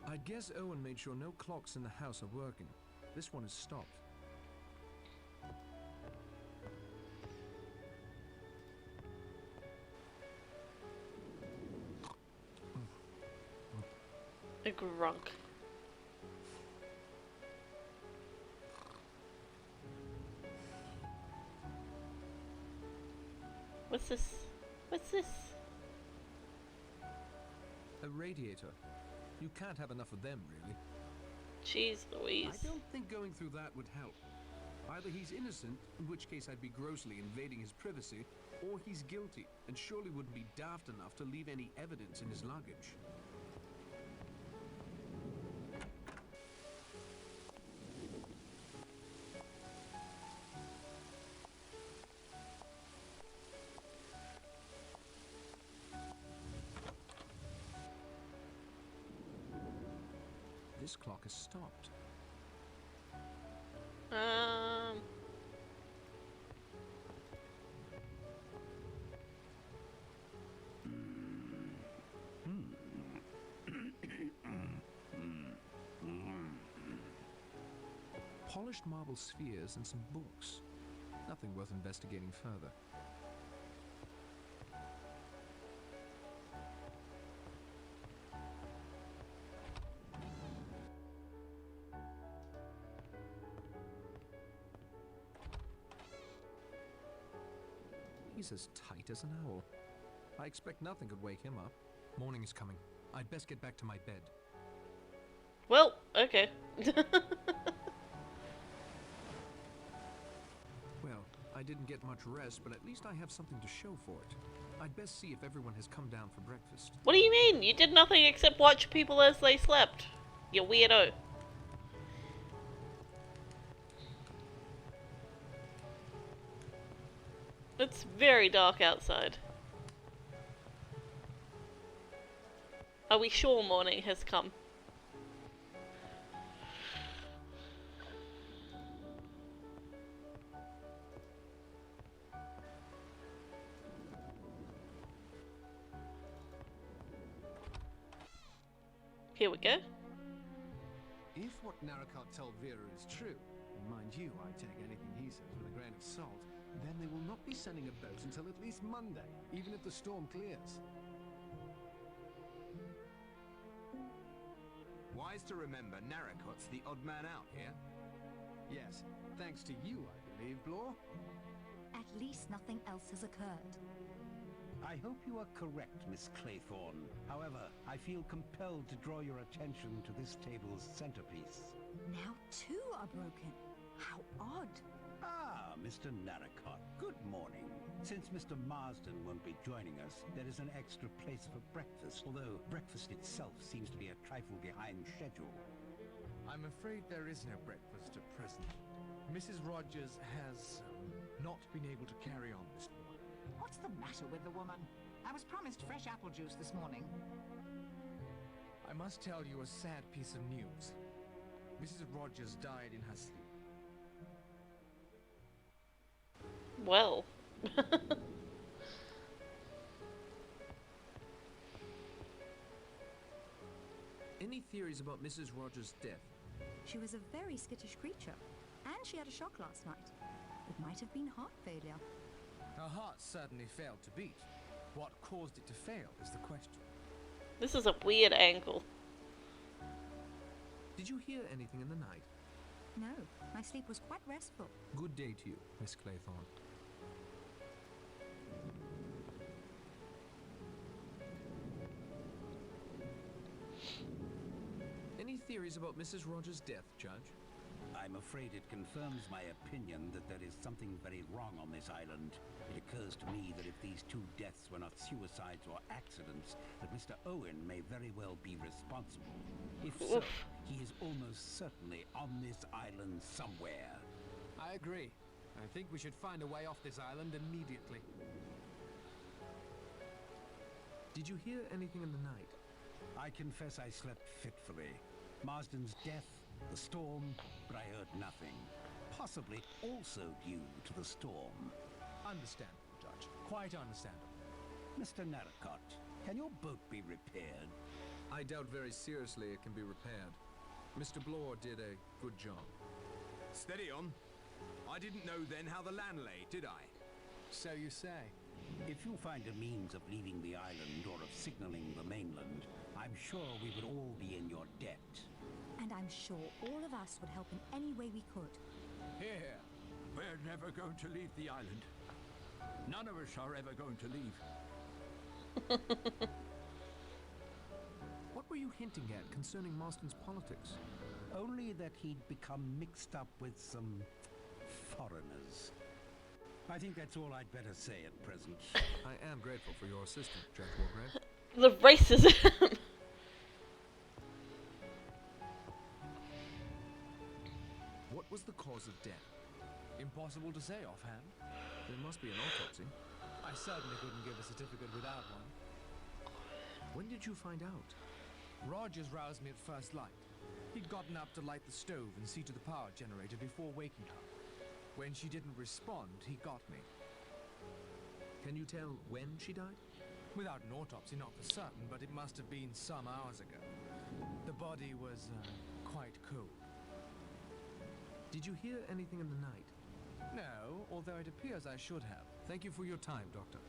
I guess Owen made sure no clocks in the house are working. This one is stopped. A grunk. What's this? What's this? A radiator. You can't have enough of them, really. Jeez Louise. I don't think going through that would help. Either he's innocent, in which case I'd be grossly invading his privacy, or he's guilty, and surely wouldn't be daft enough to leave any evidence in his luggage. This clock is stopped. Polished marble spheres and some books. Nothing worth investigating further. He's as tight as an owl. I expect nothing could wake him up. Morning is coming. I'd best get back to my bed. Well, okay. Well, I didn't get much rest, but at least I have something to show for it. I'd best see if everyone has come down for breakfast. What do you mean? You did nothing except watch people as they slept. You weirdo. It's very dark outside. Are we sure morning has come? Here we go. If what Narracott told Vera is true, and mind you, I take anything he says with a grain of salt, then they will not be sending a boat until at least Monday, even if the storm clears. Wise to remember, Narracott's the odd man out here. Yes, thanks to you, I believe, Blore. At least nothing else has occurred. I hope you are correct, Miss Claythorne. However, I feel compelled to draw your attention to this table's centerpiece. Now two are broken. How odd. Ah, Mr. Narracott, good morning. Since Mr. Marsden won't be joining us, there is an extra place for breakfast, although breakfast itself seems to be a trifle behind schedule. I'm afraid there is no breakfast at present. Mrs. Rogers has not been able to carry on this morning. What's the matter with the woman? I was promised fresh apple juice this morning. I must tell you a sad piece of news. Mrs. Rogers died in her sleep. Well. Any theories about Mrs. Rogers' death? She was a very skittish creature, and she had a shock last night. It might have been heart failure. Her heart certainly failed to beat. What caused it to fail is the question. This is a weird angle. Did you hear anything in the night? No, my sleep was quite restful. Good day to you, Miss Claythorne. Any theories about Mrs. Rogers' death, Judge? I'm afraid it confirms my opinion that there is something very wrong on this island. It occurs to me that if these two deaths were not suicides or accidents, that Mr. Owen may very well be responsible. If so, he is almost certainly on this island somewhere. I agree. I think we should find a way off this island immediately. Did you hear anything in the night? I confess I slept fitfully. Marsden's death, the storm, but I heard nothing. Possibly also due to the storm. Understandable, Judge. Quite understandable. Mr. Narracott, can your boat be repaired? I doubt very seriously it can be repaired. Mr. Blore did a good job. Steady on. I didn't know then how the land lay, did I? So you say. If you find a means of leaving the island or of signaling the mainland, I'm sure we would all be in your debt. And I'm sure all of us would help in any way we could. Here, we're never going to leave the island. None of us are ever going to leave. What were you hinting at concerning Marston's politics? Only that he'd become mixed up with some foreigners. I think that's all I'd better say at present. I am grateful for your assistance, Judge Wargrave. The racism. What was the cause of death? Impossible to say offhand. There must be an autopsy. I certainly couldn't give a certificate without one. When did you find out? Rogers roused me at first light. He'd gotten up to light the stove and see to the power generator before waking her. When she didn't respond, he got me. Can you tell when she died? Without an autopsy, not for certain, but it must have been some hours ago. The body was, quite cold. Did you hear anything in the night? No, although it appears I should have. Thank you for your time, Doctor.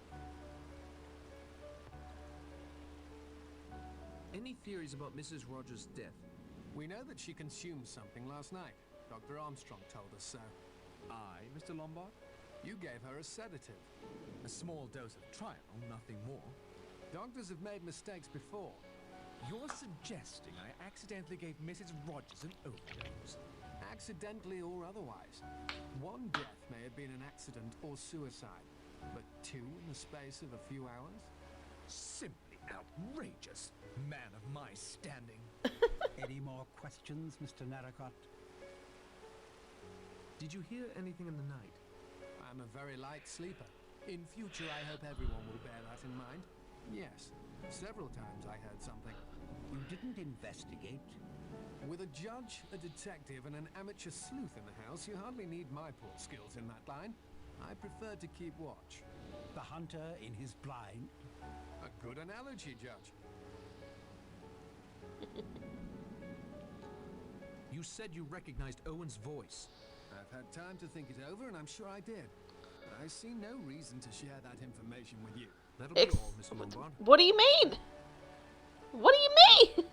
Any theories about Mrs. Rogers' death? We know that she consumed something last night. Dr. Armstrong told us so. I, Mr. Lombard? You gave her a sedative. A small dose of trial, nothing more. Doctors have made mistakes before. You're suggesting I accidentally gave Mrs. Rogers an overdose? Accidentally or otherwise. One death may have been an accident or suicide, but two in the space of a few hours? Simply outrageous, man of my standing. Any more questions, Mr. Narracott? Did you hear anything in the night? I'm a very light sleeper. In future, I hope everyone will bear that in mind. Yes, several times I heard something. You didn't investigate? With a judge, a detective, and an amateur sleuth in the house, you hardly need my poor skills in that line. I prefer to keep watch. The hunter in his blind? A good analogy, Judge. You said you recognized Owen's voice. I've had time to think it over, and I'm sure I did. But I see no reason to share that information with you. That'll be all, Mr. Lombard. What do you mean? What do you mean?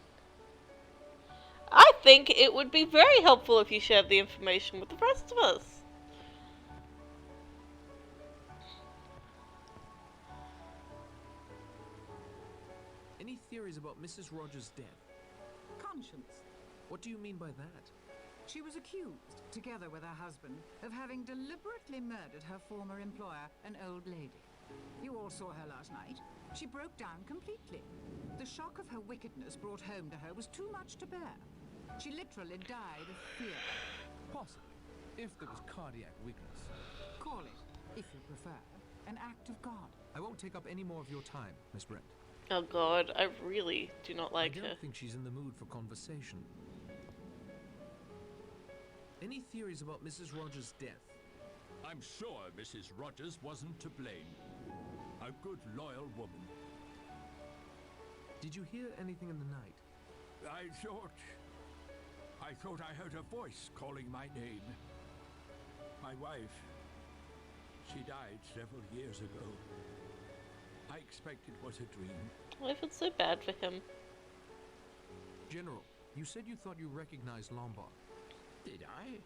I think it would be very helpful if you shared the information with the rest of us. Any theories about Mrs. Rogers' death? Conscience. What do you mean by that? She was accused, together with her husband, of having deliberately murdered her former employer, an old lady. You all saw her last night. She broke down completely. The shock of her wickedness brought home to her was too much to bear. She literally died of fear. Possibly, if there was cardiac weakness. Call it, if you prefer, an act of God. I won't take up any more of your time, Miss Brent. Oh god, I really do not like her. I don't think she's in the mood for conversation. Any theories about Mrs. Rogers' death? I'm sure Mrs. Rogers wasn't to blame. A good, loyal woman. Did you hear anything in the night? I thought I heard a voice calling my name. My wife, she died several years ago. I expect it was a dream. I feel so bad for him. General, you said you thought you recognized Lombard. Did I?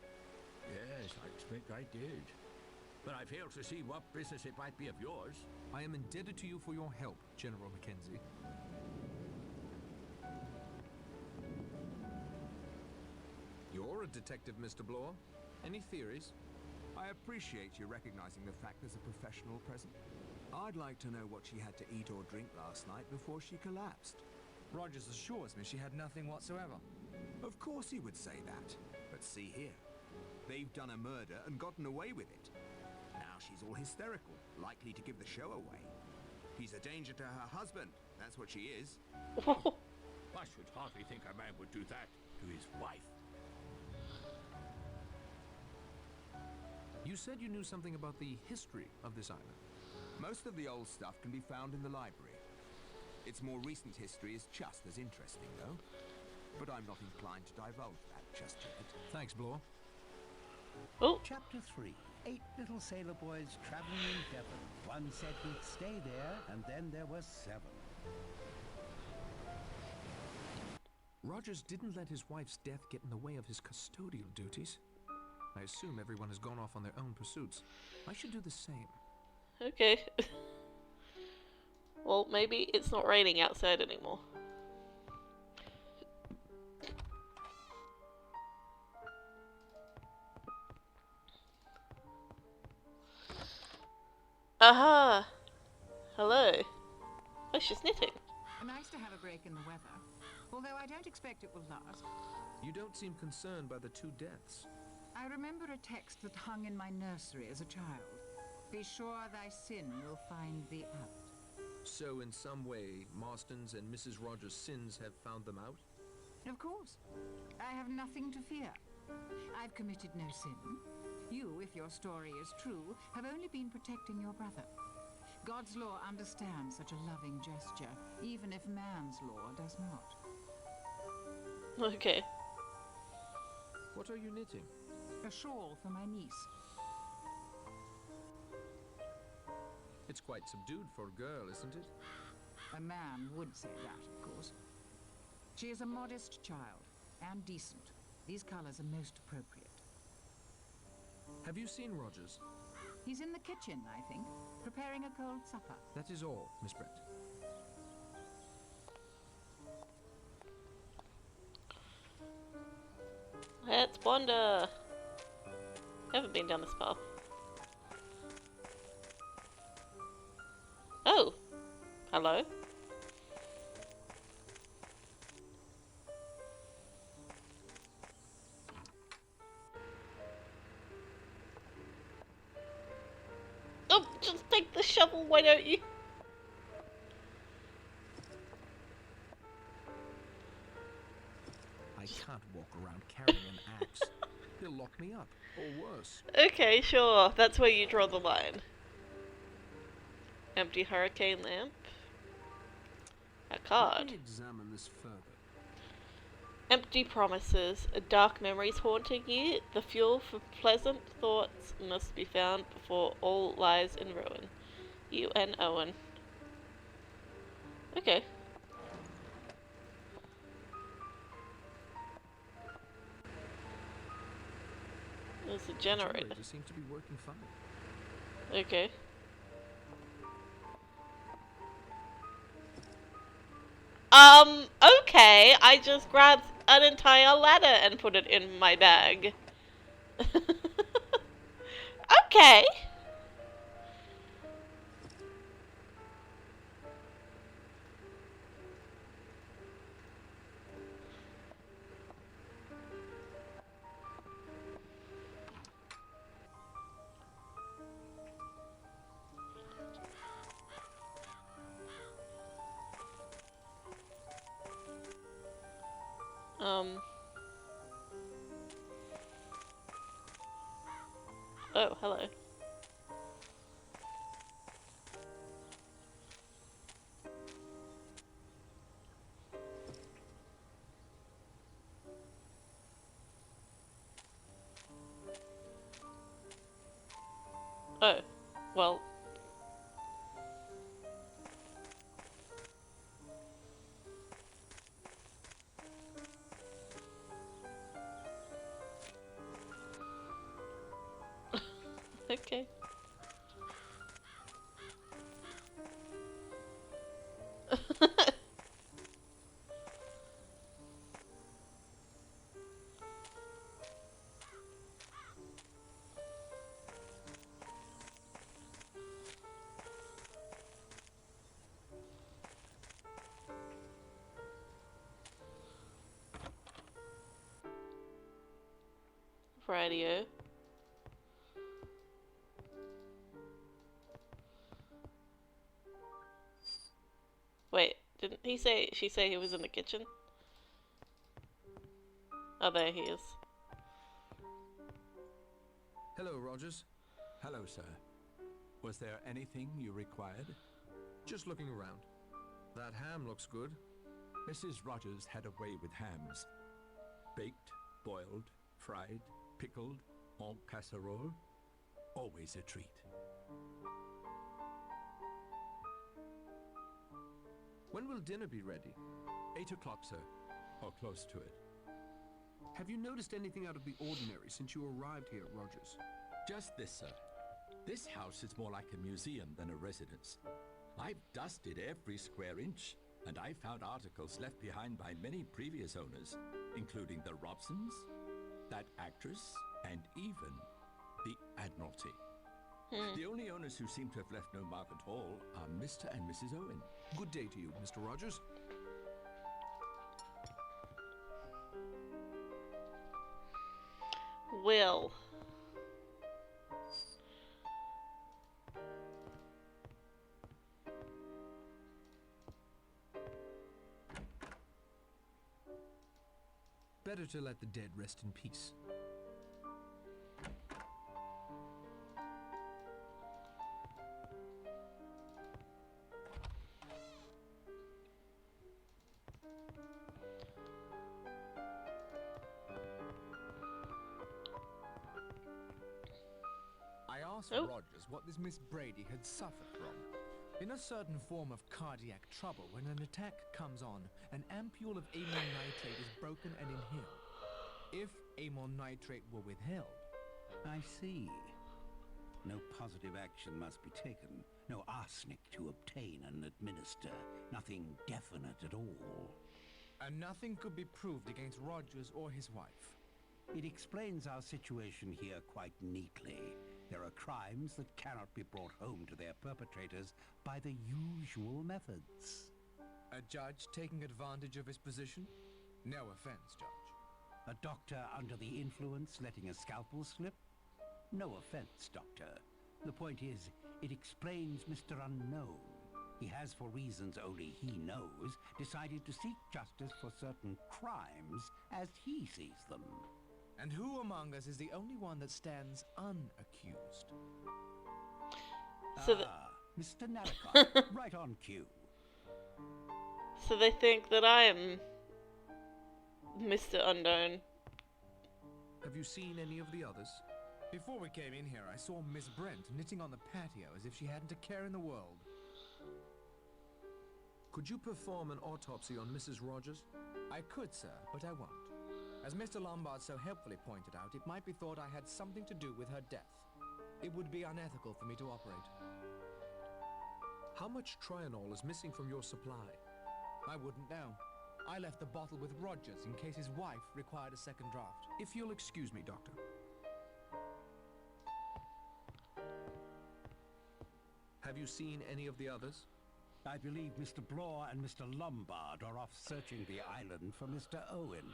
Yes, I expect I did. But I fail to see what business it might be of yours. I am indebted to you for your help, General Mackenzie. You're a detective, Mr. Bloor. Any theories? I appreciate you recognizing the fact there's a professional present. I'd like to know what she had to eat or drink last night before she collapsed. Rogers assures me she had nothing whatsoever. Of course he would say that. But see here. They've done a murder and gotten away with it. Now she's all hysterical, likely to give the show away. She's a danger to her husband. That's what she is. I should hardly think a man would do that to his wife. You said you knew something about the history of this island. Most of the old stuff can be found in the library. Its more recent history is just as interesting, though. But I'm not inclined to divulge that just yet. Thanks, Bloor. Oh. Chapter 3. 8 little sailor boys traveling in Devon. One said he'd stay there, and then there were 7. Rogers didn't let his wife's death get in the way of his custodial duties. I assume everyone has gone off on their own pursuits. I should do the same. Okay. Well, maybe it's not raining outside anymore. Aha! Hello. Oh, she's knitting. Nice to have a break in the weather, although I don't expect it will last. You don't seem concerned by the 2 deaths. I remember a text that hung in my nursery as a child. Be sure thy sin will find thee out. So in some way, Marston's and Mrs. Rogers' sins have found them out? Of course. I have nothing to fear. I've committed no sin. You, if your story is true, have only been protecting your brother. God's law understands such a loving gesture, even if man's law does not. Okay. What are you knitting? A shawl for my niece. It's quite subdued for a girl, isn't it? A man would say that, of course. She is a modest child, and decent. These colors are most appropriate. Have you seen Rogers? He's in the kitchen, I think, preparing a cold supper. That is all, Miss Brent. Let's wander. Haven't been down this path. Oh! Hello? Oh, just take the shovel, why don't you? I can't walk around carrying an axe. He'll lock me up, or worse. Okay, sure. That's where you draw the line. Empty hurricane lamp. A card. Let me examine this further. Empty promises. Dark memories haunting you. The fuel for pleasant thoughts must be found before all lies in ruin. U.N. Owen. Okay. There's a generator. The generator seems to be working fine. Okay. Okay, I just grabbed an entire ladder and put it in my bag. Okay. Oh, hello. Oh, well. Okay. Radio. Wait, didn't she say he was in the kitchen? Oh, there he is. Hello, Rogers. Hello, sir. Was there anything you required? Just looking around. That ham looks good. Mrs. Rogers had a way with hams. Baked, boiled, fried, pickled, en casserole. Always a treat. When will dinner be ready? 8 o'clock, sir. Or close to it. Have you noticed anything out of the ordinary since you arrived here, Rogers? Just this, sir. This house is more like a museum than a residence. I've dusted every square inch, and I found articles left behind by many previous owners, including the Robsons, that actress, and even the Admiralty. The only owners who seem to have left no mark at all are Mr. and Mrs. Owen. Good day to you, Mr. Rogers. Will. Better to let the dead rest in peace. I asked Rogers what this Miss Brady had suffered from. In a certain form of cardiac trouble, when an attack comes on, an ampule of amyl nitrate is broken and inhaled. If amyl nitrate were withheld... I see. No positive action must be taken. No arsenic to obtain and administer. Nothing definite at all. And nothing could be proved against Rogers or his wife. It explains our situation here quite neatly. There are crimes that cannot be brought home to their perpetrators by the usual methods. A judge taking advantage of his position? No offense, Judge. A doctor under the influence letting a scalpel slip? No offense, Doctor. The point is, it explains Mr. Unknown. He has, for reasons only he knows, decided to seek justice for certain crimes as he sees them. And who among us is the only one that stands unaccused? So Mr. Narracott, right on cue. So they think that I am Mr. Unknown. Have you seen any of the others? Before we came in here, I saw Miss Brent knitting on the patio as if she hadn't a care in the world. Could you perform an autopsy on Mrs. Rogers? I could, sir, but I won't. As Mr. Lombard so helpfully pointed out, it might be thought I had something to do with her death. It would be unethical for me to operate. How much Trianol is missing from your supply? I wouldn't know. I left the bottle with Rogers in case his wife required a second draft. If you'll excuse me, Doctor. Have you seen any of the others? I believe Mr. Blore and Mr. Lombard are off searching the island for Mr. Owen.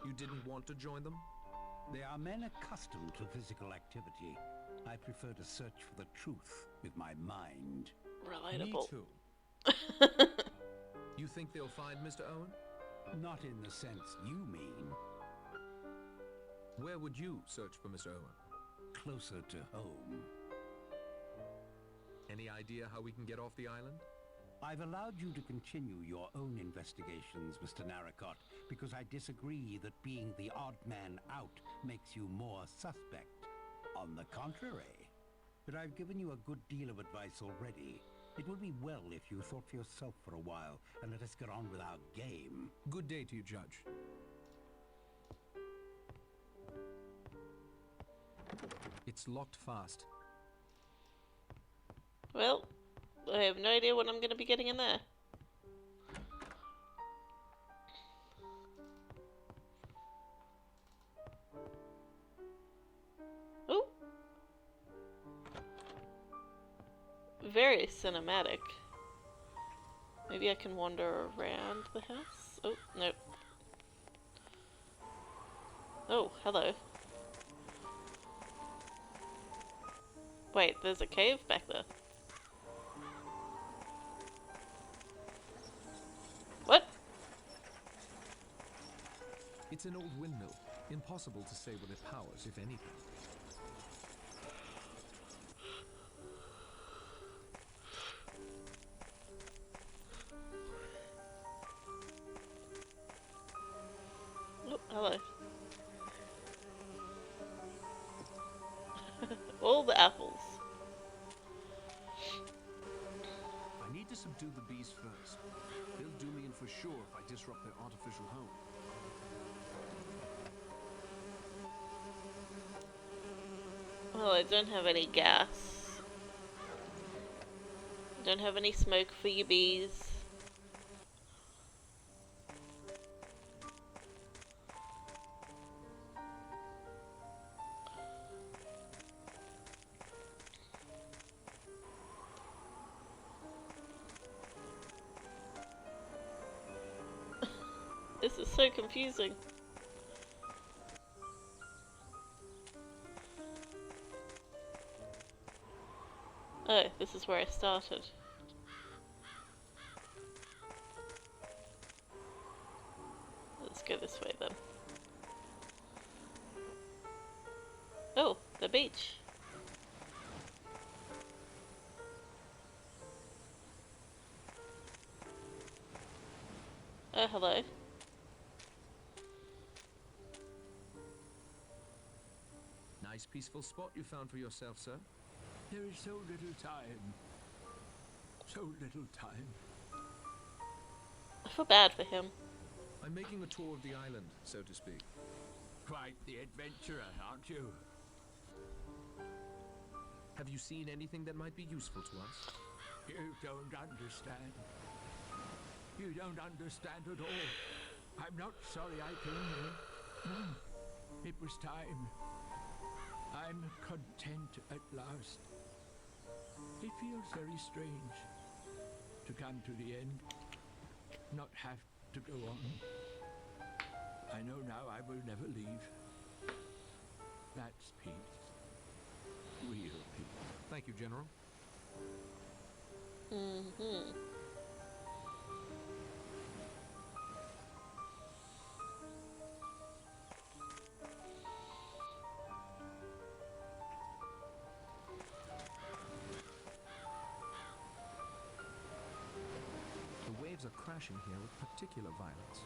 You didn't want to join them? They are men accustomed to physical activity. I prefer to search for the truth with my mind. Relatable. Me too. You think they'll find Mr. Owen? Not in the sense you mean. Where would you search for Mr. Owen? Closer to home. Any idea how we can get off the island? I've allowed you to continue your own investigations, Mr. Narracott, because I disagree that being the odd man out makes you more suspect. On the contrary. But I've given you a good deal of advice already. It would be well if you thought for yourself for a while and let us get on with our game. Good day to you, Judge. It's locked fast. Well, I have no idea what I'm going to be getting in there. Ooh. Very cinematic. Maybe I can wander around the house? Oh, no. Oh, hello. Wait, there's a cave back there. What? It's an old windmill. Impossible to say what it powers, if anything. Oh, hello. All the apples. I need to subdue the bees first. They'll do me in for sure if I disrupt their artificial home. Well, I don't have any gas. Don't have any smoke for you bees. This is so confusing. Oh, this is where I started. Let's go this way then. Oh, the beach. Oh, hello. Nice peaceful spot you found for yourself, sir. There is so little time. So little time. I feel bad for him. I'm making a tour of the island, so to speak. Quite the adventurer, aren't you? Have you seen anything that might be useful to us? You don't understand. You don't understand at all. I'm not sorry I came here. It was time. I'm content at last. It feels very strange to come to the end, not have to go on. I know now I will never leave. That's peace. Real peace. Thank you, General. Mm-hmm. The waves are crashing here with particular violence.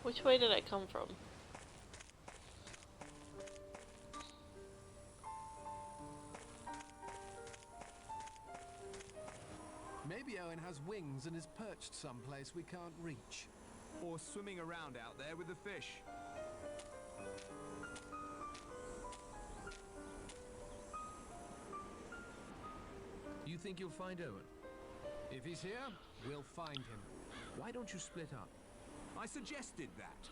Which way did I come from? Maybe Owen has wings and is perched someplace we can't reach. Or swimming around out there with the fish. You think you'll find Owen? If he's here, we'll find him. Why don't you split up? I suggested that.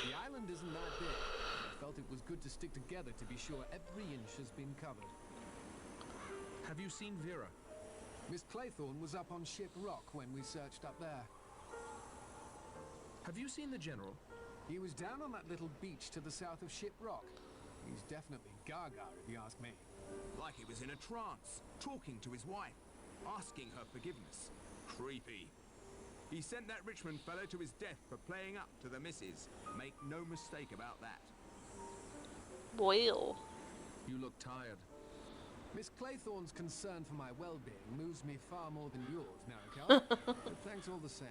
The island isn't that big. I felt it was good to stick together to be sure every inch has been covered. Have you seen Vera? Miss Claythorne was up on Ship Rock when we searched up there. Have you seen the General? He was down on that little beach to the south of Ship Rock. He's definitely gaga, if you ask me. Like he was in a trance, talking to his wife, asking her forgiveness. Creepy. He sent that Richmond fellow to his death for playing up to the missus. Make no mistake about that. Well. You look tired. Miss Claythorne's concern for my well-being moves me far more than yours, Naraka. But thanks all the same.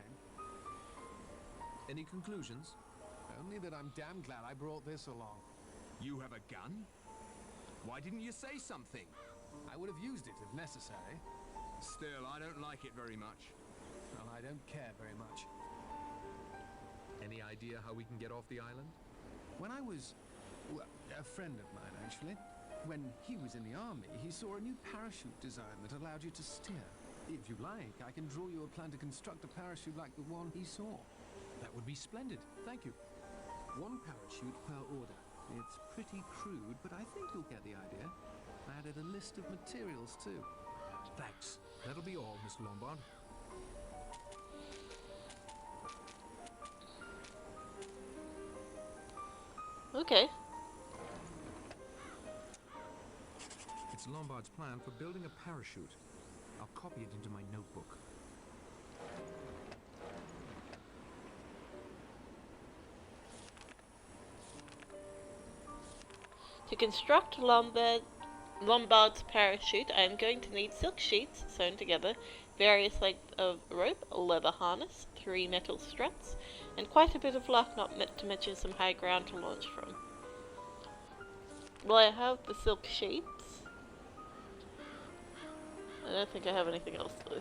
Any conclusions? Only that I'm damn glad I brought this along. You have a gun? Why didn't you say something? I would have used it if necessary. Still, I don't like it very much. Well, I don't care very much. Any idea how we can get off the island? When I was... well, a friend of mine, actually. When he was in the army, he saw a new parachute design that allowed you to steer. If you like, I can draw you a plan to construct a parachute like the one he saw. That would be splendid. Thank you. One parachute per order. It's pretty crude, but I think you'll get the idea. I added a list of materials, too. Thanks. That'll be all, Mr. Lombard. Okay. It's Lombard's plan for building a parachute. I'll copy it into my notebook. To construct Lombard's parachute, I am going to need silk sheets sewn together, various lengths of rope, a leather harness, 3 metal struts, and quite a bit of luck, not to mention some high ground to launch from. Well, I have the silk sheets. I don't think I have anything else though.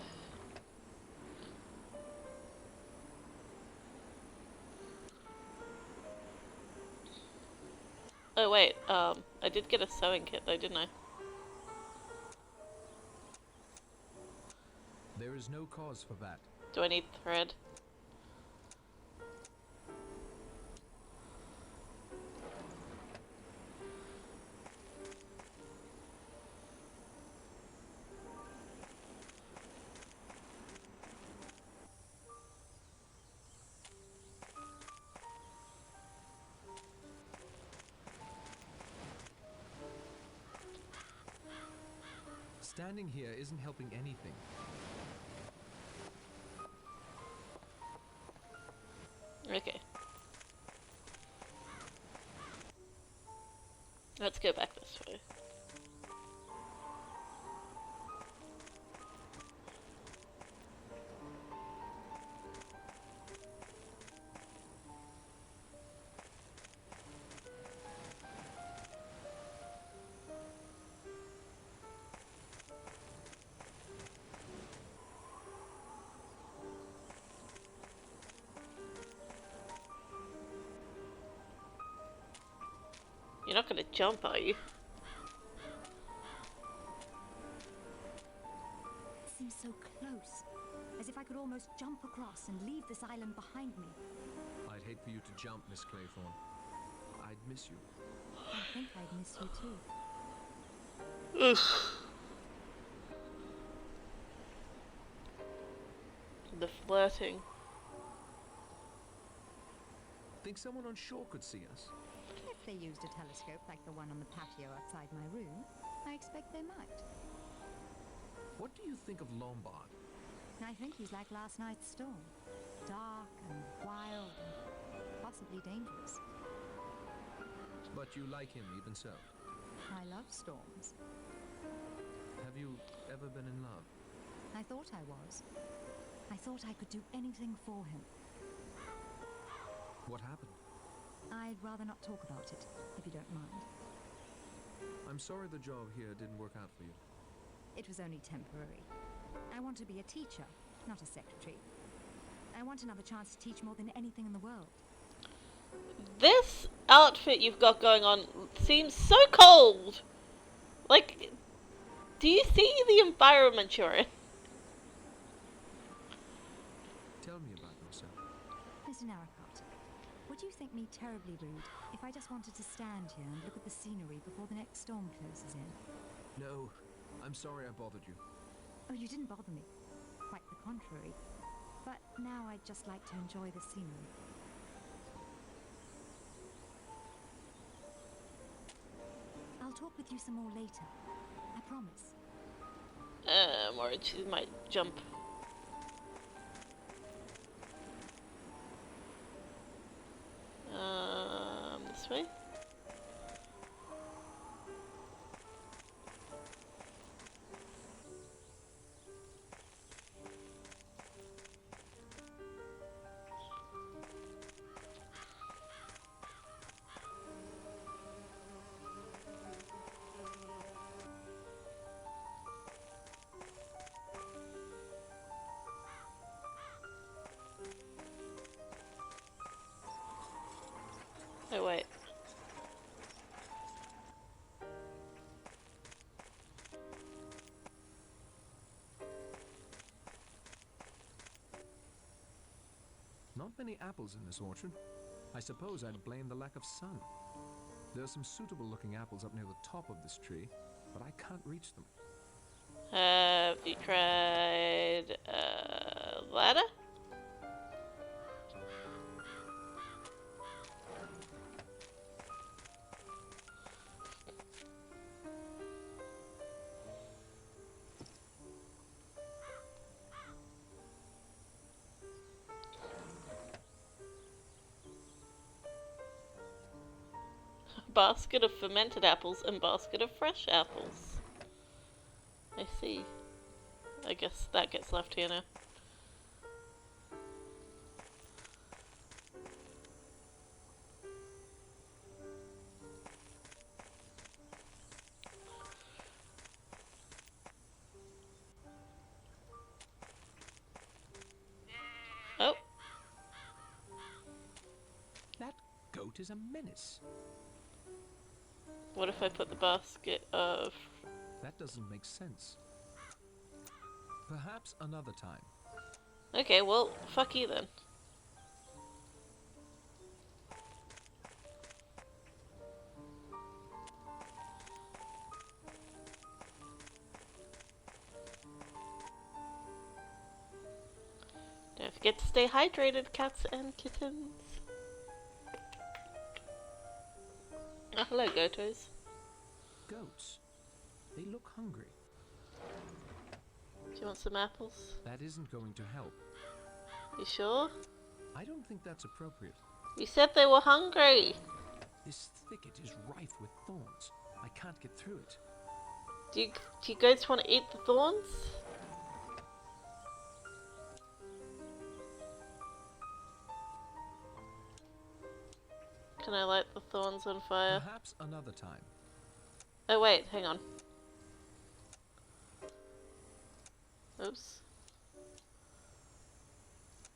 Oh wait, I did get a sewing kit though, didn't I? There is no cause for that. Do I need thread? Standing here isn't helping anything. Okay. Let's go back this way. You're not gonna jump, are you? close, as if I could almost jump across and leave this island behind me. I'd hate for you to jump, Miss Claythorne. I'd miss you. I think I'd miss you too. Ugh. The flirting. Think someone on shore could see us? If they used a telescope like the one on the patio outside my room, I expect they might. What do you think of Lombard? I think he's like last night's storm. Dark and wild and possibly dangerous. But you like him even so? I love storms. Have you ever been in love? I thought I was. I thought I could do anything for him. What happened? I'd rather not talk about it, if you don't mind. I'm sorry the job here didn't work out for you. It was only temporary. I want to be a teacher, not a secretary. I want another chance to teach more than anything in the world. This outfit you've got going on seems so cold. Like, do you see the environment you're in? Tell me about yourself. Mr. Narracott, would you think me terribly rude if I just wanted to stand here and look at the scenery before the next storm closes in? No, I'm sorry I bothered you. Oh, you didn't bother me. Quite the contrary. But now I'd just like to enjoy the scenery. I'll talk with you some more later. I promise. Or she might jump. This way? Oh wait. Not many apples in this orchard. I suppose I'd blame the lack of sun. There are some suitable looking apples up near the top of this tree, but I can't reach them. Have you tried ladder? Basket of fermented apples and basket of fresh apples. I see. I guess that gets left here now. Oh. That goat is a menace. What if I put the basket of... That doesn't make sense. Perhaps another time. Okay, well, fuck you then. Don't forget to stay hydrated, cats and kittens. Oh, hello, Gotos. Goats. They look hungry. Do you want some apples? That isn't going to help. You sure? I don't think that's appropriate. You said they were hungry. This thicket is rife with thorns. I can't get through it. Do you goats want to eat the thorns? Can I light the thorns on fire? Perhaps another time. Oh wait, hang on. Oops.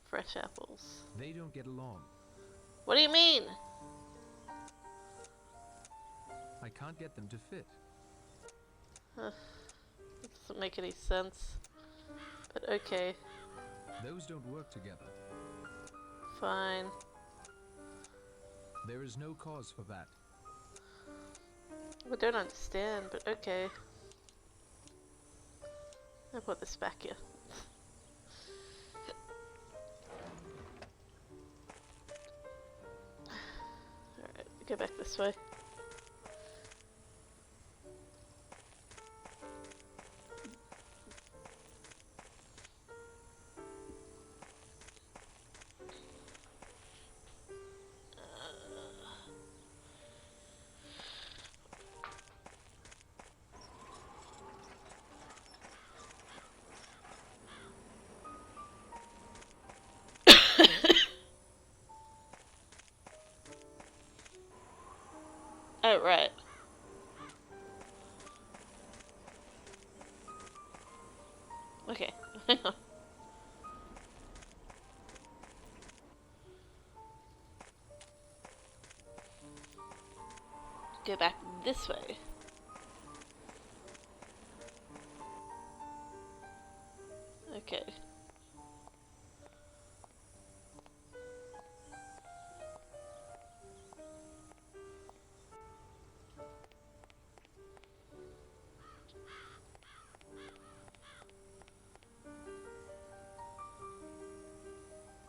Fresh apples. They don't get along. What do you mean? I can't get them to fit. That doesn't make any sense. But okay. Those don't work together. Fine. There is no cause for that. I don't understand, but okay. I'll put this back here. Alright, go back this way. Oh, right. Okay, hang on. Go back this way. Okay.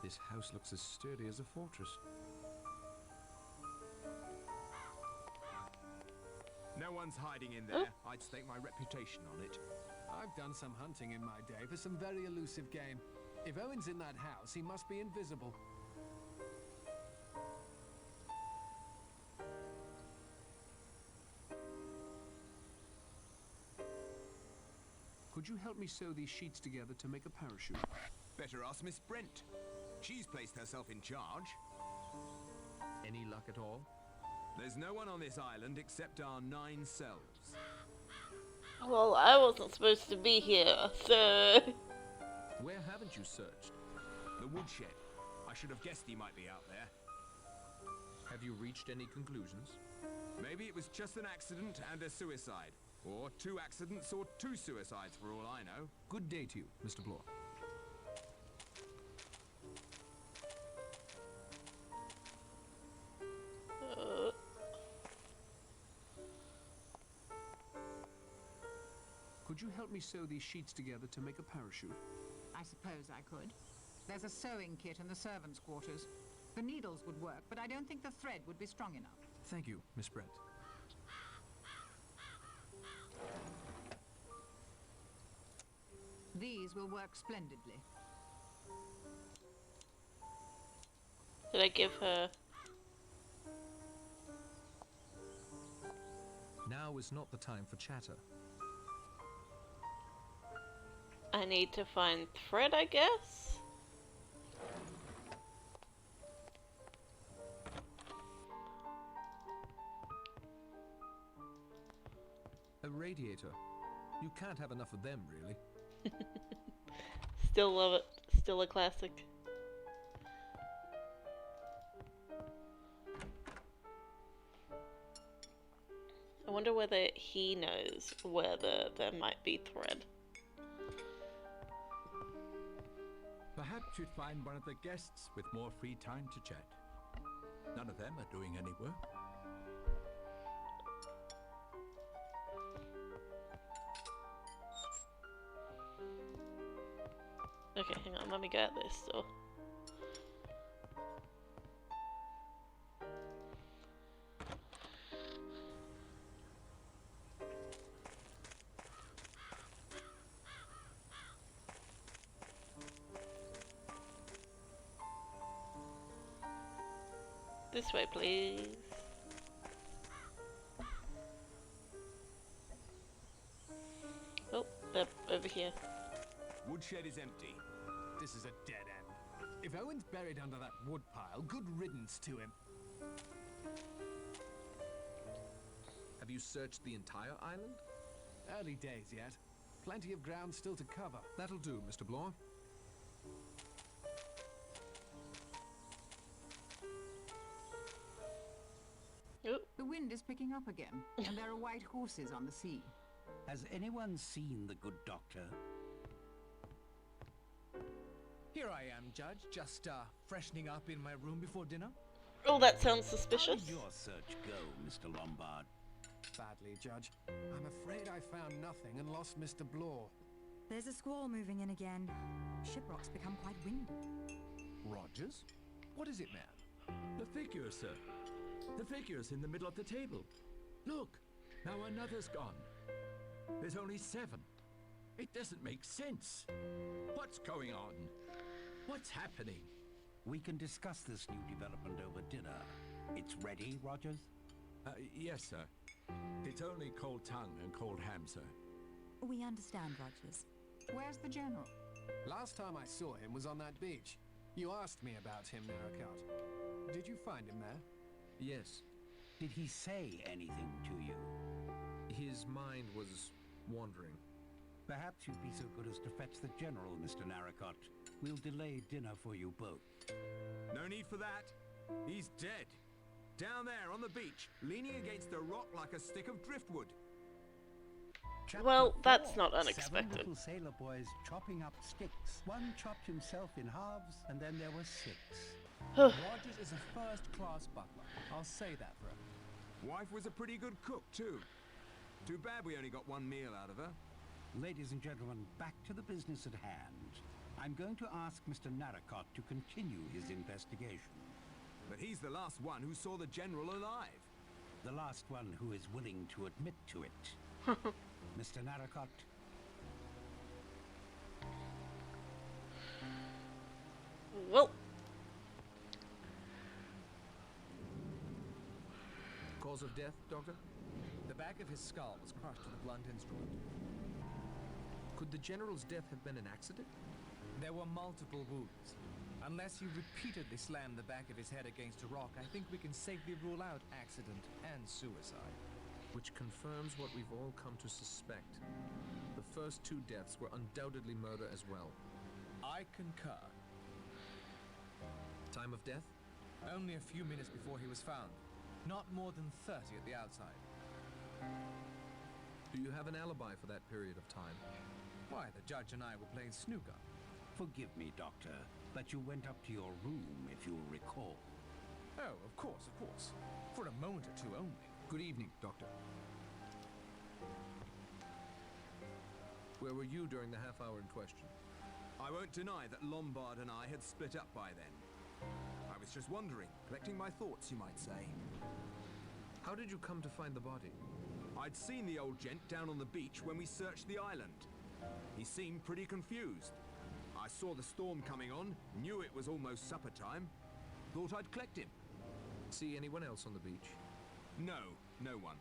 This house looks as sturdy as a fortress. No one's hiding in there. I'd stake my reputation on it. I've done some hunting in my day for some very elusive game. If Owen's in that house, he must be invisible. Could you help me sew these sheets together to make a parachute? Better ask Miss Brent. She's placed herself in charge. Any luck at all? There's no one on this island except our 9 selves. Well, I wasn't supposed to be here, so... Where haven't you searched? The woodshed. I should have guessed he might be out there. Have you reached any conclusions? Maybe it was just an accident and a suicide. Or 2 accidents or 2 suicides for all I know. Good day to you, Mr. Bloor. Could you help me sew these sheets together to make a parachute? I suppose I could. There's a sewing kit in the servants' quarters. The needles would work, but I don't think the thread would be strong enough. Thank you, Miss Brent. These will work splendidly. Did I give her... Now is not the time for chatter. I need to find thread, I guess? A radiator. You can't have enough of them, really. Still love it. Still a classic. I wonder whether he knows whether there might be thread. Perhaps you'd find one of the guests with more free time to chat. None of them are doing any work. Okay, hang on, let me go at this door. This way, please. Oh, they're over here. Woodshed is empty. This is a dead end. If Owen's buried under that wood pile, good riddance to him. Have you searched the entire island? Early days yet. Plenty of ground still to cover. That'll do, Mr. Bloor. The wind is picking up again, and there are white horses on the sea. Has anyone seen the good doctor? Here I am, Judge, just freshening up in my room before dinner. Oh, that sounds How suspicious. did your search go, Mr. Lombard? Badly, Judge. I'm afraid I found nothing and lost Mr. Blore. There's a squall moving in again. Shipwreck's become quite windy. Rogers? What is it, ma'am? The figures, sir. The figures in the middle of the table. Look, now another's gone. There's only 7. It doesn't make sense. What's going on? What's happening? We can discuss this new development over dinner. It's ready, Rogers? Yes, sir. It's only cold tongue and cold ham, sir. We understand, Rogers. Where's the general? Last time I saw him was on that beach. You asked me about him, Narracout. Did you find him there? Yes. Did he say anything to you? His mind was wandering. Perhaps you'd be so good as to fetch the general, Mr. Narracott. We'll delay dinner for you both. No need for that. He's dead. Down there on the beach, leaning against a rock like a stick of driftwood. Chapter Well, that's 4. not 7 unexpected. little sailor boys chopping up sticks. One chopped himself in halves, and then there were 6. Rogers is a first-class butler. I'll say that for him. Wife was a pretty good cook, too. Too bad we only got 1 meal out of her. Ladies and gentlemen, back to the business at hand. I'm going to ask Mr. Narracott to continue his investigation. But he's the last one who saw the general alive. The last one who is willing to admit to it. Mr. Narracott. Well, Cause of death, Doctor? The back of his skull was crushed with a blunt instrument. Could the General's death have been an accident? There were multiple wounds. Unless he repeatedly slammed the back of his head against a rock, I think we can safely rule out accident and suicide. Which confirms what we've all come to suspect. The first 2 deaths were undoubtedly murder as well. I concur. Time of death? Only a few minutes before he was found. Not more than 30 at the outside. Do you have an alibi for that period of time? Why, the judge and I were playing snooker. Forgive me, Doctor, but you went up to your room, if you'll recall. Oh, of course, of course. For a moment or 2 only. Good evening, Doctor. Where were you during the half hour in question? I won't deny that Lombard and I had split up by then. I was just wondering, collecting my thoughts, you might say. How did you come to find the body? I'd seen the old gent down on the beach when we searched the island. He seemed pretty confused. I saw the storm coming on, knew it was almost supper time. Thought I'd collect him. See anyone else on the beach? No one.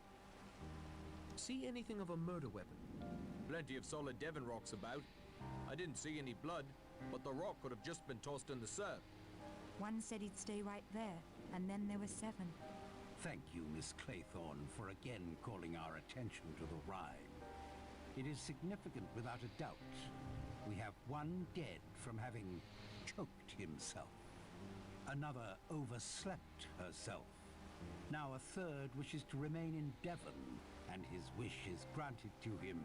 See anything of a murder weapon? Plenty of solid Devon rocks about. I didn't see any blood, but the rock could have just been tossed in the surf. One said he'd stay right there, and then there were 7. Thank you, Miss Claythorne, for again calling our attention to the rhyme. It is significant without a doubt. We have 1 dead from having choked himself. Another overslept herself. Now a 3rd wishes to remain in Devon, and his wish is granted to him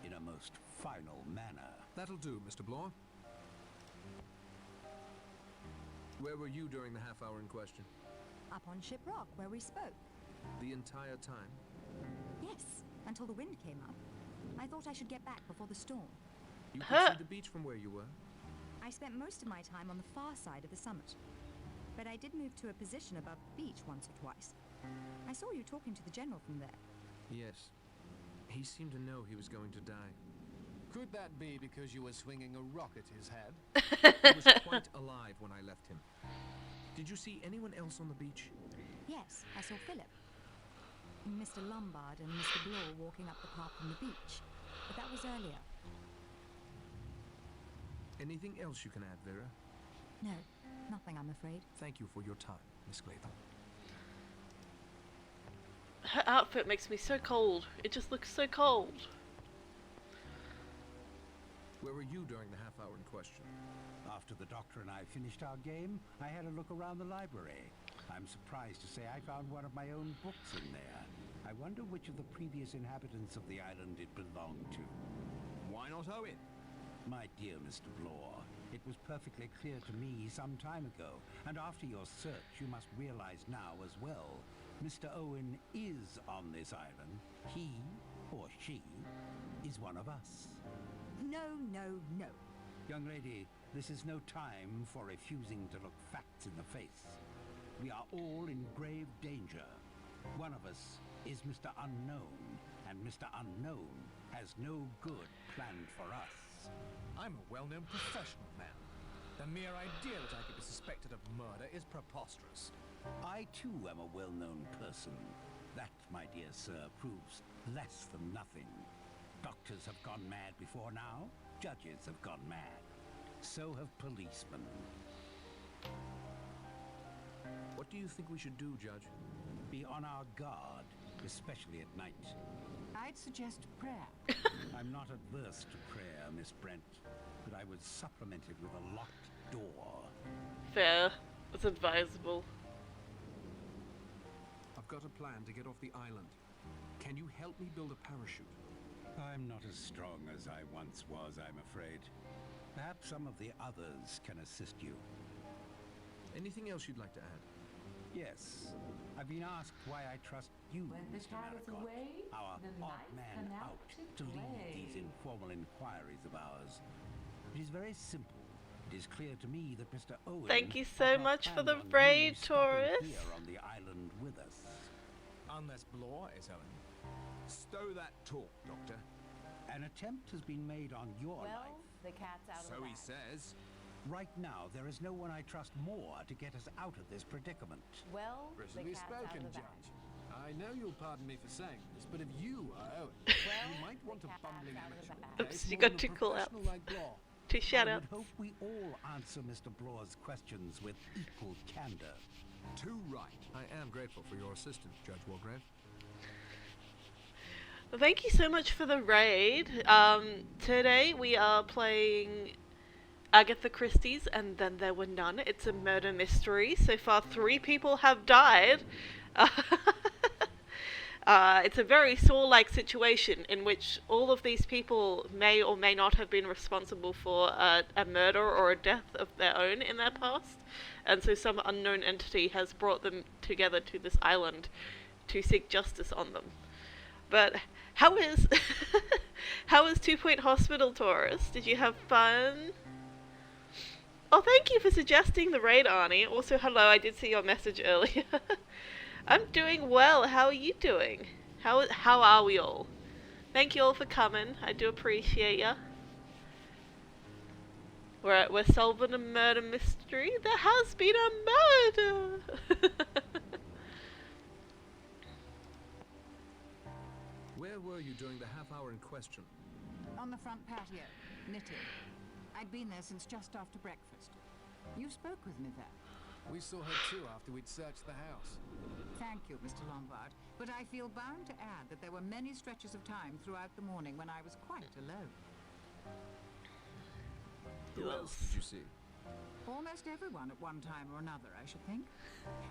in a most final manner. That'll do, Mr. Blore. Where were you during the half hour in question? Up on Shipwreck, where we spoke. The entire time? Yes, until the wind came up. I thought I should get back before the storm. You could see the beach from where you were? I spent most of my time on the far side of the summit. But I did move to a position above the beach once or twice. I saw you talking to the general from there. Yes. He seemed to know he was going to die. Could that be because you were swinging a rock at his head? He was quite alive when I left him. Did you see anyone else on the beach? Yes, I saw Philip. Mr. Lombard and Mr. Blore walking up the path from the beach. But that was earlier. Anything else you can add, Vera? No, nothing, I'm afraid. Thank you for your time, Miss Claythorne. Her outfit makes me so cold. It just looks so cold. Where were you during the half hour in question? After the doctor and I finished our game, I had a look around the library. I'm surprised to say I found one of my own books in there. I wonder which of the previous inhabitants of the island it belonged to. Why not Owen? My dear Mr. Blore, It was perfectly clear to me some time ago, and after your search you must realize now as well. Mr. Owen is on this island. He, or she, is one of us. No, no, no. Young lady, this is no time for refusing to look facts in the face. We are all in grave danger. One of us is Mr. Unknown, and Mr. Unknown has no good planned for us. I'm a well-known professional man. The mere idea that I could be suspected of murder is preposterous. I too am a well-known person. That, my dear sir, proves less than nothing. Doctors have gone mad before now. Judges have gone mad. So have policemen. What do you think we should do, Judge? Be on our guard, especially at night. I'd suggest prayer. I'm not adverse to prayer, Miss Brent, but I would supplement it with a locked door. Fair. It's advisable. I've got a plan to get off the island. Can you help me build a parachute? I'm not as strong as I once was, I'm afraid. Perhaps some of the others can assist you. Anything else you'd like to add? Yes. I've been asked why I trust you, When the Mr. cat is Maricot, away, our the odd mice man come out, out to lead play. these informal inquiries of ours. It is very simple. It is clear to me that Mr. Owen... Thank you has so not much for planned the on raid, you stopping Taurus. here on the island with us. Unless Blore is Owen. Stow that talk, Doctor. An attempt has been made on your Well, life. the cat's out of So the he bag. says. Right now, there is no one I trust more to get us out of this predicament. Well, the Briskly cat's out spoken, of the bag. Judge. I know you'll pardon me for saying this, but if you are Owen, Well, you might want the a cat's bumbling out of the amateur. bag. Oops, you more got than a two call-outs. professional like Blore. Two I shout-outs. would hope we all answer Mr. Blore's questions with equal candor. Too right. I am grateful for your assistance, Judge Walgrave. Well, thank you so much for the raid. Today we are playing Agatha Christie's And Then There Were None. It's a murder mystery. So far 3 people have died. It's a very Saw-like situation in which all of these people may or may not have been responsible for a murder or a death of their own in their past. And so some unknown entity has brought them together to this island to seek justice on them. But how is how is 2 Point Hospital, Taurus? Did you have fun? Oh, thank you for suggesting the raid, Arnie. Also, hello, I did see your message earlier. I'm doing well. How are you doing? How are we all? Thank you all for coming. I do appreciate ya. We're solving a murder mystery. There has been a murder. Where were you during the half hour in question? On the front patio, knitting. I'd been there since just after breakfast. You spoke with me there. We saw her too after we'd searched the house. Thank you, Mr. Lombard. But I feel bound to add that there were many stretches of time throughout the morning when I was quite alone. Who else did you see? Almost everyone at one time or another, I should think.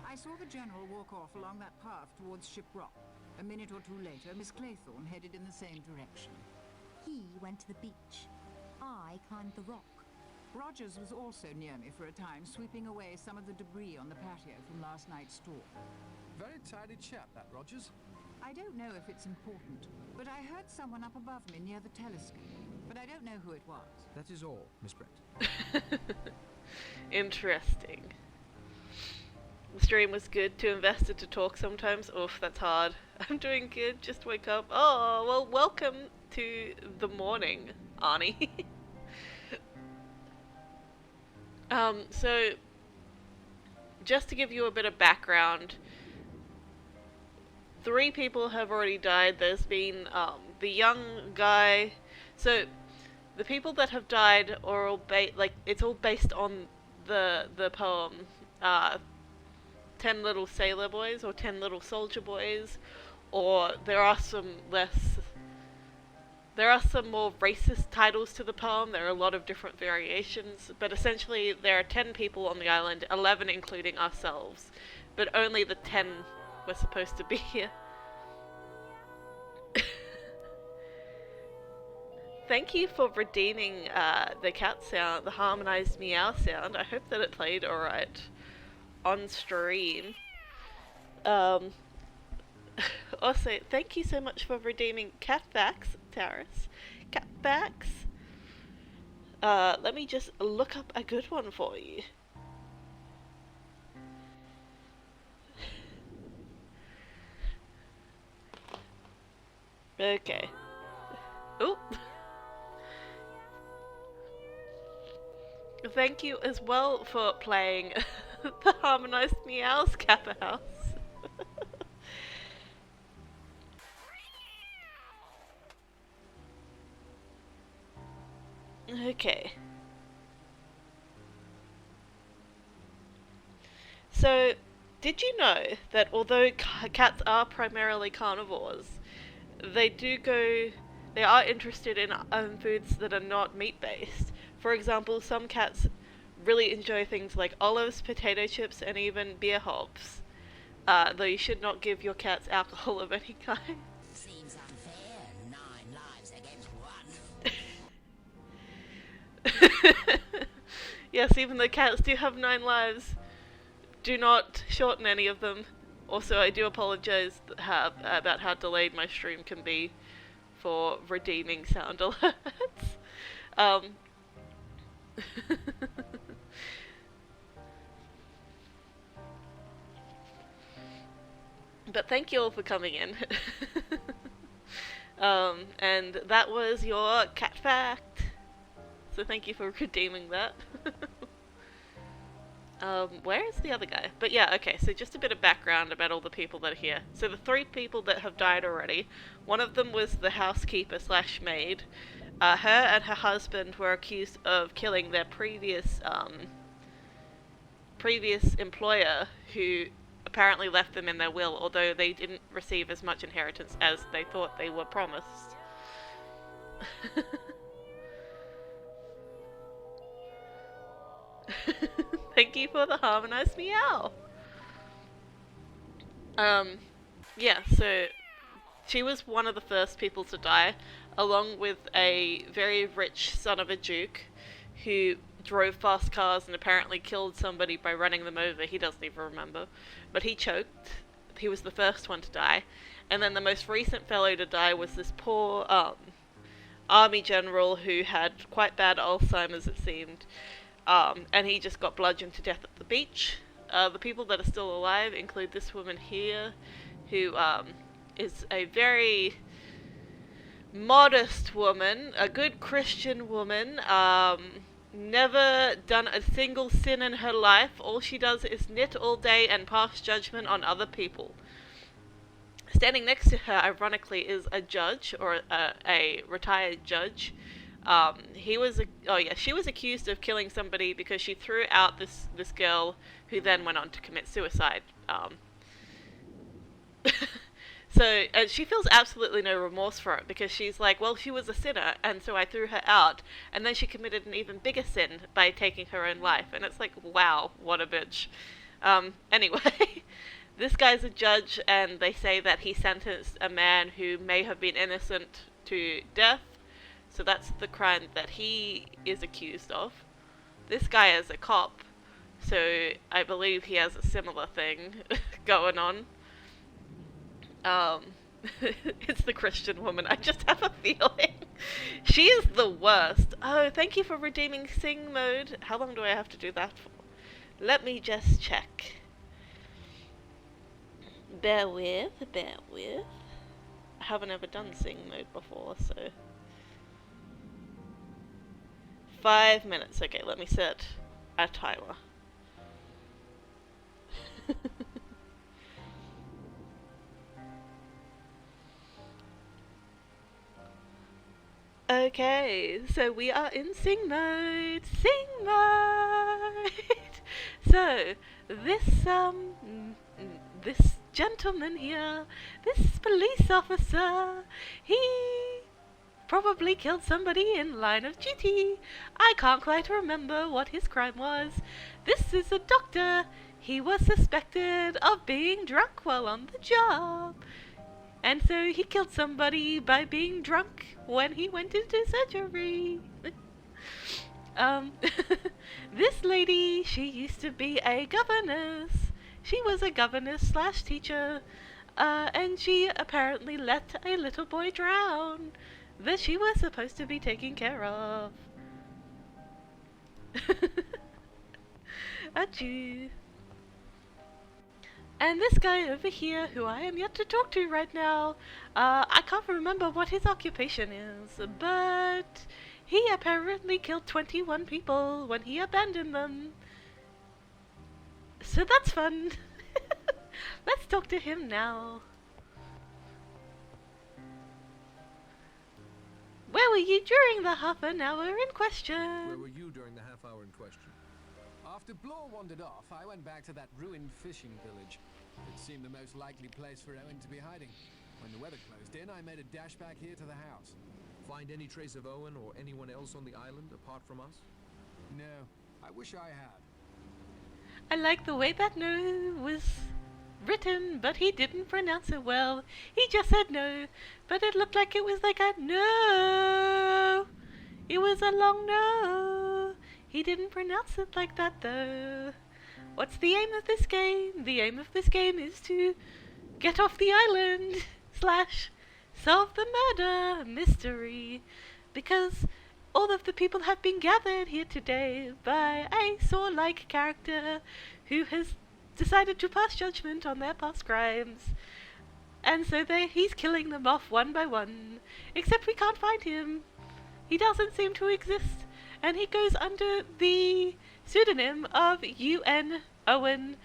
I saw the General walk off along that path towards Shipwreck. A minute or two later, Miss Claythorne headed in the same direction. He went to the beach. I climbed the rock. Rogers was also near me for a time, sweeping away some of the debris on the patio from last night's storm. Very tidy chap, that Rogers. I don't know if it's important, but I heard someone up above me near the telescope. But I don't know who it was. That is all, Miss Brent. Interesting. The stream was good. Too invested to talk sometimes. Oof, that's hard. I'm doing good. Just wake up. Oh, well, welcome to the morning, Arnie. So, just to give you a bit of background, 3 people have already died. There's been, the young guy. So, the people that have died are all it's all based on the poem, 10 Little Sailor Boys, or 10 Little Soldier Boys, or there are some more racist titles to the poem. There are a lot of different variations, but essentially there are 10 people on the island, 11 including ourselves, but only the 10 were supposed to be here. thank you for redeeming the cat sound, the harmonized meow sound. I hope that it played alright on stream. Also, thank you so much for redeeming Catbacks, Taris. Catbacks. Let me just look up a good one for you. Okay. Oop. Thank you as well for playing the harmonized meows, Kappa House. Okay. So, did you know that although cats are primarily carnivores, they are interested in foods that are not meat-based. For example, some cats really enjoy things like olives, potato chips, and even beer hops. Though you should not give your cats alcohol of any kind. Seems unfair. 9 lives against 1. Yes, even though cats do have 9 lives, do not shorten any of them. Also, I do apologize about how delayed my stream can be for redeeming sound alerts. But thank you all for coming in. And that was your cat fact. So thank you for redeeming that. Where is the other guy? But yeah, okay, so just a bit of background about all the people that are here. So the 3 people that have died already, one of them was the housekeeper / maid. Her and her husband were accused of killing their previous employer, who apparently left them in their will, although they didn't receive as much inheritance as they thought they were promised. Thank you for the harmonized meow. Yeah, so she was one of the first people to die, along with a very rich son of a duke who drove fast cars and apparently killed somebody by running them over. He doesn't even remember. But he choked. He was the first one to die. And then the most recent fellow to die was this poor army general who had quite bad Alzheimer's, it seemed. And he just got bludgeoned to death at the beach. The people that are still alive include this woman here, who is a very modest woman, a good Christian woman, never done a single sin in her life. All she does is knit all day and pass judgment on other people. Standing next to her, ironically, is a judge, or a retired judge. She was accused of killing somebody because she threw out this girl who then went on to commit suicide. So she feels absolutely no remorse for it, because she's like, well, she was a sinner, and so I threw her out, and then she committed an even bigger sin by taking her own life, and it's like, wow, what a bitch. Anyway, this guy's a judge, and they say that he sentenced a man who may have been innocent to death, so that's the crime that he is accused of. This guy is a cop, so I believe he has a similar thing going on. It's the Christian woman. I just have a feeling. She is the worst. Oh, thank you for redeeming sing mode. How long do I have to do that for? Let me just check. Bear with. I haven't ever done sing mode before, so... 5 minutes. Okay, let me set a timer. Okay, so we are in sing mode. So, this gentleman here, this police officer, he probably killed somebody in line of duty. I can't quite remember what his crime was. This is a doctor. He was suspected of being drunk while on the job. And so he killed somebody by being drunk when he went into surgery. This lady, she used to be a governess. She was a governess slash teacher. And she apparently let a little boy drown that she was supposed to be taking care of. Achoo. And this guy over here, who I am yet to talk to right now, I can't remember what his occupation is, but he apparently killed 21 people when he abandoned them. So that's fun. Let's talk to him now. Where were you during the half an hour in question? Where were you during the half hour in question? After Blore wandered off, I went back to that ruined fishing village. It seemed the most likely place for Owen to be hiding. When the weather closed in, I made a dash back here to the house. Find any trace of Owen or anyone else on the island apart from us? No, I wish I had. I like the way that no was written, but he didn't pronounce it well. He just said no, but it looked like it was like a no. It was a long no. He didn't pronounce it like that though. What's the aim of this game? The aim of this game is to get off the island slash solve the murder mystery, because all of the people have been gathered here today by a Saw-like character who has decided to pass judgment on their past crimes. And so he's killing them off one by one. Except we can't find him. He doesn't seem to exist. And he goes under the pseudonym of UN Owen.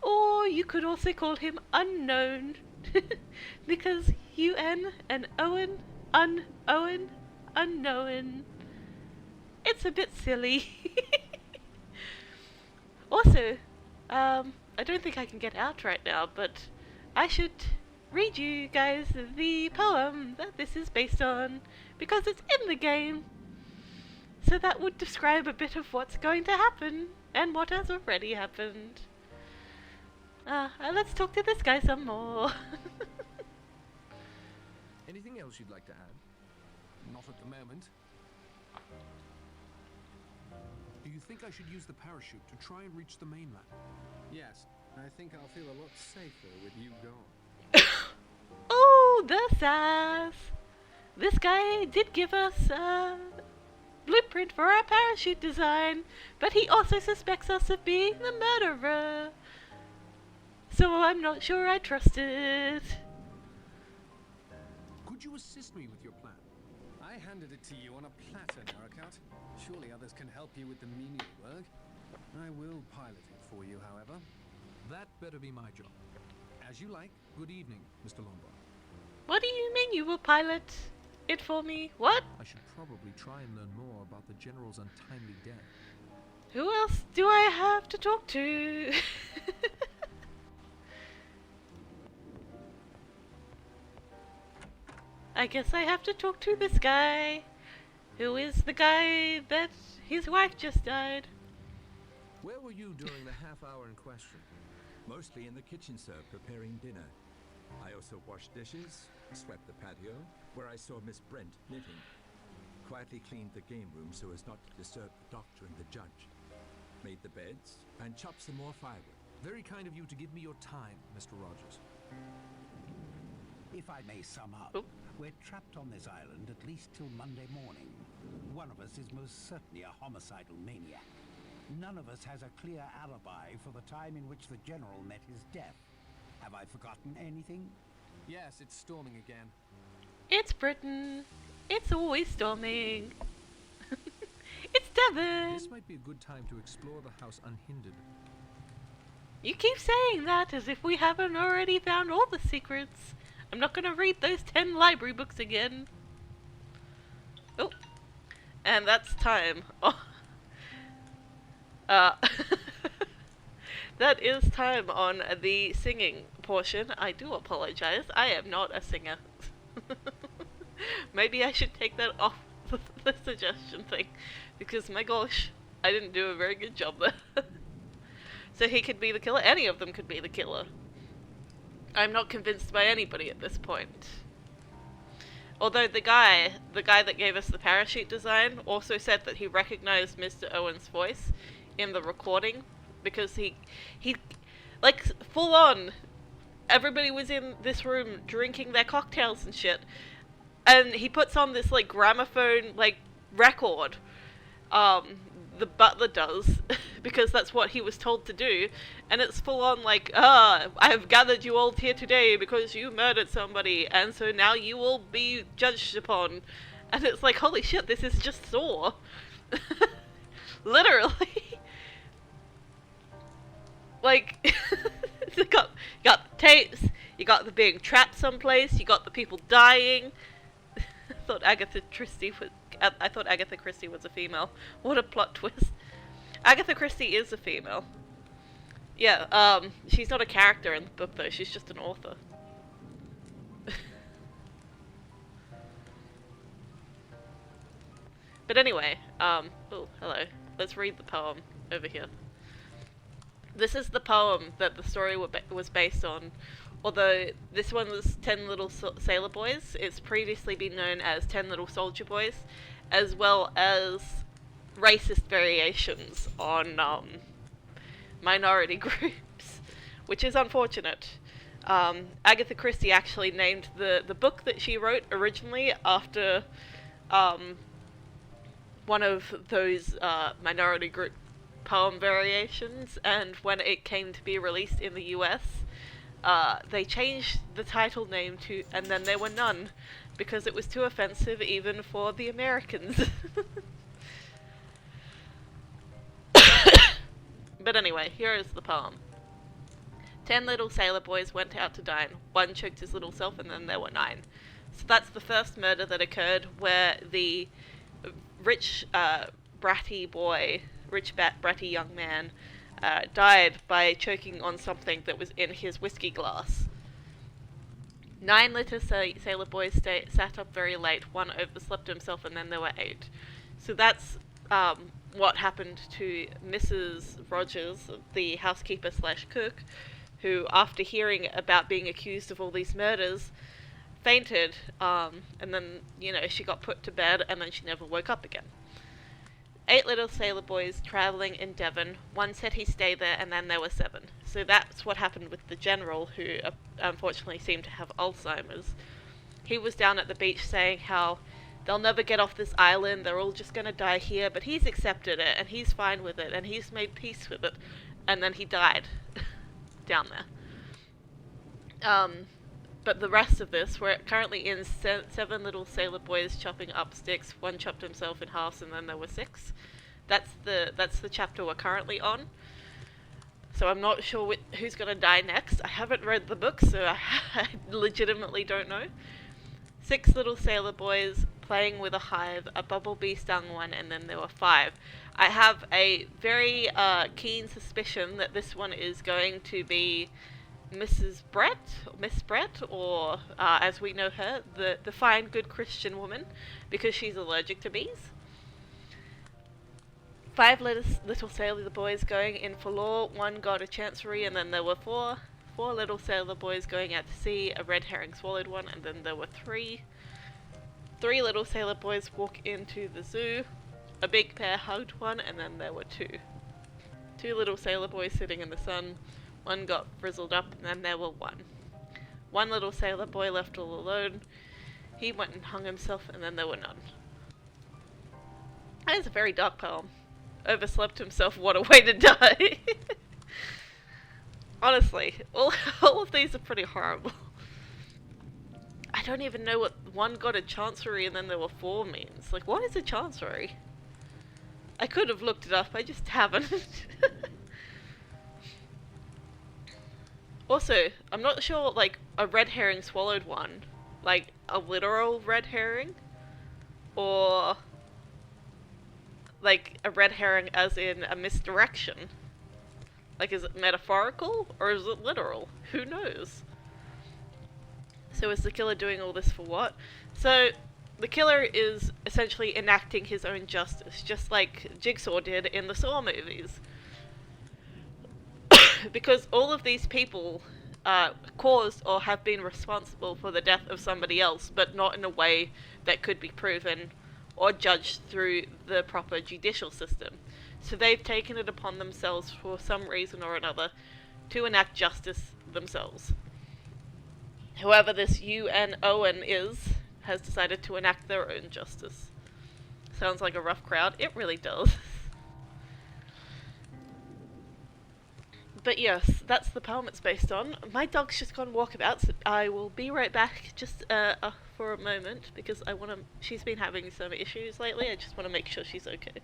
Or you could also call him Unknown. Because UN and Owen, Owen, unknown. It's a bit silly. Also, I don't think I can get out right now, but I should read you guys the poem that this is based on, because it's in the game. So that would describe a bit of what's going to happen, and what has already happened. Let's talk to this guy some more. Anything else you'd like to add? Not at the moment. Do you think I should use the parachute to try and reach the mainland? Yes, I think I'll feel a lot safer with you gone. Oh, the sass! This guy did give us a blueprint for our parachute design, but he also suspects us of being the murderer. So I'm not sure I trust it. Could you assist me with your plan? I handed it to you on a platter, Murrrrderrr. Surely others can help you with the menial work. I will pilot it for you, however. That better be my job. As you like. Good evening, Mr. Lombard. What do you mean you will pilot it for me? What? I should probably try and learn more about the General's untimely death. Who else do I have to talk to? I guess I have to talk to this guy, who is the guy that his wife just died. Where were you during the half hour in question? Mostly in the kitchen, sir, preparing dinner. I also washed dishes, swept the patio, where I saw Miss Brent knitting. Quietly cleaned the game room so as not to disturb the doctor and the judge. Made the beds, and chopped some more firewood. Very kind of you to give me your time, Mr. Rogers. If I may sum up, we're trapped on this island at least till Monday morning. One of us is most certainly a homicidal maniac. None of us has a clear alibi for the time in which the General met his death. Have I forgotten anything? Yes, it's storming again. It's Britain. It's always storming. It's Devon. This might be a good time to explore the house unhindered. You keep saying that as if we haven't already found all the secrets. I'm not gonna read those 10 library books again. Oh. And that's time. Oh. That is time on the singing portion. I do apologize. I am not a singer. Maybe I should take that off the suggestion thing, because my gosh, I didn't do a very good job there. So he could be the killer. Any of them could be the killer. I'm not convinced by anybody at this point. Although the guy that gave us the parachute design also said that he recognized Mr. Owen's voice in the recording, because he like, full on, everybody was in this room drinking their cocktails and shit, and he puts on this, like, gramophone, like, record, the butler does, because that's what he was told to do, and it's full on like, I have gathered you all here today because you murdered somebody, and so now you will be judged upon. And it's like, holy shit, this is just Saw. Literally. Like, you got the tapes, you got the being trapped someplace, you got the people dying. I thought Agatha Christie was a female. What a plot twist. Agatha Christie is a female. Yeah, she's not a character in the book though, she's just an author. But anyway, oh, hello. Let's read the poem over here. This is the poem that the story was based on. Although this one was 10 Little Sailor Boys, it's previously been known as 10 Little Soldier Boys, as well as racist variations on minority groups, which is unfortunate. Agatha Christie actually named the book that she wrote originally after one of those minority group poem variations, and when it came to be released in the US, they changed the title name to "And Then There Were None," because it was too offensive even for the Americans. But anyway, here is the poem. 10 little sailor boys went out to dine. One choked his little self, and then there were 9. So that's the first murder that occurred, where the rich, bratty young man died by choking on something that was in his whiskey glass. 9 little sailor boys sat up very late. One overslept himself, and then there were 8. So that's what happened to Mrs. Rogers, the housekeeper / cook, who, after hearing about being accused of all these murders, fainted, and then, she got put to bed, and then she never woke up again. 8 little sailor boys travelling in Devon. One said he stayed there, and then there were 7. So that's what happened with the general, who unfortunately seemed to have Alzheimer's. He was down at the beach saying how they'll never get off this island, they're all just gonna die here, but he's accepted it, and he's fine with it, and he's made peace with it. And then he died down there. But the rest of this, we're currently in 7 little sailor boys chopping up sticks. One chopped himself in half, and then there were 6. That's the chapter we're currently on. So I'm not sure who's gonna die next. I haven't read the book, so I legitimately don't know. 6 little sailor boys playing with a hive. A bumblebee stung one, and then there were 5. I have a very keen suspicion that this one is going to be Miss Brett, or as we know her, the fine, good Christian woman, because she's allergic to bees. 5 little sailor boys going in for law. 1 got a chancery, and then there were 4. 4 little sailor boys going out to sea. A red herring swallowed one, and then there were 3. 3 little sailor boys walk into the zoo. A big pair hugged one, and then there were 2. 2 little sailor boys sitting in the sun. 1 got frizzled up, and then there were 1. 1 little sailor boy left all alone. He went and hung himself, and then there were none. That is a very dark poem. Overslept himself, what a way to die. Honestly, all of these are pretty horrible. I don't even know what 1 got a chancery and then there were 4 means. Like, what is a chancery? I could have looked it up, I just haven't. Also, I'm not sure, like, a red herring swallowed one, like, a literal red herring, or, like, a red herring as in a misdirection. Like, is it metaphorical, or is it literal? Who knows? So is the killer doing all this for what? So, the killer is essentially enacting his own justice, just like Jigsaw did in the Saw movies. Because all of these people caused or have been responsible for the death of somebody else, but not in a way that could be proven or judged through the proper judicial system. So they've taken it upon themselves for some reason or another to enact justice themselves. Whoever this Owen has decided to enact their own justice. Sounds like a rough crowd. It really does. But yes, that's the poem it's based on. My dog's just gone walkabout, so I will be right back just for a moment, because she's been having some issues lately. I just want to make sure she's okay.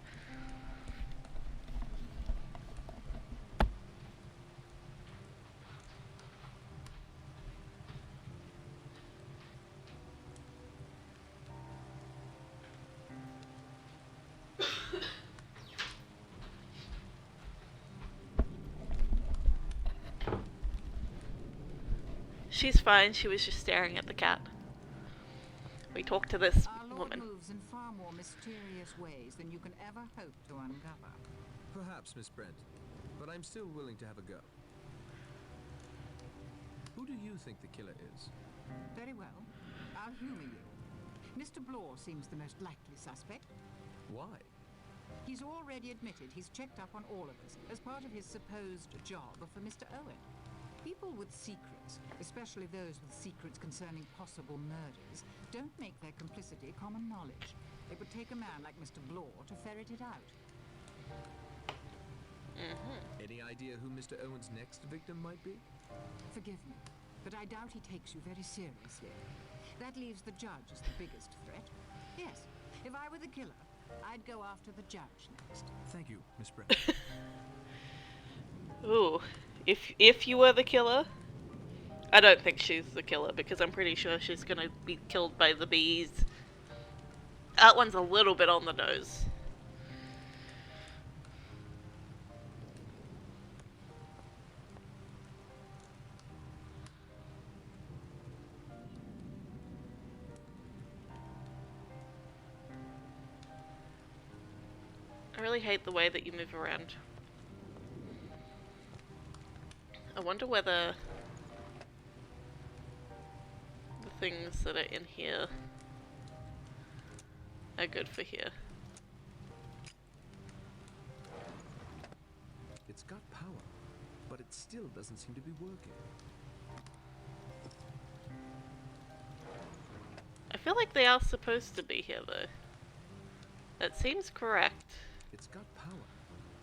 She's fine, she was just staring at the cat. We talked to this woman. Our Lord moves in far more mysterious ways than you can ever hope to uncover. Perhaps, Miss Brent, but I'm still willing to have a go. Who do you think the killer is? Very well. I'll humor you. Mr. Blore seems the most likely suspect. Why? He's already admitted he's checked up on all of us as part of his supposed job for Mr. Owen. People with secrets, especially those with secrets concerning possible murders, don't make their complicity common knowledge. It would take a man like Mr. Blore to ferret it out. Any idea who Mr. Owen's next victim might be? Forgive me, but I doubt he takes you very seriously. That leaves the judge as the biggest threat. Yes, if I were the killer, I'd go after the judge next. Thank you, Miss Brent. Ooh. If you were the killer, I don't think she's the killer, because I'm pretty sure she's gonna be killed by the bees. That one's a little bit on the nose. I really hate the way that you move around. I wonder whether the things that are in here are good for here. It's got power, but it still doesn't seem to be working. I feel like they are supposed to be here though. That seems correct. It's got power,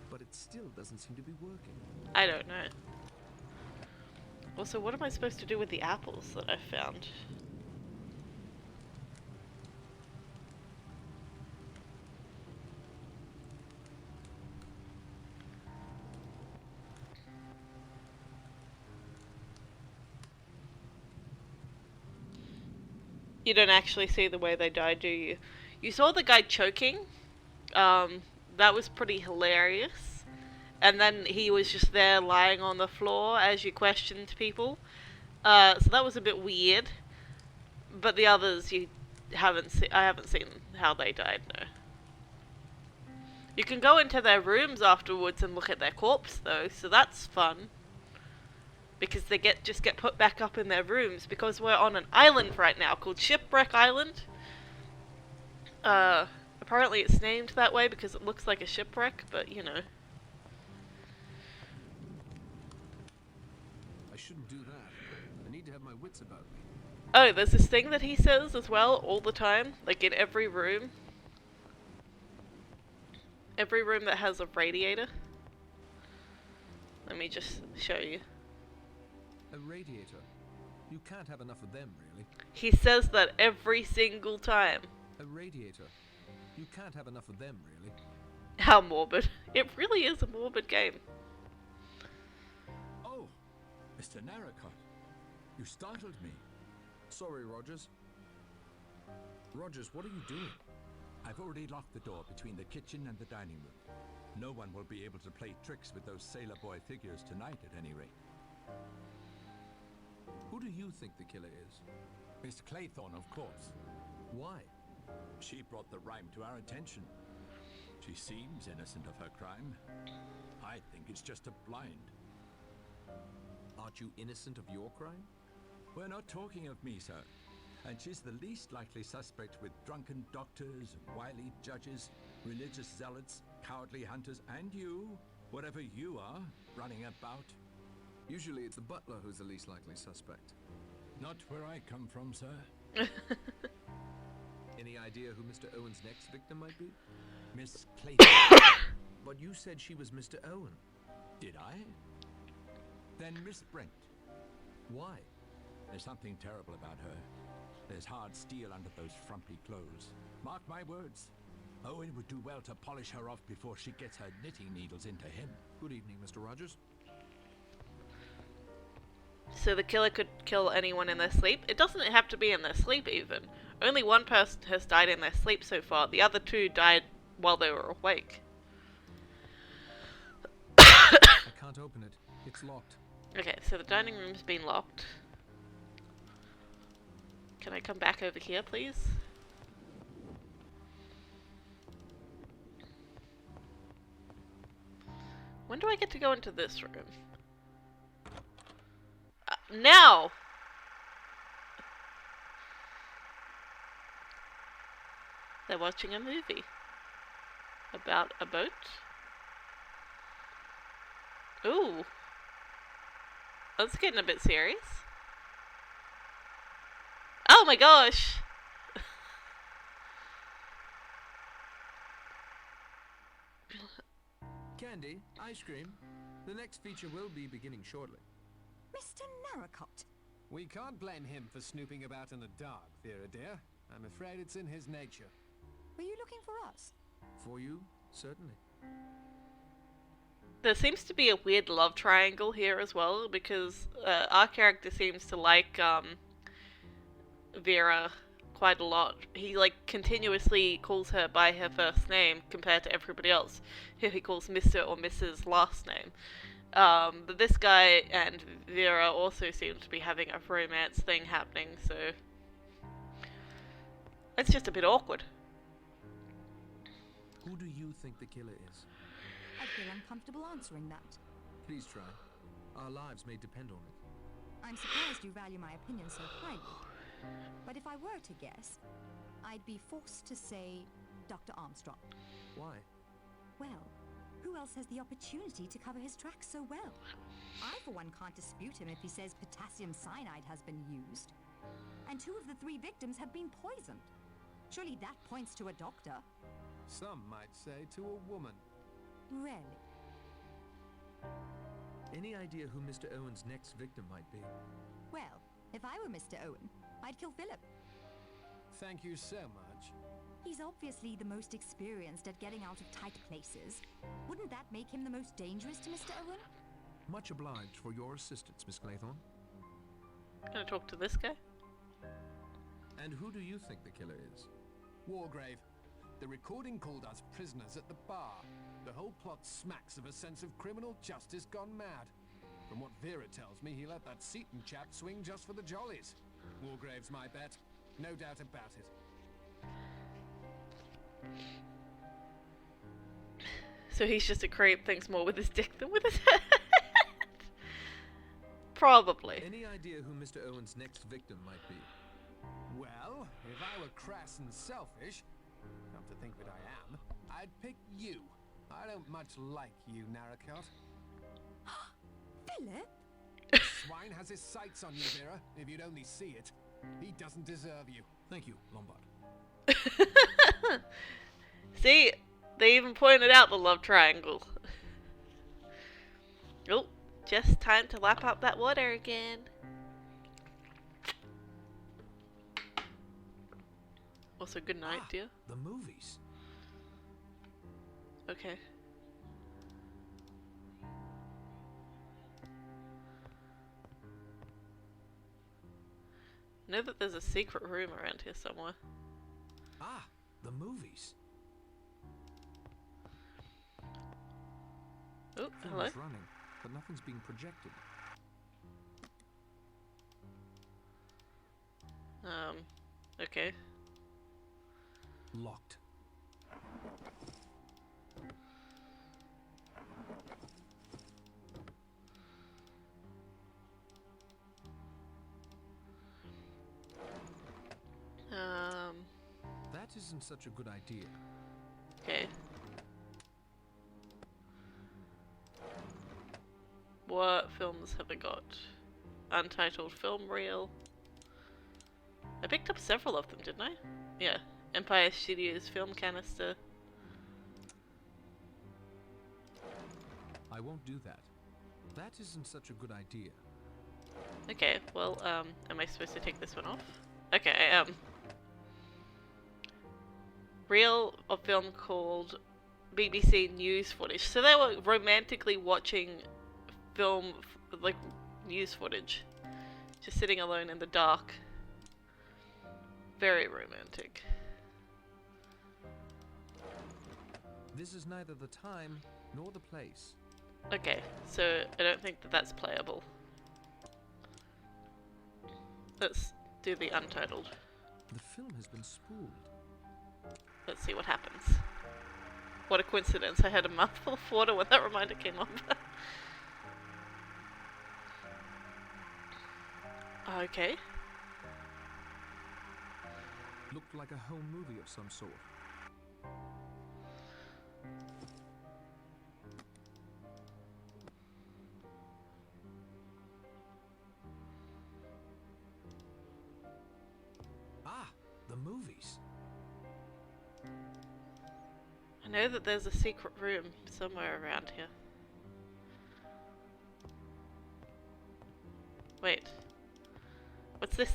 but it still doesn't seem to be working. I don't know. Also, what am I supposed to do with the apples that I found? You don't actually see the way they died, do you? You saw the guy choking. That was pretty hilarious. And then he was just there lying on the floor as you questioned people. So that was a bit weird. But the others I haven't seen how they died, no. You can go into their rooms afterwards and look at their corpse though, so that's fun. Because they just get put back up in their rooms, because we're on an island right now called Shipwreck Island. Apparently it's named that way because it looks like a shipwreck, but you know. I shouldn't do that. I need to have my wits about me. Oh, there's this thing that he says as well all the time, like in every room. Every room that has a radiator. Let me just show you. A radiator? You can't have enough of them, really. He says that every single time. A radiator? You can't have enough of them, really. How morbid. It really is a morbid game. Oh, Mr. Narracott, you startled me. Sorry, Rogers. Rogers, what are you doing? I've already locked the door between the kitchen and the dining room. No one will be able to play tricks with those sailor boy figures tonight, at any rate. Who do you think the killer is? Miss Claythorne, of course. Why? She brought the rhyme to our attention. She seems innocent of her crime. I think it's just a blind. Aren't you innocent of your crime? We're not talking of me, sir. And she's the least likely suspect with drunken doctors, wily judges, religious zealots, cowardly hunters, and you, whatever you are, running about. Usually it's the butler who's the least likely suspect. Not where I come from, sir. Any idea who Mr. Owen's next victim might be? Miss Clayton. But you said she was Mr. Owen. Did I? Then Miss Brent. Why? There's something terrible about her. There's hard steel under those frumpy clothes. Mark my words. Owen would do well to polish her off before she gets her knitting needles into him. Good evening, Mr. Rogers. So the killer could kill anyone in their sleep? It doesn't have to be in their sleep even. Only one person has died in their sleep so far. The other two died while they were awake. I can't open it. It's locked. Okay, so the dining room's been locked. Can I come back over here, please? When do I get to go into this room? Now! They're watching a movie. About a boat? Ooh. That's getting a bit serious. Oh my gosh! Candy, ice cream. The next feature will be beginning shortly. Mr. Narracott. We can't blame him for snooping about in the dark, Vera dear. I'm afraid it's in his nature. Were you looking for us? For you, certainly. There seems to be a weird love triangle here as well, because our character seems to like Vera quite a lot. He like continuously calls her by her first name compared to everybody else who he calls Mr. or Mrs. last name. But this guy and Vera also seem to be having a romance thing happening, so it's just a bit awkward. Who do you think the killer is? I feel uncomfortable answering that. Please try. Our lives may depend on it. I'm surprised you value my opinion so highly. But if I were to guess, I'd be forced to say Dr. Armstrong. Why? Well, who else has the opportunity to cover his tracks so well? I, for one, can't dispute him if he says potassium cyanide has been used. And 2 of the 3 victims have been poisoned. Surely that points to a doctor. Some might say to a woman. Really? Any idea who Mr. Owen's next victim might be? Well, if I were Mr. Owen, I'd kill Philip. Thank you so much. He's obviously the most experienced at getting out of tight places. Wouldn't that make him the most dangerous to Mr. Owen? Much obliged for your assistance, Miss Claythorne. Gonna talk to this guy? And who do you think the killer is? Wargrave. The recording called us prisoners at the bar. The whole plot smacks of a sense of criminal justice gone mad. From what Vera tells me, he let that Seaton chap swing just for the jollies. Wargrave's my bet. No doubt about it. So he's just a creep, thinks more with his dick than with his head. Probably. Any idea who Mr. Owen's next victim might be? Well, if I were crass and selfish, come to think that I am, I'd pick you. I don't much like you, Narracott. Philip? Swine has his sights on you, Vera, if you'd only see it. He doesn't deserve you. Thank you, Lombard. See, they even pointed out the love triangle. Oh, just time to lap up that water again. Also, good night, dear. The movies. Okay. I know that there's a secret room around here somewhere. Ah, the movies. Oh, Film hello. is running, but nothing's being projected. Okay. Locked. isn't such a good idea. Okay. What films have I got? Untitled film reel. I picked up several of them, didn't I? Yeah. Empire Studios film canister. I won't do that. That isn't such a good idea. Okay, well, am I supposed to take this one off? Okay, I am. Reel of film called BBC News Footage. So they were romantically watching film, like, news footage. Just sitting alone in the dark. Very romantic. This is neither the time nor the place. Okay, so I don't think that that's playable. Let's do the untitled. The film has been spooled. Let's see what happens. What a coincidence, I had a mouthful of water when that reminder came up. Okay. Looked like a home movie of some sort. Ah, the movies. I know that there's a secret room somewhere around here. Wait. What's this?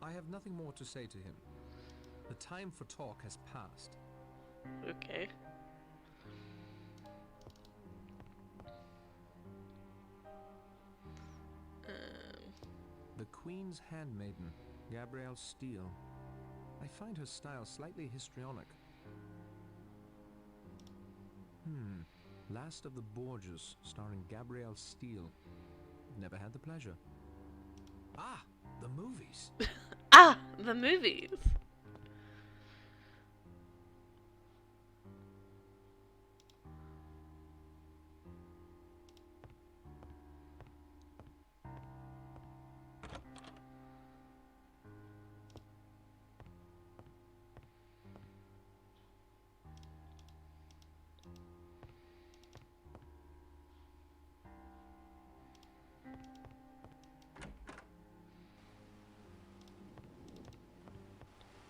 I have nothing more to say to him. The time for talk has passed. Okay. The Queen's Handmaiden, Gabrielle Steele. I find her style slightly histrionic. Last of the Borgias, starring Gabrielle Steele. Never had the pleasure. Ah, the movies. Ah, the movies.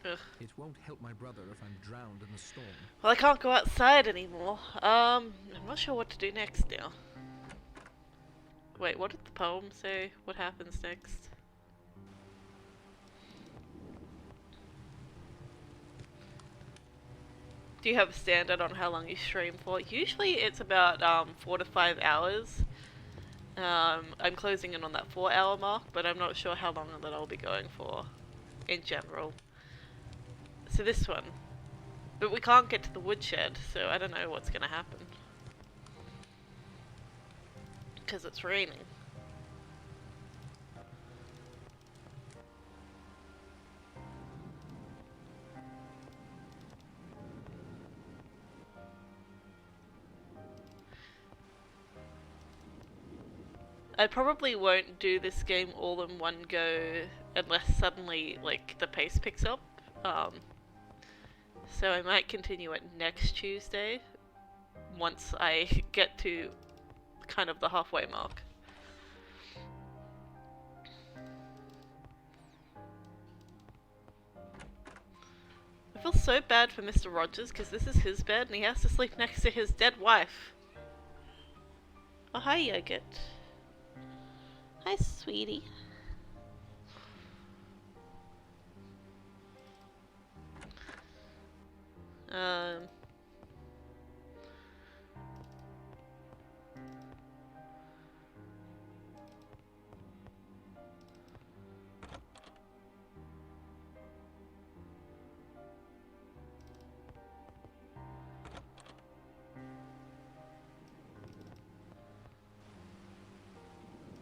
Ugh. It won't help my brother if I'm drowned in the storm. Well, I can't go outside anymore. I'm not sure what to do next now. Wait, what did the poem say? What happens next? Do you have a standard on how long you stream for? Usually it's about 4 to 5 hours. I'm closing in on that 4-hour mark, but I'm not sure how long that I'll be going for in general. So this one. But we can't get to the woodshed, so I don't know what's gonna happen. Because it's raining. I probably won't do this game all in one go unless suddenly, like, the pace picks up. So I might continue it next Tuesday once I get to kind of the halfway mark. I feel so bad for Mr. Rogers because this is his bed and he has to sleep next to his dead wife. Oh, hi, Yogurt. Hi, sweetie.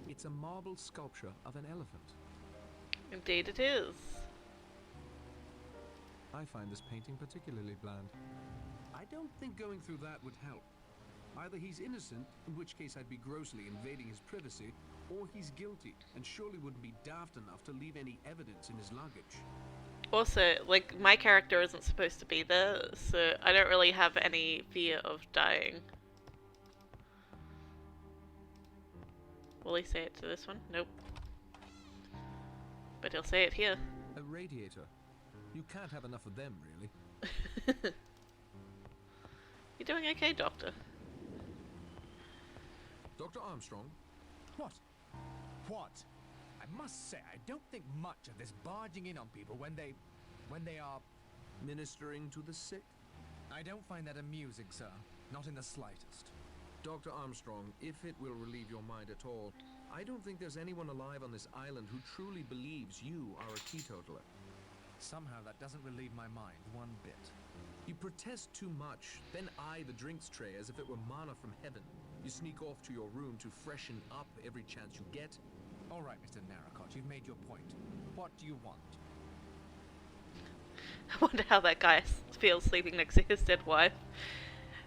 It's a marble sculpture of an elephant. Indeed it is. I find this painting particularly bland. I don't think going through that would help. Either he's innocent, in which case I'd be grossly invading his privacy, or he's guilty, and surely wouldn't be daft enough to leave any evidence in his luggage. Also, like, my character isn't supposed to be there, so I don't really have any fear of dying. Will he say it to this one? Nope. But he'll say it here. A radiator. You can't have enough of them, really. You doing okay, Doctor? Dr. Armstrong? What? What? I must say, I don't think much of this barging in on people when they are... Ministering to the sick? I don't find that amusing, sir. Not in the slightest. Dr. Armstrong, if it will relieve your mind at all, I don't think there's anyone alive on this island who truly believes you are a teetotaler. Somehow that doesn't relieve my mind one bit. You protest too much, then eye the drinks tray as if it were manna from heaven. You sneak off to your room to freshen up every chance you get. All right, Mr. Narracott, you've made your point. What do you want? I wonder how that guy feels sleeping next to his dead wife.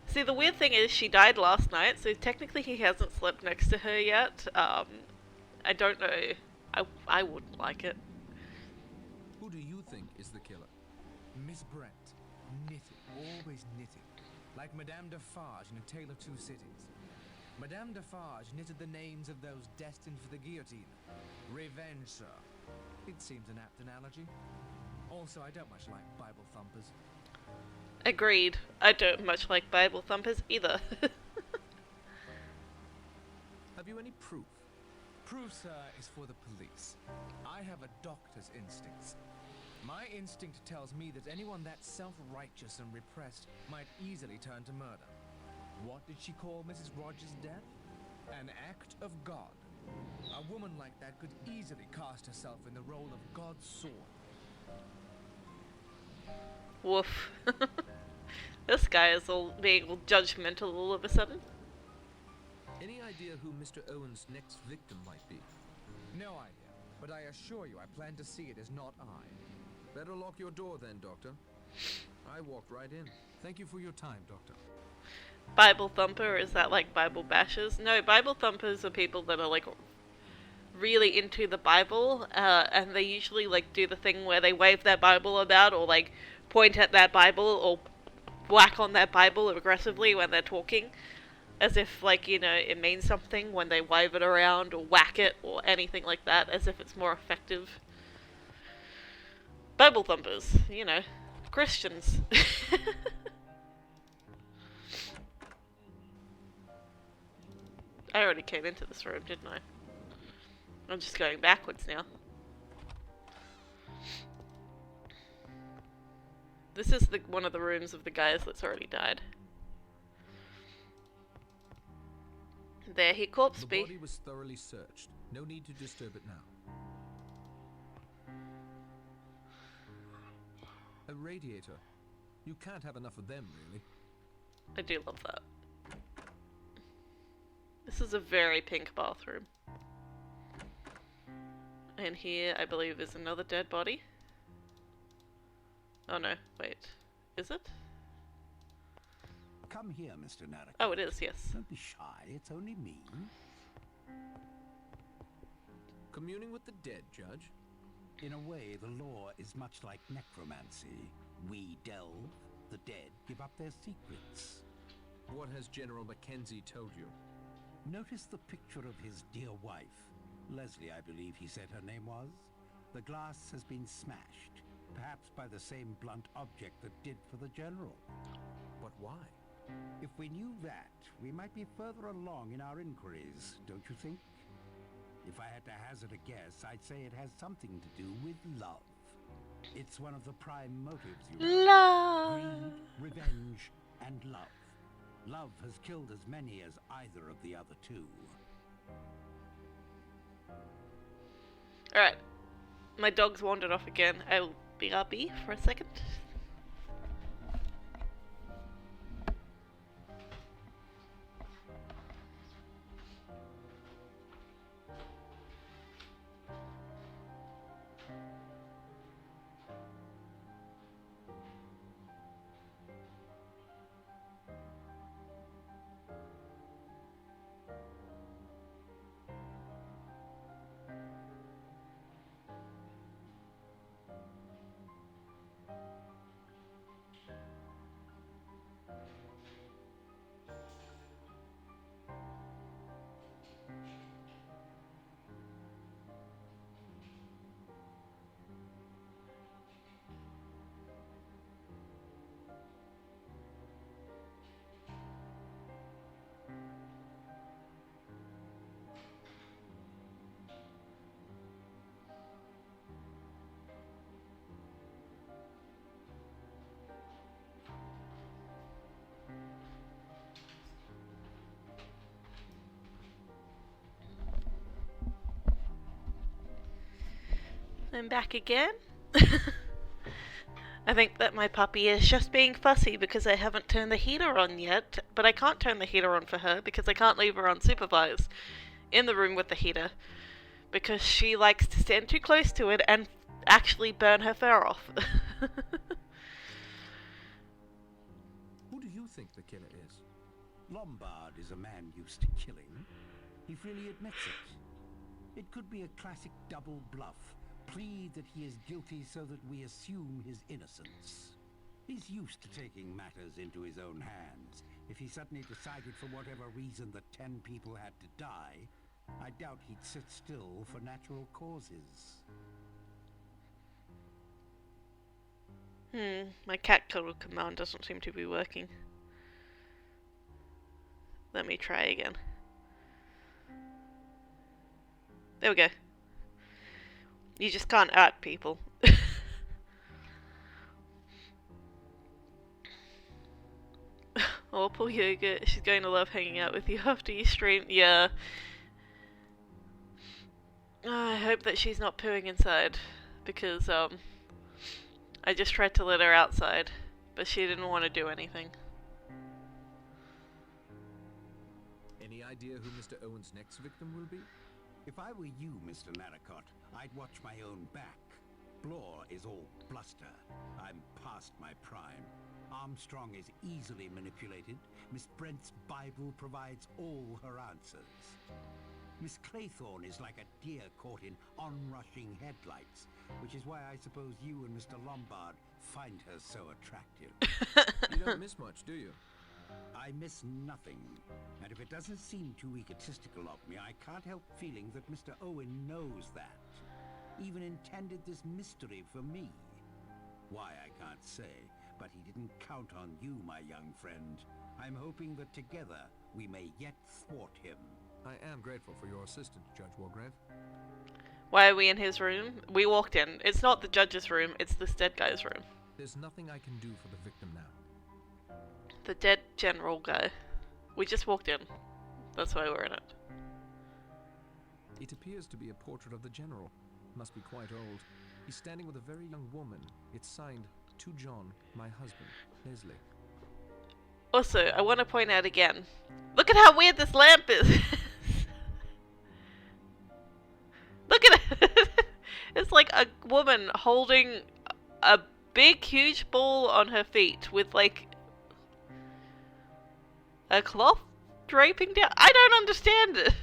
See, the weird thing is she died last night, so technically he hasn't slept next to her yet. I don't know. I wouldn't like it. Who do you think is the killer? Miss Brent. Knitting. Always knitting. Like Madame Defarge in A Tale of Two Cities. Madame Defarge knitted the names of those destined for the guillotine. Revenge, sir. It seems an apt analogy. Also, I don't much like Bible thumpers. Agreed. I don't much like Bible thumpers either. Have you any proof? Proof, sir, is for the police. I have a doctor's instincts. My instinct tells me that anyone that self-righteous and repressed might easily turn to murder. What did she call Mrs. Rogers' death? An act of God. A woman like that could easily cast herself in the role of God's sword. Woof. This guy is being all judgmental all of a sudden. Any idea who Mr. Owen's next victim might be? No idea, but I assure you I plan to see it as not I. Better lock your door then, Doctor. I walked right in. Thank you for your time, Doctor. Bible thumper, is that like Bible bashers? No, Bible thumpers are people that are like really into the Bible, and they usually like do the thing where they wave their Bible about, or like point at that Bible, or whack on that Bible aggressively when they're talking, as if like, you know, it means something when they wave it around or whack it or anything like that, as if it's more effective. Bible thumpers, you know, Christians. I already came into this room, didn't I? I'm just going backwards now. This is one of the rooms of the guys that's already died. There he corpse be. The body was thoroughly searched. No need to disturb it now. A radiator. You can't have enough of them, really. I do love that. This is a very pink bathroom. And here, I believe, is another dead body. Oh no, wait. Is it? Come here, Mr. Narracott. Oh, it is, yes. Don't be shy, it's only me. Communing with the dead, Judge? In a way, the law is much like necromancy. We delve, the dead give up their secrets. What has General Mackenzie told you? Notice the picture of his dear wife. Leslie, I believe he said her name was. The glass has been smashed, perhaps by the same blunt object that did for the General. But why? If we knew that, we might be further along in our inquiries, don't you think? If I had to hazard a guess, I'd say it has something to do with love. It's one of the prime motives, you know. Love! Greed, revenge, and love. Love has killed as many as either of the other two. Alright. My dog's wandered off again. I'll be RB for a second. I'm back again. I think that my puppy is just being fussy because I haven't turned the heater on yet, but I can't turn the heater on for her because I can't leave her unsupervised in the room with the heater because she likes to stand too close to it and actually burn her fur off. Who do you think the killer is? Lombard is a man used to killing. He freely admits it. It could be a classic double bluff. Plead that he is guilty so that we assume his innocence. He's used to taking matters into his own hands. If he suddenly decided for whatever reason that 10 people had to die, I doubt he'd sit still for natural causes. My cat cuddle command doesn't seem to be working. Let me try again. There we go. You just can't at people. Oh, poor Yogurt. She's going to love hanging out with you after you stream. Yeah. I hope that she's not pooing inside. Because, I just tried to let her outside. But she didn't want to do anything. Any idea who Mr. Owen's next victim will be? If I were you, Mr. Narracott, I'd watch my own back. Blore is all bluster. I'm past my prime. Armstrong is easily manipulated. Miss Brent's Bible provides all her answers. Miss Claythorne is like a deer caught in onrushing headlights, which is why I suppose you and Mr. Lombard find her so attractive. You don't miss much, do you? I miss nothing, and if it doesn't seem too egotistical of me, I can't help feeling that Mr. Owen knows that. Even intended this mystery for me. Why, I can't say, but he didn't count on you, my young friend. I'm hoping that together we may yet thwart him. I am grateful for your assistance, Judge Wargrave. Why are we in his room? We walked in. It's not the judge's room, it's this dead guy's room. There's nothing I can do for the victim now. The dead general guy. We just walked in. That's why we're in it. It appears to be a portrait of the general. Must be quite old. He's standing with a very young woman. It's signed, To John, my husband, Leslie. Also, I want to point out again. Look at how weird this lamp is! Look at it! It's like a woman holding a big, huge ball on her feet with, like, a cloth draping down. I don't understand it.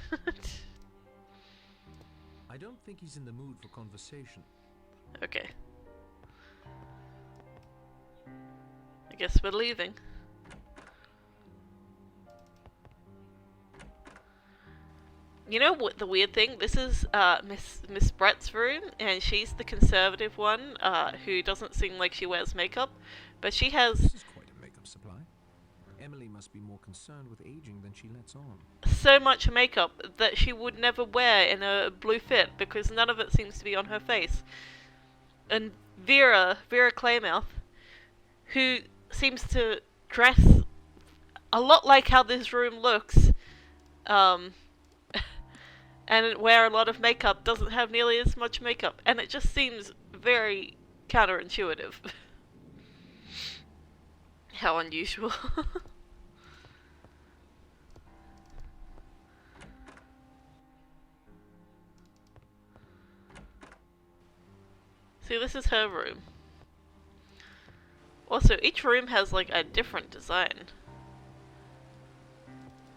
I don't think he's in the mood for conversation. Okay. I guess we're leaving. You know what the weird thing? This is Miss Brett's room, and she's the conservative one who doesn't seem like she wears makeup, but she has. This is quite a makeup supply. Emily must be more concerned with aging than she lets on. So much makeup that she would never wear in a blue fit because none of it seems to be on her face. And Vera Claymouth, who seems to dress a lot like how this room looks, and wear a lot of makeup, doesn't have nearly as much makeup, and it just seems very counterintuitive. How unusual. See, this is her room. Also, each room has like a different design.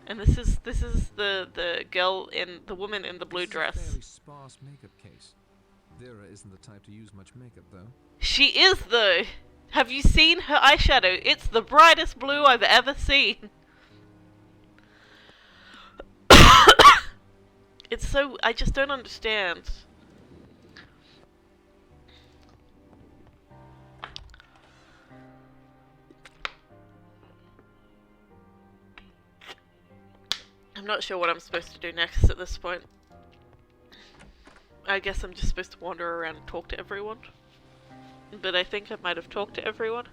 And this is the girl in the woman in the blue dress. This is a fairly sparse makeup case. Vera isn't the type to use much makeup, though. She is, though. Have you seen her eyeshadow? It's the brightest blue I've ever seen. It's so... I just don't understand. I'm not sure what I'm supposed to do next at this point. I guess I'm just supposed to wander around and talk to everyone. But I think I might have talked to everyone.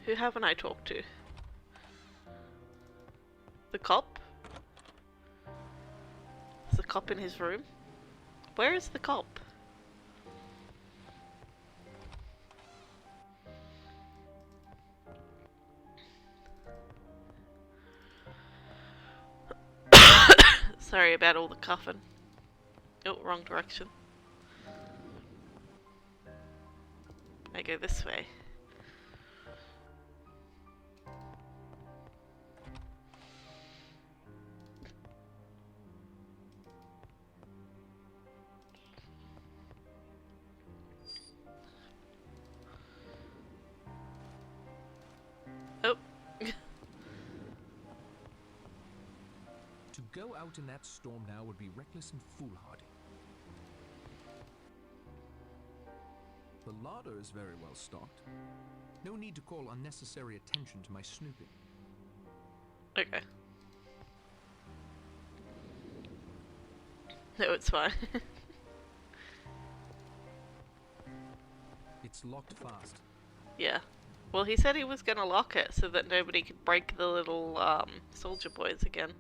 Who haven't I talked to? The cop? There's a cop in his room. Where is the cop? Sorry about all the coughing. Oh, wrong direction. I go this way. Oh. To go out in that storm now would be reckless and foolhardy. The larder is very well stocked. No need to call unnecessary attention to my snooping. Okay. No, it's fine. It's locked fast. Yeah. Well, he said he was gonna lock it so that nobody could break the little soldier boys again.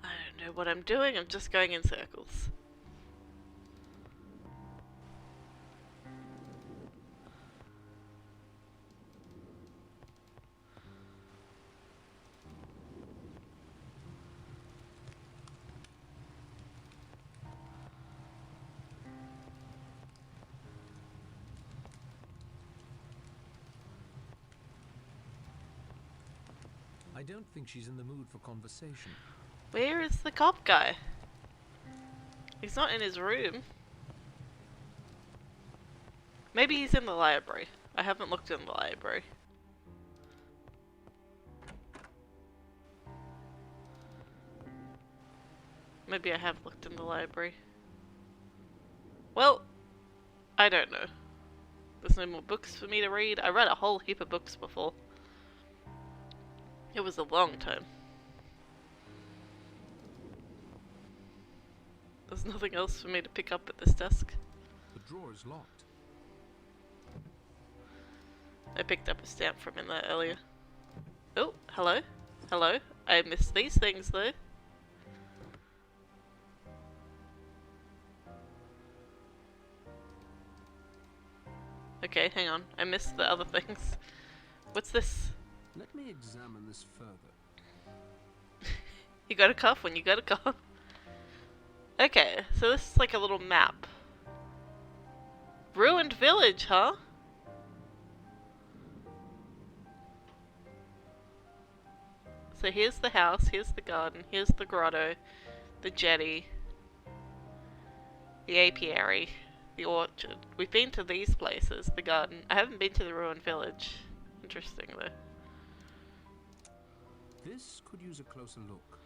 I don't know what I'm doing, I'm just going in circles. I don't think she's in the mood for conversation. Where is the cop guy? He's not in his room. Maybe he's in the library. I haven't looked in the library. Maybe I have looked in the library. Well, I don't know. There's no more books for me to read. I read a whole heap of books before. It was a long time. There's nothing else for me to pick up at this desk. The drawer is locked. I picked up a stamp from in there earlier. Oh, hello. Hello. I missed these things though. Okay, hang on. I missed the other things. What's this? Let me examine this further. You got a cough when you got a cough. Okay, so this is like a little map. Ruined village, huh? So here's the house, here's the garden, here's the grotto, the jetty, the apiary, the orchard. We've been to these places, the garden. I haven't been to the ruined village. Interesting though. This could use a closer look.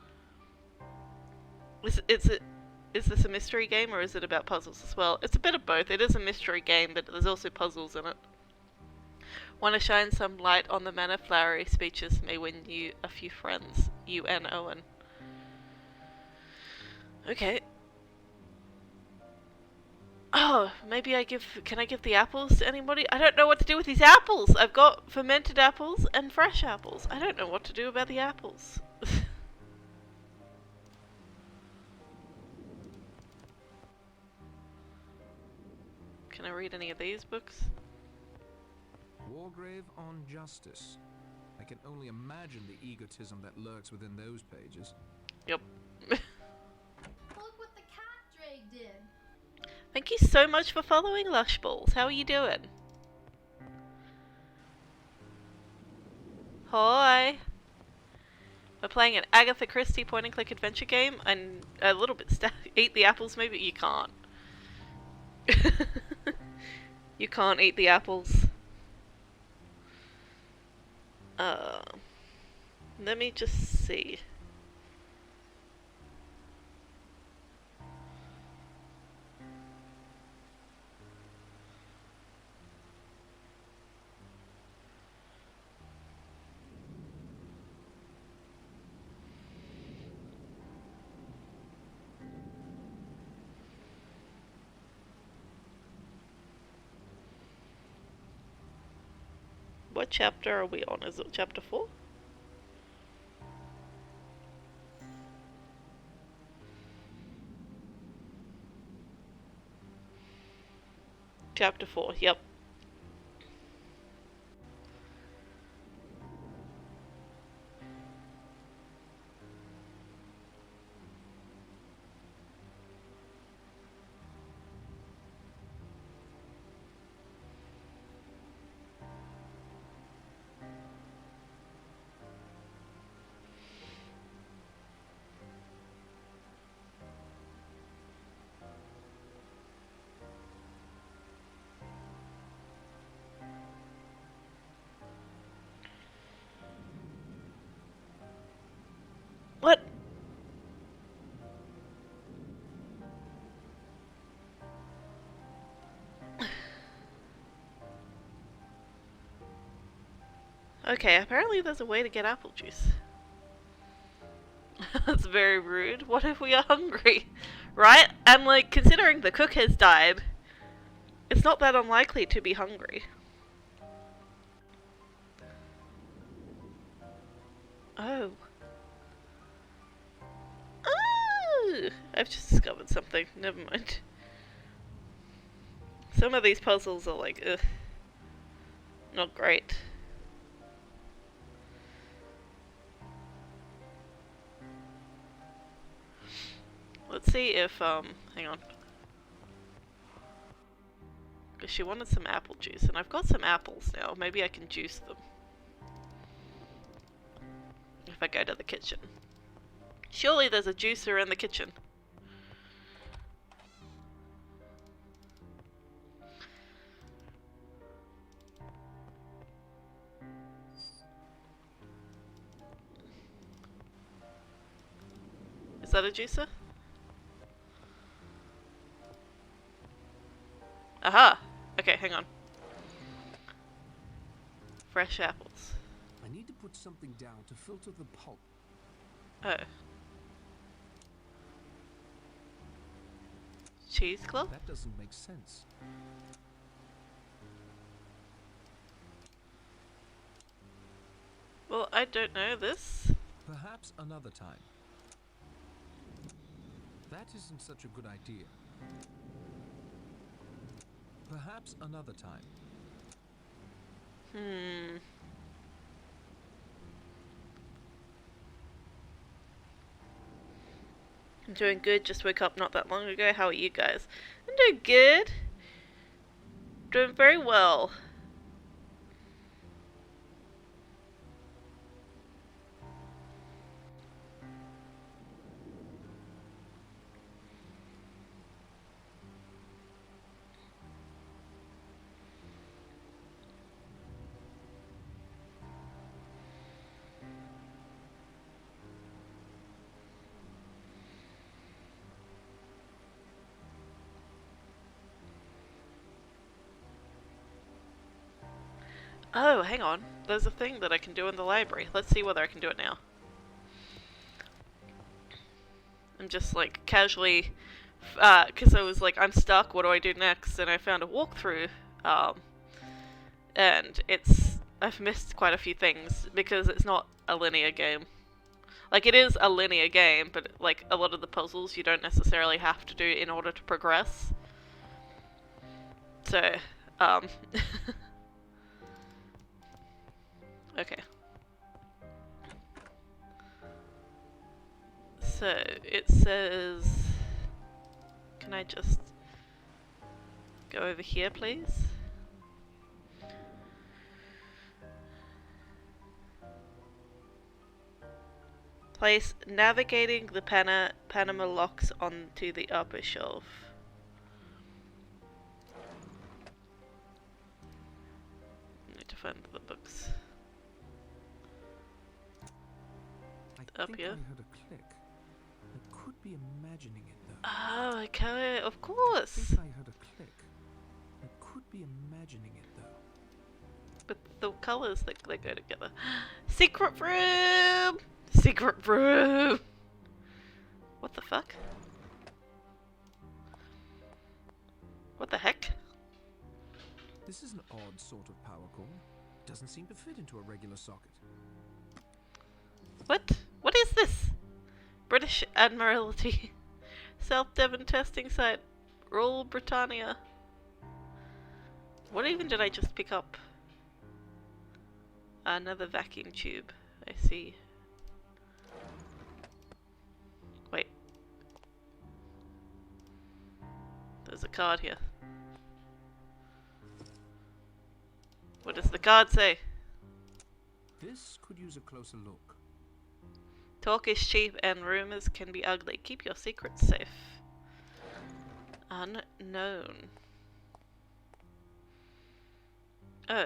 Is this a mystery game or is it about puzzles as well? It's a bit of both. It is a mystery game, but there's also puzzles in it. Want to shine some light on the manner flowery speeches may win you a few friends. You and Owen. Okay. Oh, maybe can I give the apples to anybody? I don't know what to do with these apples! I've got fermented apples and fresh apples. I don't know what to do about the apples. Can I read any of these books? Wargrave on Justice. I can only imagine the egotism that lurks within those pages. Yep. Look what the cat dragged in. Thank you so much for following, Lush Balls. How are you doing? Hi. We're playing an Agatha Christie point-and-click adventure game, and a little bit eat the apples. Maybe you can't. You can't eat the apples. Let me just see. What chapter are we on? Is it chapter 4? Chapter 4, yep. What? Okay, apparently there's a way to get apple juice. That's very rude. What if we are hungry? Right? And like, considering the cook has died, it's not that unlikely to be hungry. Oh. Oh! I've just discovered something. Never mind. Some of these puzzles are like, ugh. Not great. Let's see if, hang on. Because she wanted some apple juice, and I've got some apples now. Maybe I can juice them. If I go to the kitchen. Surely there's a juicer in the kitchen. Is that a juicer? Aha! Okay, hang on. Fresh apples. I need to put something down to filter the pulp. Oh. Cheesecloth? That doesn't make sense. Well, I don't know this. Perhaps another time. That isn't such a good idea. Perhaps another time. I'm doing good, just woke up not that long ago. How are you guys? I'm doing good. Doing very well. Oh, hang on. There's a thing that I can do in the library. Let's see whether I can do it now. I'm just like casually, because I was like, I'm stuck, what do I do next? And I found a walkthrough, and I've missed quite a few things because it's not a linear game. Like, it is a linear game, but like a lot of the puzzles you don't necessarily have to do in order to progress. So, okay. So, it says... Can I just go over here, please? Place navigating the Panama locks onto the upper shelf. Need to find the books. I Up think here. I heard a click. I could be imagining it though. Oh, okay, of I course. think I heard a click. I could be imagining it though. But the colours, they go together. Secret room! Secret room! What the fuck? What the heck? This is an odd sort of power core. doesn't seem to fit into a regular socket. What? What is this? British Admiralty. South Devon testing site. Royal Britannia. What even did I just pick up? Another vacuum tube. I see. Wait. There's a card here. What does the card say? This could use a closer look. Talk is cheap and rumors can be ugly. Keep your secrets safe. Unknown. Oh.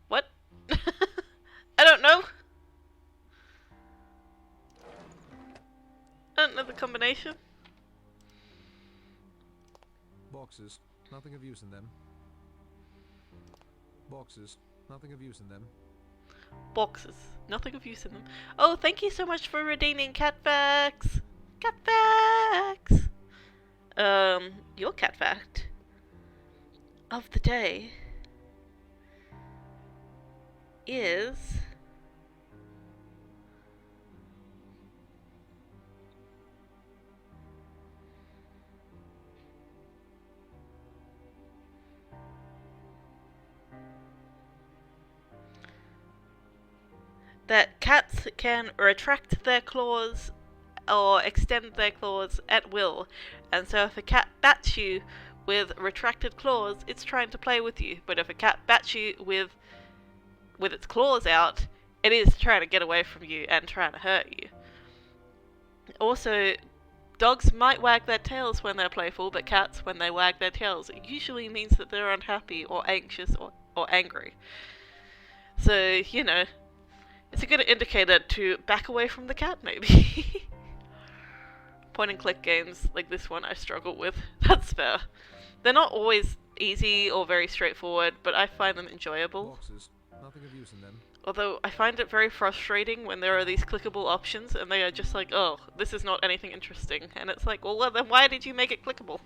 What? I don't know. I don't know the combination. Boxes, nothing of use in them. Boxes, nothing of use in them. Boxes, nothing of use in them. Oh, thank you so much for redeeming cat facts. Cat facts. Your cat fact of the day is that cats can retract their claws or extend their claws at will, and so if a cat bats you with retracted claws, it's trying to play with you, but if a cat bats you with its claws out, it is trying to get away from you and trying to hurt you. Also, dogs might wag their tails when they're playful, but cats, when they wag their tails, it usually means that they're unhappy or anxious or angry. So, you know, it's a good indicator to back away from the cat, maybe. Point and click games like this one I struggle with. That's fair. They're not always easy or very straightforward, but I find them enjoyable. Boxes, nothing of use in them. Although I find it very frustrating when there are these clickable options and they are just like, oh, this is not anything interesting. And it's like, well then why did you make it clickable?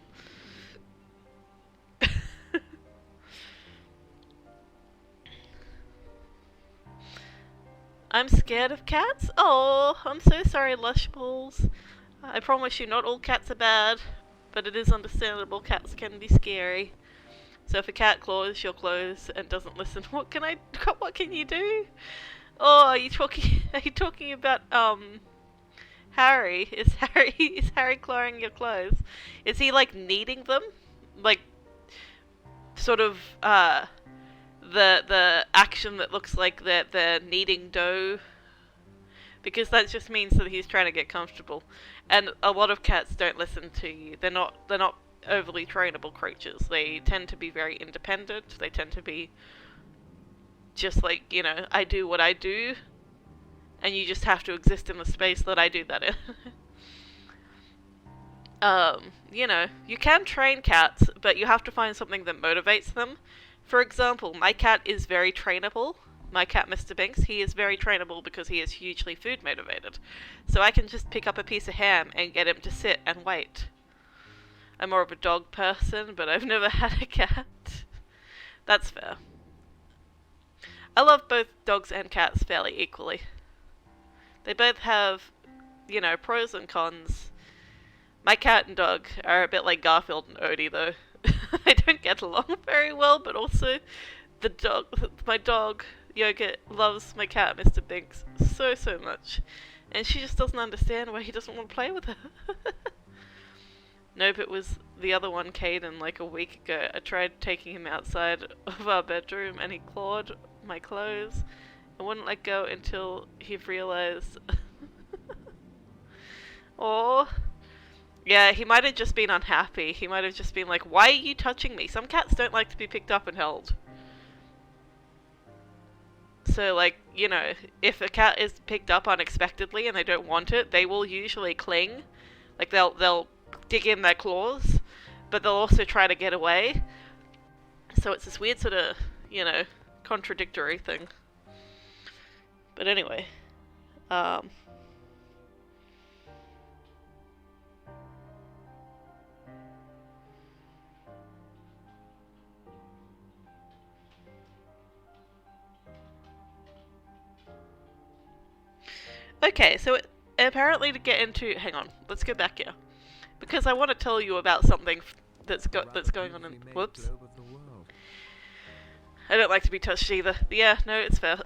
I'm scared of cats? Oh, I'm so sorry, Lush Balls. I promise you not all cats are bad, but it is understandable cats can be scary. So if a cat claws your clothes and doesn't listen, what can you do? Oh, are you talking about Harry? Is Harry clawing your clothes? Is he like kneading them? Like sort of the action that looks like they're kneading dough? Because that just means that he's trying to get comfortable. And a lot of cats don't listen to you. They're not overly trainable creatures. They tend to be very independent. They tend to be just like, you know, I do what I do, and you just have to exist in the space that I do that in. You know, you can train cats, but you have to find something that motivates them. For example, my cat is very trainable. My cat, Mr. Binks, he is very trainable because he is hugely food motivated. So I can just pick up a piece of ham and get him to sit and wait. I'm more of a dog person, but I've never had a cat. That's fair. I love both dogs and cats fairly equally. They both have, you know, pros and cons. My cat and dog are a bit like Garfield and Odie, though. They don't get along very well, but also my dog, Yogurt, loves my cat, Mr. Binks, so much. And she just doesn't understand why he doesn't want to play with her. Nope, it was the other one, Caden, like a week ago. I tried taking him outside of our bedroom and he clawed my clothes and wouldn't let go until he realized. Oh, yeah, he might have just been unhappy. He might have just been like, why are you touching me? Some cats don't like to be picked up and held. So, like, you know, if a cat is picked up unexpectedly and they don't want it, they will usually cling. Like, they'll dig in their claws, but they'll also try to get away. So it's this weird sort of, you know, contradictory thing. But anyway, Okay, so apparently to get into... Hang on, let's go back here. Because I want to tell you about something that's going on in... Whoops. I don't like to be touched either. Yeah, no, it's fair.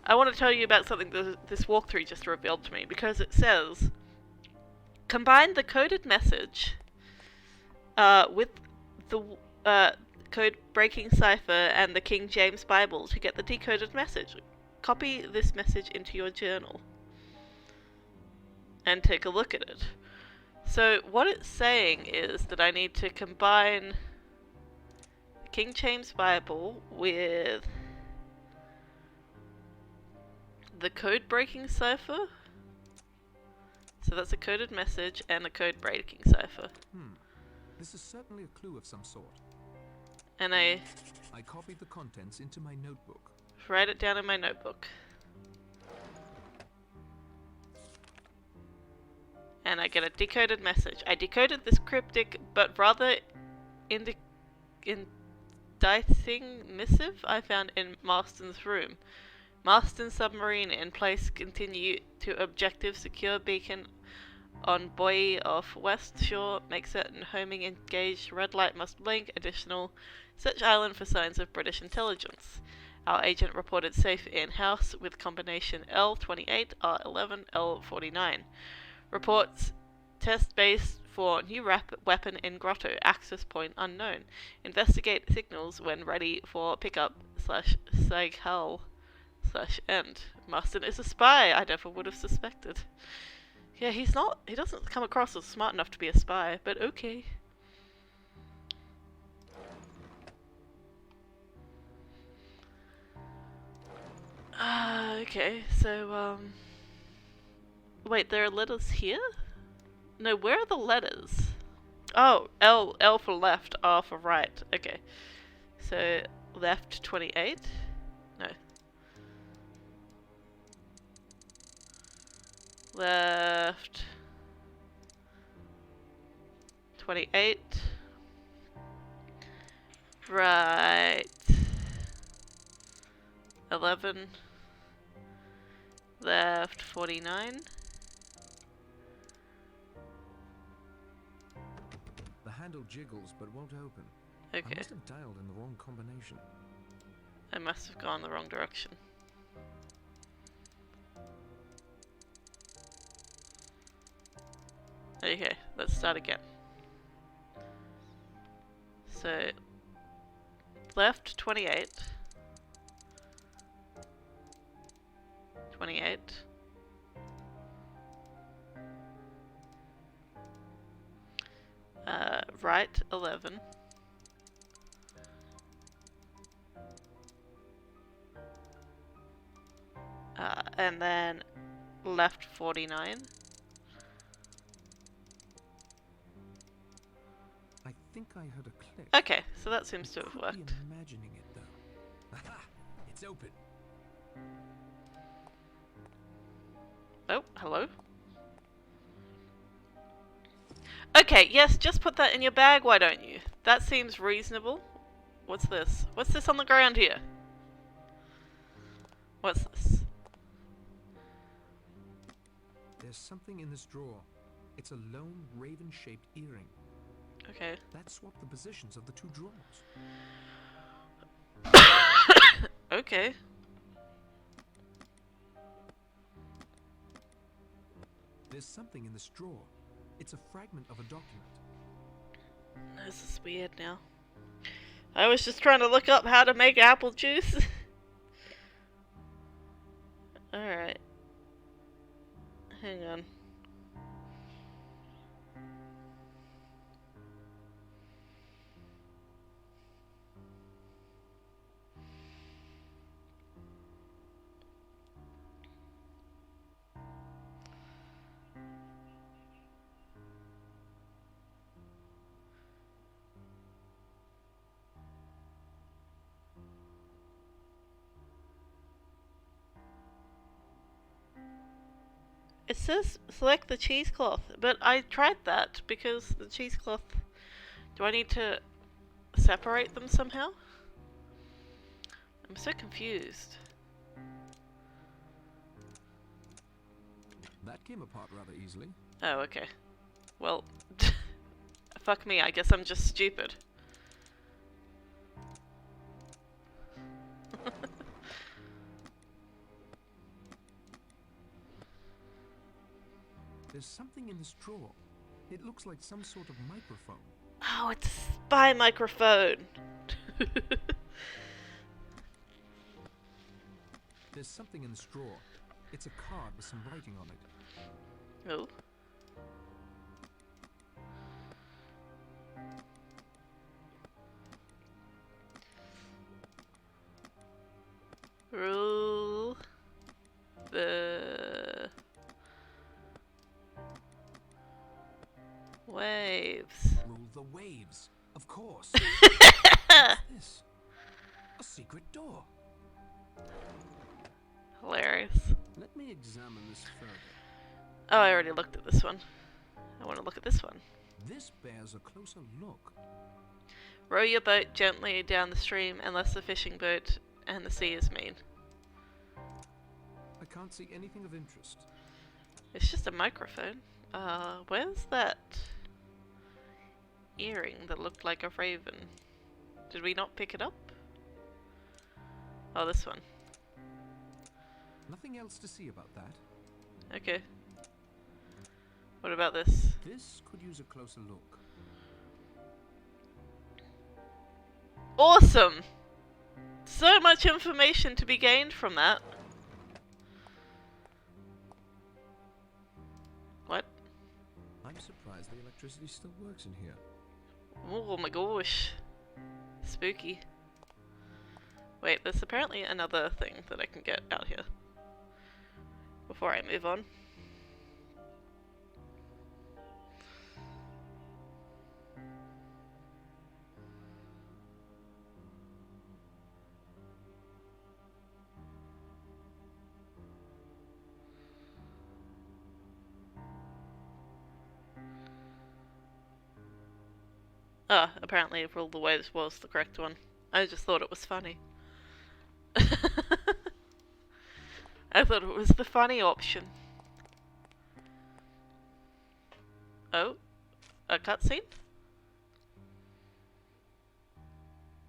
I want to tell you about something that this walkthrough just revealed to me, because it says, combine the coded message with the code-breaking cipher and the King James Bible to get the decoded message. Copy this message into your journal and take a look at it. So what it's saying is that I need to combine the King James Bible with the code-breaking cipher. So that's a coded message and a code-breaking cipher. This is certainly a clue of some sort. And I copied the contents into my notebook. Write it down in my notebook. And I get a decoded message. I decoded this cryptic but rather indicting missive I found in Marston's room. Marston submarine in place, continue to objective, secure beacon on buoy off west shore, make certain homing engaged, red light must blink, additional, search island for signs of British intelligence. Our agent reported safe in-house with combination L28, R11, L49. Reports test base for new weapon in grotto, access point unknown. Investigate signals when ready for pickup /Saghal/end. Marston is a spy. I never would have suspected. Yeah, he doesn't come across as smart enough to be a spy, but okay. Okay, so, wait, there are letters here? No, where are the letters? Oh, L for left, R for right. Okay. So, left 28? No. Left 28. Right 11. Left 49. The handle jiggles but won't open. Okay. I must have dialed in the wrong combination. I must have gone the wrong direction. Okay, let's start again. So, left 28. 28. Right 11. And then left 49. I think I heard a click. Okay, so that seems to have worked. Be imagining it though. Aha! It's open. Oh, hello. Okay, yes, just put that in your bag, why don't you? That seems reasonable. What's this? What's this on the ground here? What's this? There's something in this drawer. It's a lone raven-shaped earring. Okay. Let's swap the positions of the two drawers. Okay. There's something in this drawer. It's a fragment of a document. This is weird now. I was just trying to look up how to make apple juice. Alright. Hang on. It says select the cheesecloth, but I tried that because the cheesecloth... Do I need to separate them somehow? I'm so confused. That came apart rather easily. Oh, okay. Well, fuck me, I guess I'm just stupid. There's something in this drawer. It looks like some sort of microphone. Oh, it's a spy microphone. There's something in this drawer. It's a card with some writing on it. Oh. Rule the waves. Rule the waves, of course. This? A secret door. Hilarious. Let me examine this further. Oh, I already looked at this one. I want to look at this one. This bears a closer look. Row your boat gently down the stream unless the fishing boat and the sea is mean. I can't see anything of interest. It's just a microphone. Where's that earring that looked like a raven? Did we not pick it up? Oh, this one. Nothing else to see about that. Okay. What about this? This could use a closer look. Awesome! So much information to be gained from that. What? I'm surprised the electricity still works in here. Oh my gosh. Spooky. Wait, there's apparently another thing that I can get out here before I move on. Ah, apparently Rule the Waves was the correct one. I just thought it was funny. I thought it was the funny option. Oh, a cutscene?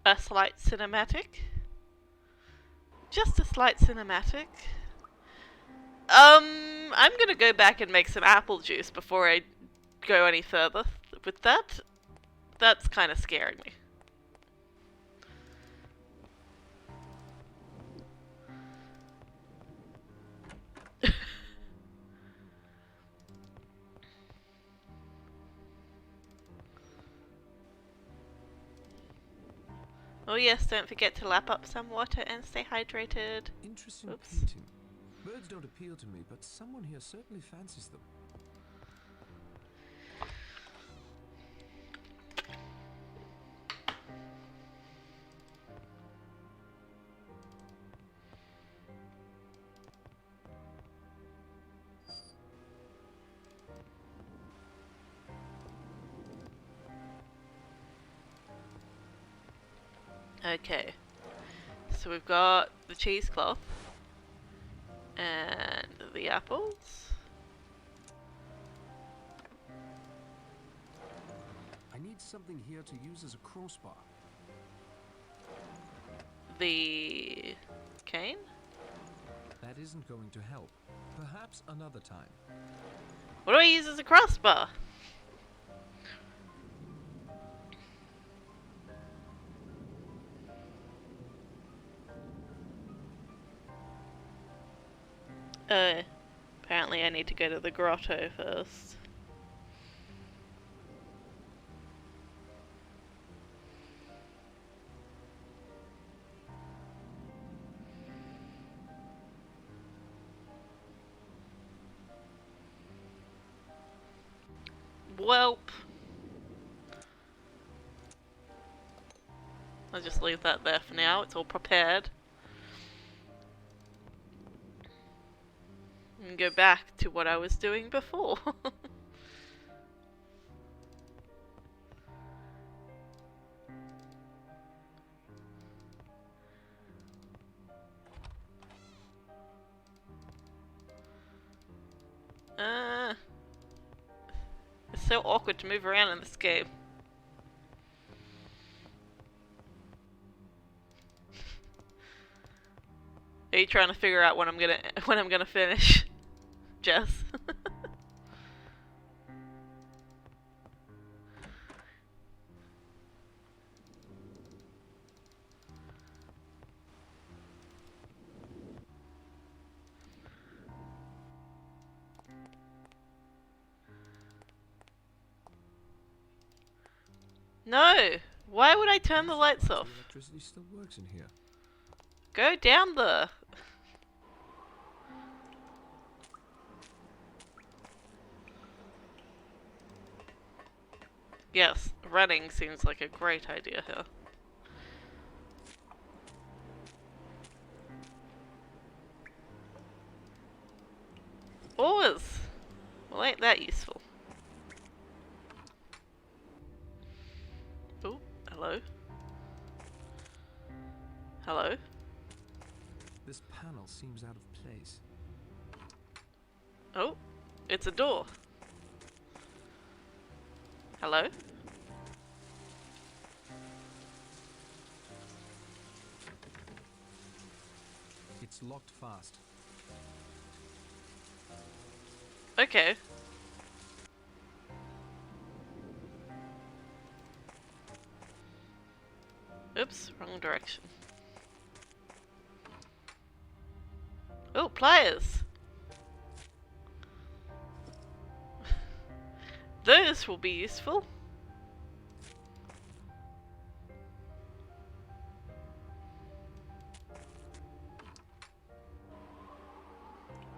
A slight cinematic? Just a slight cinematic. I'm gonna go back and make some apple juice before I go any further with that. That's kind of scaring me. Oh yes, don't forget to lap up some water and stay hydrated. Interesting Oops. painting. Birds don't appeal to me, but someone here certainly fancies them. Okay, so we've got the cheesecloth and the apples. I need something here to use as a crossbar. The cane? That isn't going to help. Perhaps another time. What do I use as a crossbar? Apparently I need to go to the grotto first. Welp. I'll just leave that there for now, it's all prepared. And go back to what I was doing before. It's so awkward to move around in this game. Are you trying to figure out when I'm gonna finish, Jess? No! Why would I turn the lights off? The electricity still works in here. Go down there! Yes, running seems like a great idea here. Oars! Well, ain't that useful. Oh, hello. Hello? This panel seems out of place. Oh, it's a door. Hello? It's locked fast. Okay. Oops, wrong direction. Oh, pliers! Those will be useful.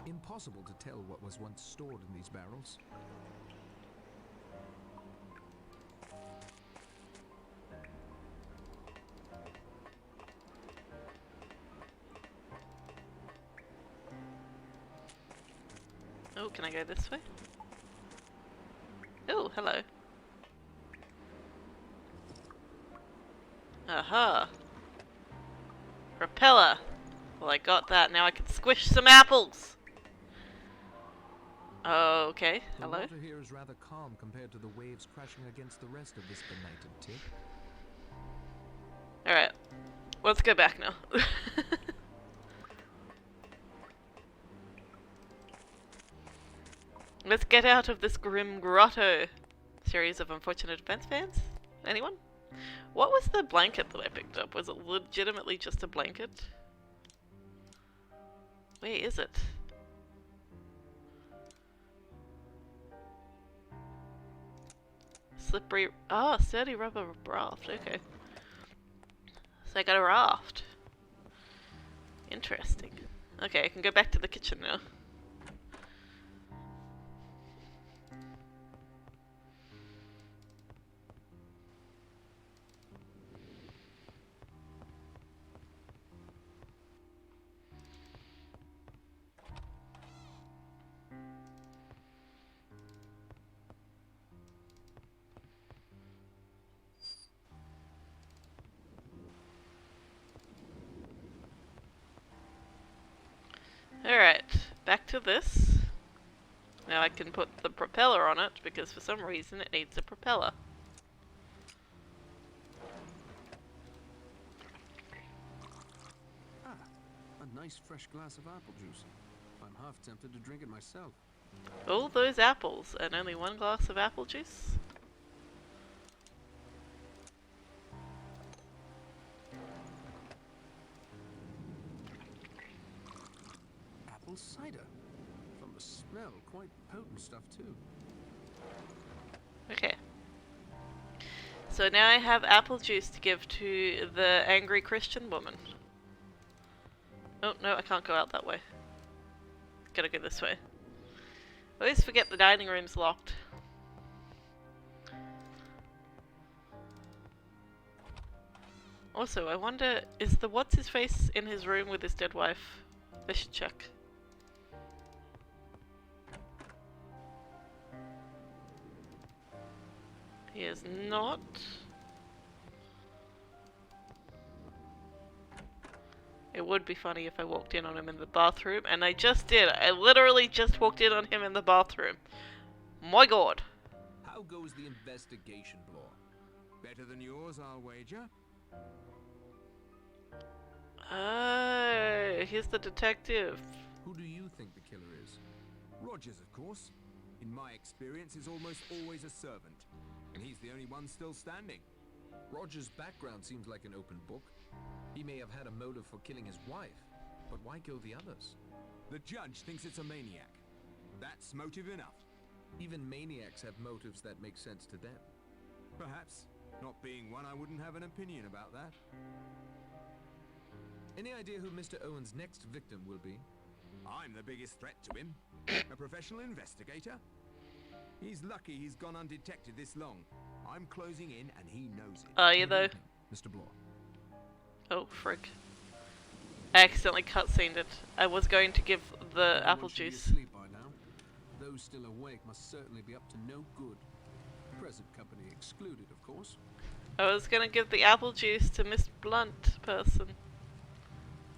Impossible to tell what was once stored in these barrels. Oh, can I go this way? Oh, hello. Aha! Propeller! Well, I got that. Now I can squish some apples! Okay, hello. The water here is rather calm compared to the waves crashing against the rest of this benighted tip. Alright. Let's go back now. Let's get out of this grim grotto. Series of unfortunate events fans? Anyone? What was the blanket that I picked up? Was it legitimately just a blanket? Where is it? Slippery. Oh, sturdy rubber raft. Okay. So I got a raft. Interesting. Okay, I can go back to the kitchen now. Alright, back to this. Now I can put the propeller on it because for some reason it needs a propeller. Ah, a nice fresh glass of apple juice. I'm half tempted to drink it myself. All those apples and only one glass of apple juice? Apple cider. From the smell, quite potent stuff too. Okay. So now I have apple juice to give to the angry Christian woman. Oh, no, I can't go out that way. Gotta go this way. I always forget the dining room's locked. Also, I wonder, is the what's-his-face in his room with his dead wife? I should check. He is not. It would be funny if I walked in on him in the bathroom, and I just did. I literally just walked in on him in the bathroom. My god. How goes the investigation, Blore? Better than yours, I'll wager. Oh, he's the detective. Who do you think the killer is? Rogers, of course. In my experience, is almost always a servant. And he's the only one still standing. Roger's background seems like an open book. He may have had a motive for killing his wife, but why kill the others? The judge thinks it's a maniac. That's motive enough. Even maniacs have motives that make sense to them. Perhaps. Not being one, I wouldn't have an opinion about that. Any idea who Mr. Owen's next victim will be? I'm the biggest threat to him. A professional investigator. He's lucky he's gone undetected this long. I'm closing in and he knows it. Are you though? Mr. Blore. Oh, frig. I accidentally cutscened it. I was going to give the apple juice. Asleep by now. Those still awake must certainly be up to no good. Present company excluded, of course. I was gonna give the apple juice to Miss Blunt person.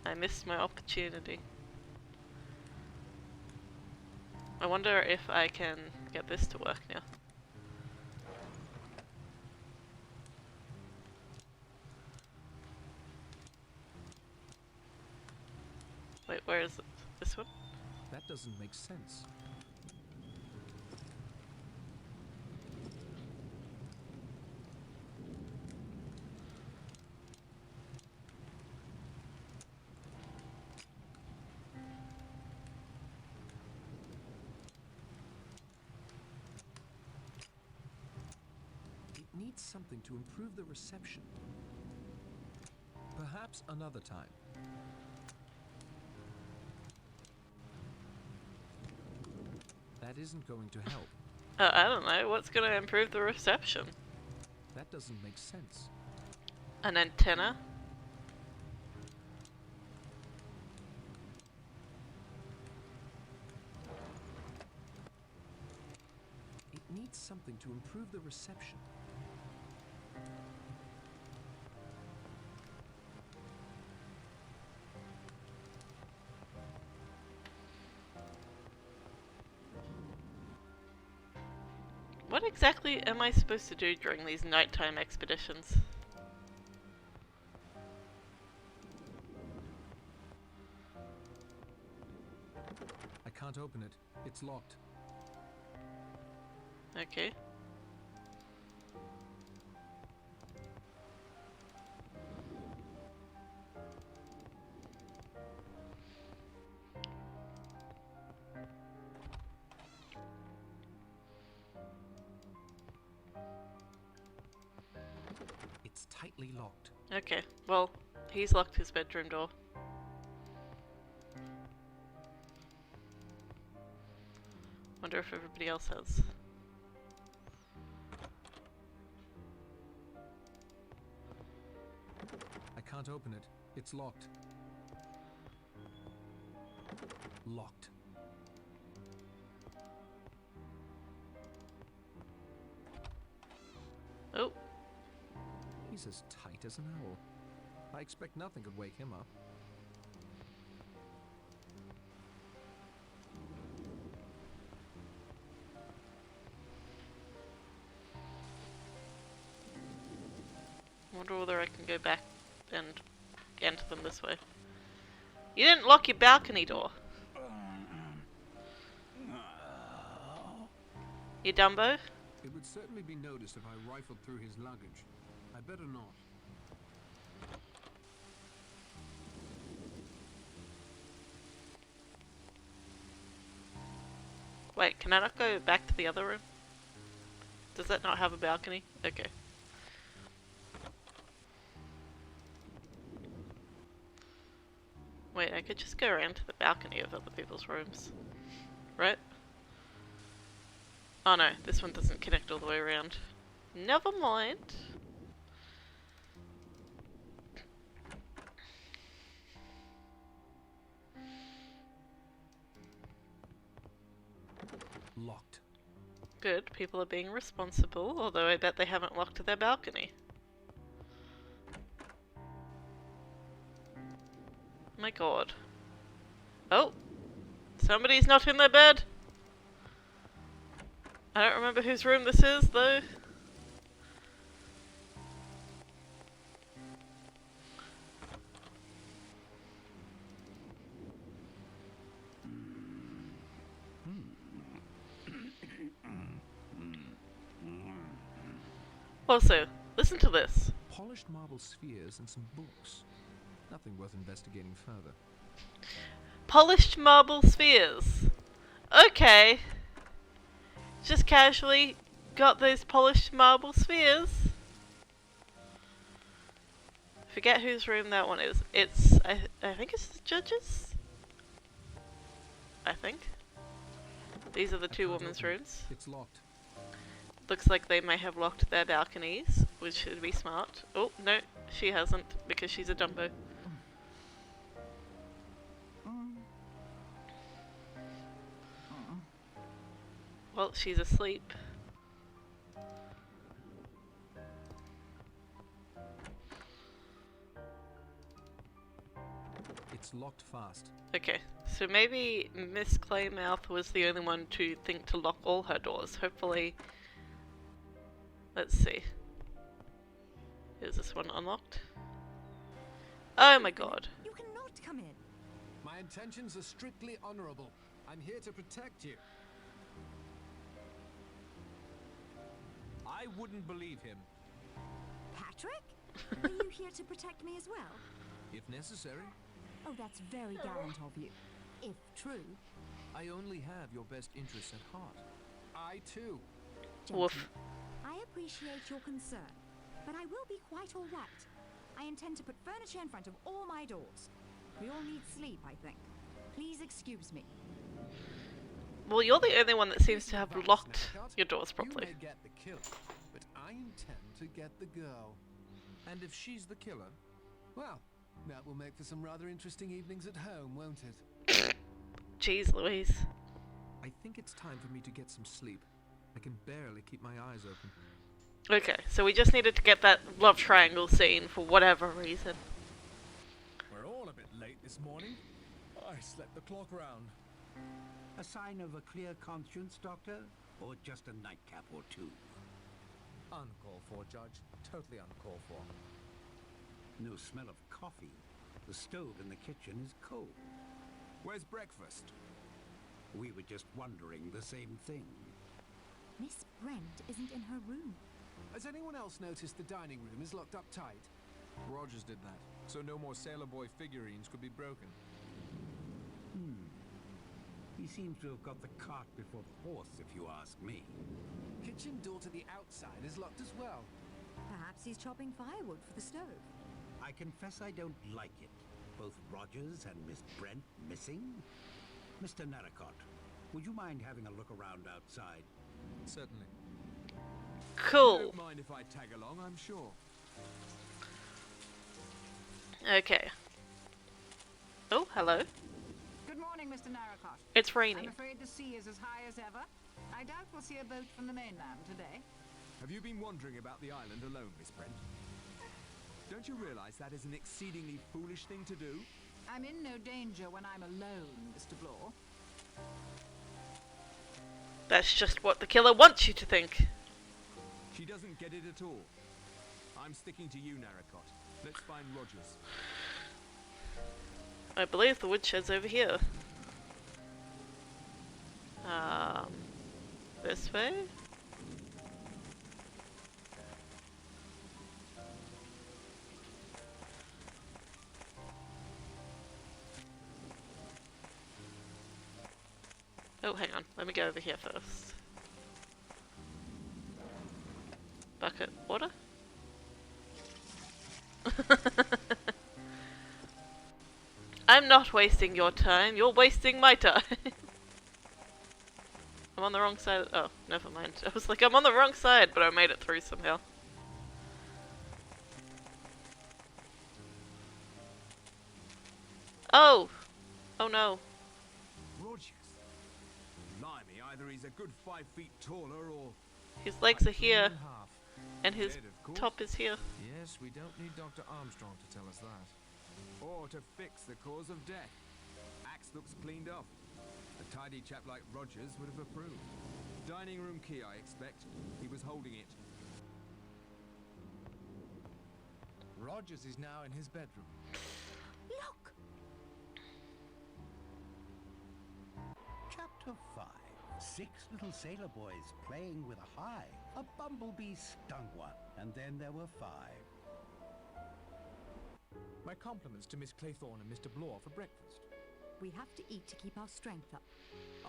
I missed my opportunity. I wonder if I can get this to work now. Wait, where is it? This one? That doesn't make sense. It needs something to improve the reception. Perhaps another time. That isn't going to help. I don't know. What's going to improve the reception? That doesn't make sense. An antenna? It needs something to improve the reception. What exactly am I supposed to do during these nighttime expeditions? I can't open it. It's locked. Okay. It's tightly locked. Okay, well, he's locked his bedroom door. Wonder if everybody else has. I can't open it. It's locked. Locked. Oh. He's as tight as an owl. I expect nothing could wake him up. Wonder whether I can go back and enter them this way. You didn't lock your balcony door. You Dumbo? It would certainly be noticed if I rifled through his luggage. I better not. Wait, can I not go back to the other room? Does that not have a balcony? Okay. Wait, I could just go around to the balcony of other people's rooms. Right? Oh no, this one doesn't connect all the way around. Never mind. Locked. Good, people are being responsible, although I bet they haven't locked their balcony. My god. Oh! Somebody's not in their bed! I don't remember whose room this is, though. Also, listen to this. Polished marble spheres and some books. Nothing worth investigating further. Polished marble spheres. Okay. Just casually got those polished marble spheres. Forget whose room that one is. It's, I think it's the judges? I think. These are the two women's rooms. It's locked. Looks like they may have locked their balconies, which should be smart. Oh, no, she hasn't, because she's a Dumbo. Well, she's asleep. It's locked fast. Okay, so maybe Miss Claymouth was the only one to think to lock all her doors. Hopefully... Let's see. Is this one unlocked? Oh my god. You cannot come in. My intentions are strictly honorable. I'm here to protect you. I wouldn't believe him. Patrick? Are you here to protect me as well? If necessary. Oh, that's very gallant of you. If true. I only have your best interests at heart. I too. Woof. I appreciate your concern, but I will be quite all right. I intend to put furniture in front of all my doors. We all need sleep, I think. Please excuse me. Well, you're the only one that seems to have locked your doors properly. You may get the killer, but I intend to get the girl. And if she's the killer? Well, that will make for some rather interesting evenings at home, won't it? Jeez Louise. I think it's time for me to get some sleep. I can barely keep my eyes open. Okay, so we just needed to get that love triangle scene for whatever reason. We're all a bit late this morning. I slept the clock round. A sign of a clear conscience, Doctor? Or just a nightcap or two? Uncalled for, Judge. Totally uncalled for. No smell of coffee. The stove in the kitchen is cold. Where's breakfast? We were just wondering the same thing. Miss Brent isn't in her room. Has anyone else noticed the dining room is locked up tight? Rogers did that, so no more Sailor Boy figurines could be broken. He seems to have got the cart before the horse, if you ask me. Kitchen door to the outside is locked as well. Perhaps he's chopping firewood for the stove. I confess I don't like it. Both Rogers and Miss Brent missing. Mr. Narracott, would you mind having a look around outside? Certainly. Cool. Don't mind if I tag along, I'm sure. Okay. Oh, hello. Good morning, Mr. Narracott. It's raining. I'm afraid the sea is as high as ever. I doubt we'll see a boat from the mainland today. Have you been wandering about the island alone, Miss Brent? Don't you realize that is an exceedingly foolish thing to do? I'm in no danger when I'm alone, Mr. Blore. That's just what the killer wants you to think. She doesn't get it at all. I'm sticking to you, Narracott. Let's find Rogers. I believe the woodshed's over here. This way? Oh, hang on. Let me go over here first. Bucket water? I'm not wasting your time. You're wasting my time. I'm on the wrong side. Oh, never mind. I was like, I'm on the wrong side, but I made it through somehow. Oh! Oh no. Rogers. Blimey, either he's a good 5 feet taller or... His legs are here, In half. and his Dead, of course. top is here. Yes, we don't need Dr. Armstrong to tell us that. or to fix the cause of death. Axe looks cleaned off. A tidy chap like Rogers would have approved. Dining room key, I expect. He was holding it. Rogers is now in his bedroom. Look! Chapter 5. 6 little sailor boys playing with a hive. A bumblebee stung one, and then there were 5. My compliments to Miss Claythorne and Mr. Blore for breakfast. We have to eat to keep our strength up.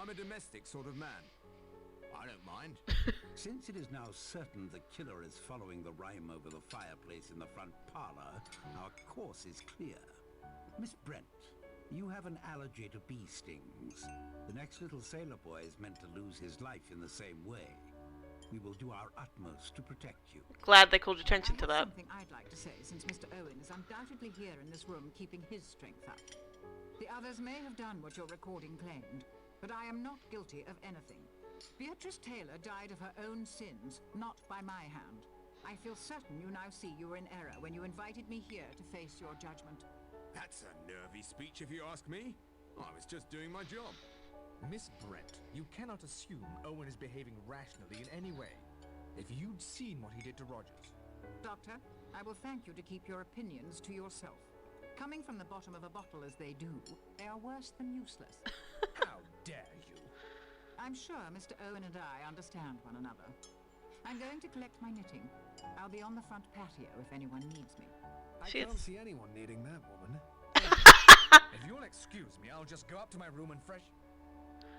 I'm a domestic sort of man. I don't mind. Since it is now certain the killer is following the rhyme over the fireplace in the front parlor, our course is clear. Miss Brent, you have an allergy to bee stings. The next little sailor boy is meant to lose his life in the same way. We will do our utmost to protect you. Glad they called attention to that. Something I'd like to say, since Mr. Owen is undoubtedly here in this room keeping his strength up. The others may have done what your recording claimed, but I am not guilty of anything. Beatrice Taylor died of her own sins, not by my hand. I feel certain you now see you were in error when you invited me here to face your judgment. That's a nervy speech if you ask me. I was just doing my job. Miss Brent, you cannot assume Owen is behaving rationally in any way. If you'd seen what he did to Rogers... Doctor, I will thank you to keep your opinions to yourself. Coming from the bottom of a bottle as they do, they are worse than useless. How dare you? I'm sure Mr. Owen and I understand one another. I'm going to collect my knitting. I'll be on the front patio if anyone needs me. I don't see anyone needing that woman. If you'll excuse me, I'll just go up to my room and fresh...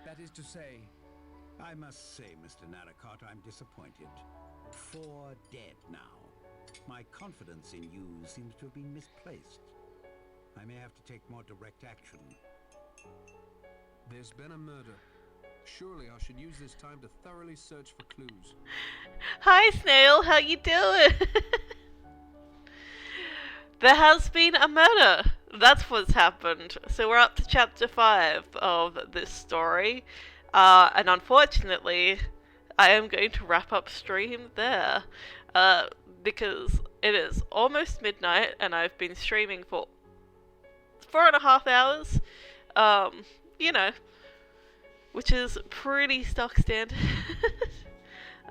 That is to say... I must say, Mr. Narracott, I'm disappointed. 4 dead now. My confidence in you seems to have been misplaced. I may have to take more direct action. There's been a murder. Surely I should use this time to thoroughly search for clues. Hi, Snail. How you doing? There has been a murder. That's what's happened. So we're up to chapter 5 of this story. And unfortunately, I am going to wrap up stream there. Because it is almost midnight and I've been streaming for 4.5 hours. You know, which is pretty stock standard.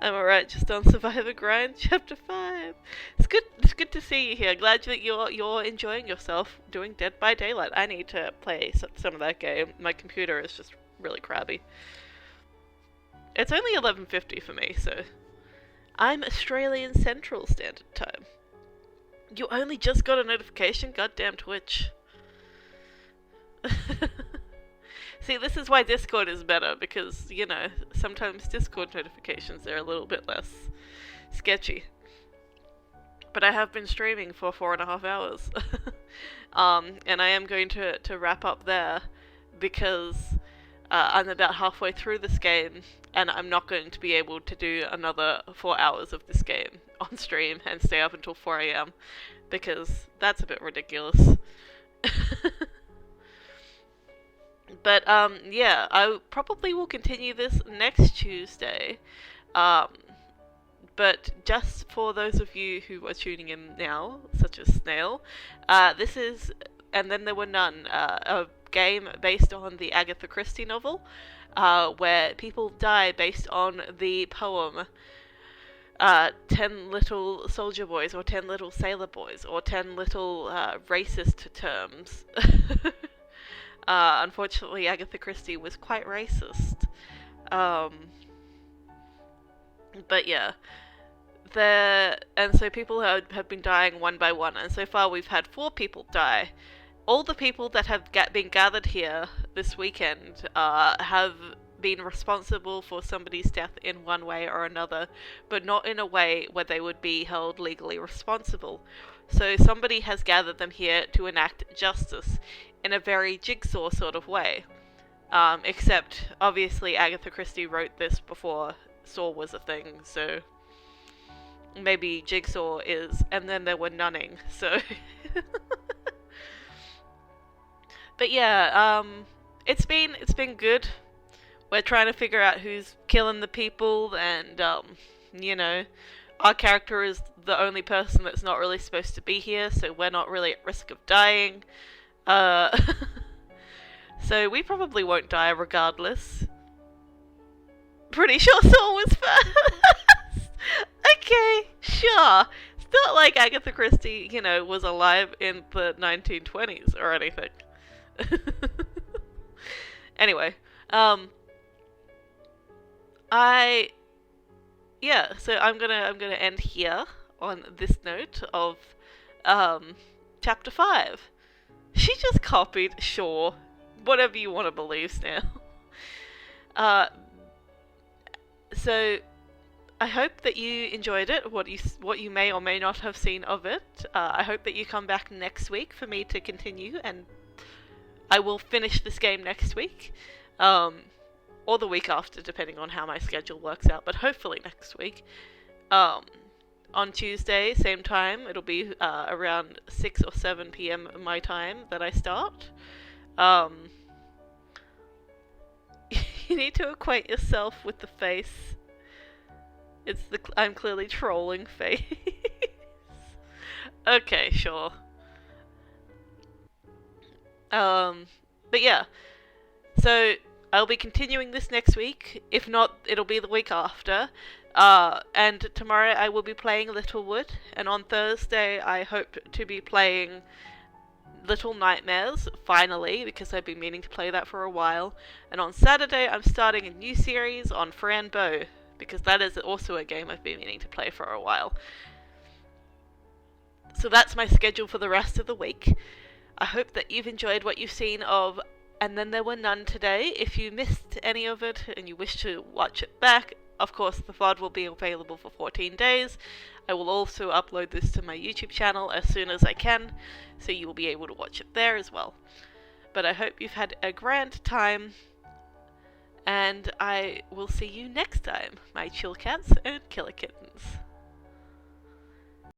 I'm alright, just on Survivor Grind, chapter 5. It's good to see you here. Glad that you're enjoying yourself doing Dead by Daylight. I need to play some of that game. My computer is just really crabby. It's only 11:50 for me, so I'm Australian Central Standard Time. You only just got a notification? Goddamn Twitch. See, this is why Discord is better, because, you know, sometimes Discord notifications are a little bit less sketchy. But I have been streaming for 4.5 hours. And I am going to wrap up there, because I'm about halfway through this game, and I'm not going to be able to do another 4 hours of this game on stream and stay up until 4 AM, because that's a bit ridiculous. But, yeah, I probably will continue this next Tuesday. But just for those of you who are tuning in now, such as Snail, this is And Then There Were None, a game based on the Agatha Christie novel, where people die based on the poem 10 Little Soldier Boys, or 10 Little Sailor Boys, or 10 Little Racist Terms. Unfortunately, Agatha Christie was quite racist. But yeah. And so people have been dying one by one, and so far we've had 4 people die. All the people that have been gathered here this weekend have been responsible for somebody's death in one way or another, but not in a way where they would be held legally responsible. So somebody has gathered them here to enact justice in a very Jigsaw sort of way. Except, obviously, Agatha Christie wrote this before Saw was a thing, so maybe Jigsaw is And Then There Were Nunning, so... But yeah, it's been good. We're trying to figure out who's killing the people, and, you know, our character is the only person that's not really supposed to be here, so we're not really at risk of dying. So we probably won't die regardless. Pretty sure Saul was first! Okay, sure. It's not like Agatha Christie, you know, was alive in the 1920s or anything. Anyway, yeah, so I'm gonna end here on this note of chapter 5. She just copied, sure. Whatever you want to believe now. So I hope that you enjoyed it, what you may or may not have seen of it. I hope that you come back next week for me to continue, and I will finish this game next week. Or the week after, depending on how my schedule works out, but hopefully next week. On Tuesday, same time, it'll be around 6 or 7 p.m. my time that I start. You need to acquaint yourself with the face. It's the I'm clearly trolling face. Okay, sure. But yeah. So I'll be continuing this next week. If not, it'll be the week after. And tomorrow I will be playing Littlewood, and on Thursday I hope to be playing Little Nightmares, finally, because I've been meaning to play that for a while. And on Saturday I'm starting a new series on Frambow, because that is also a game I've been meaning to play for a while. So that's my schedule for the rest of the week. I hope that you've enjoyed what you've seen of And Then There Were None today. If you missed any of it and you wish to watch it back, of course the VOD will be available for 14 days. I will also upload this to my YouTube channel as soon as I can, so you will be able to watch it there as well. But I hope you've had a grand time, and I will see you next time, my chill cats and killer kittens.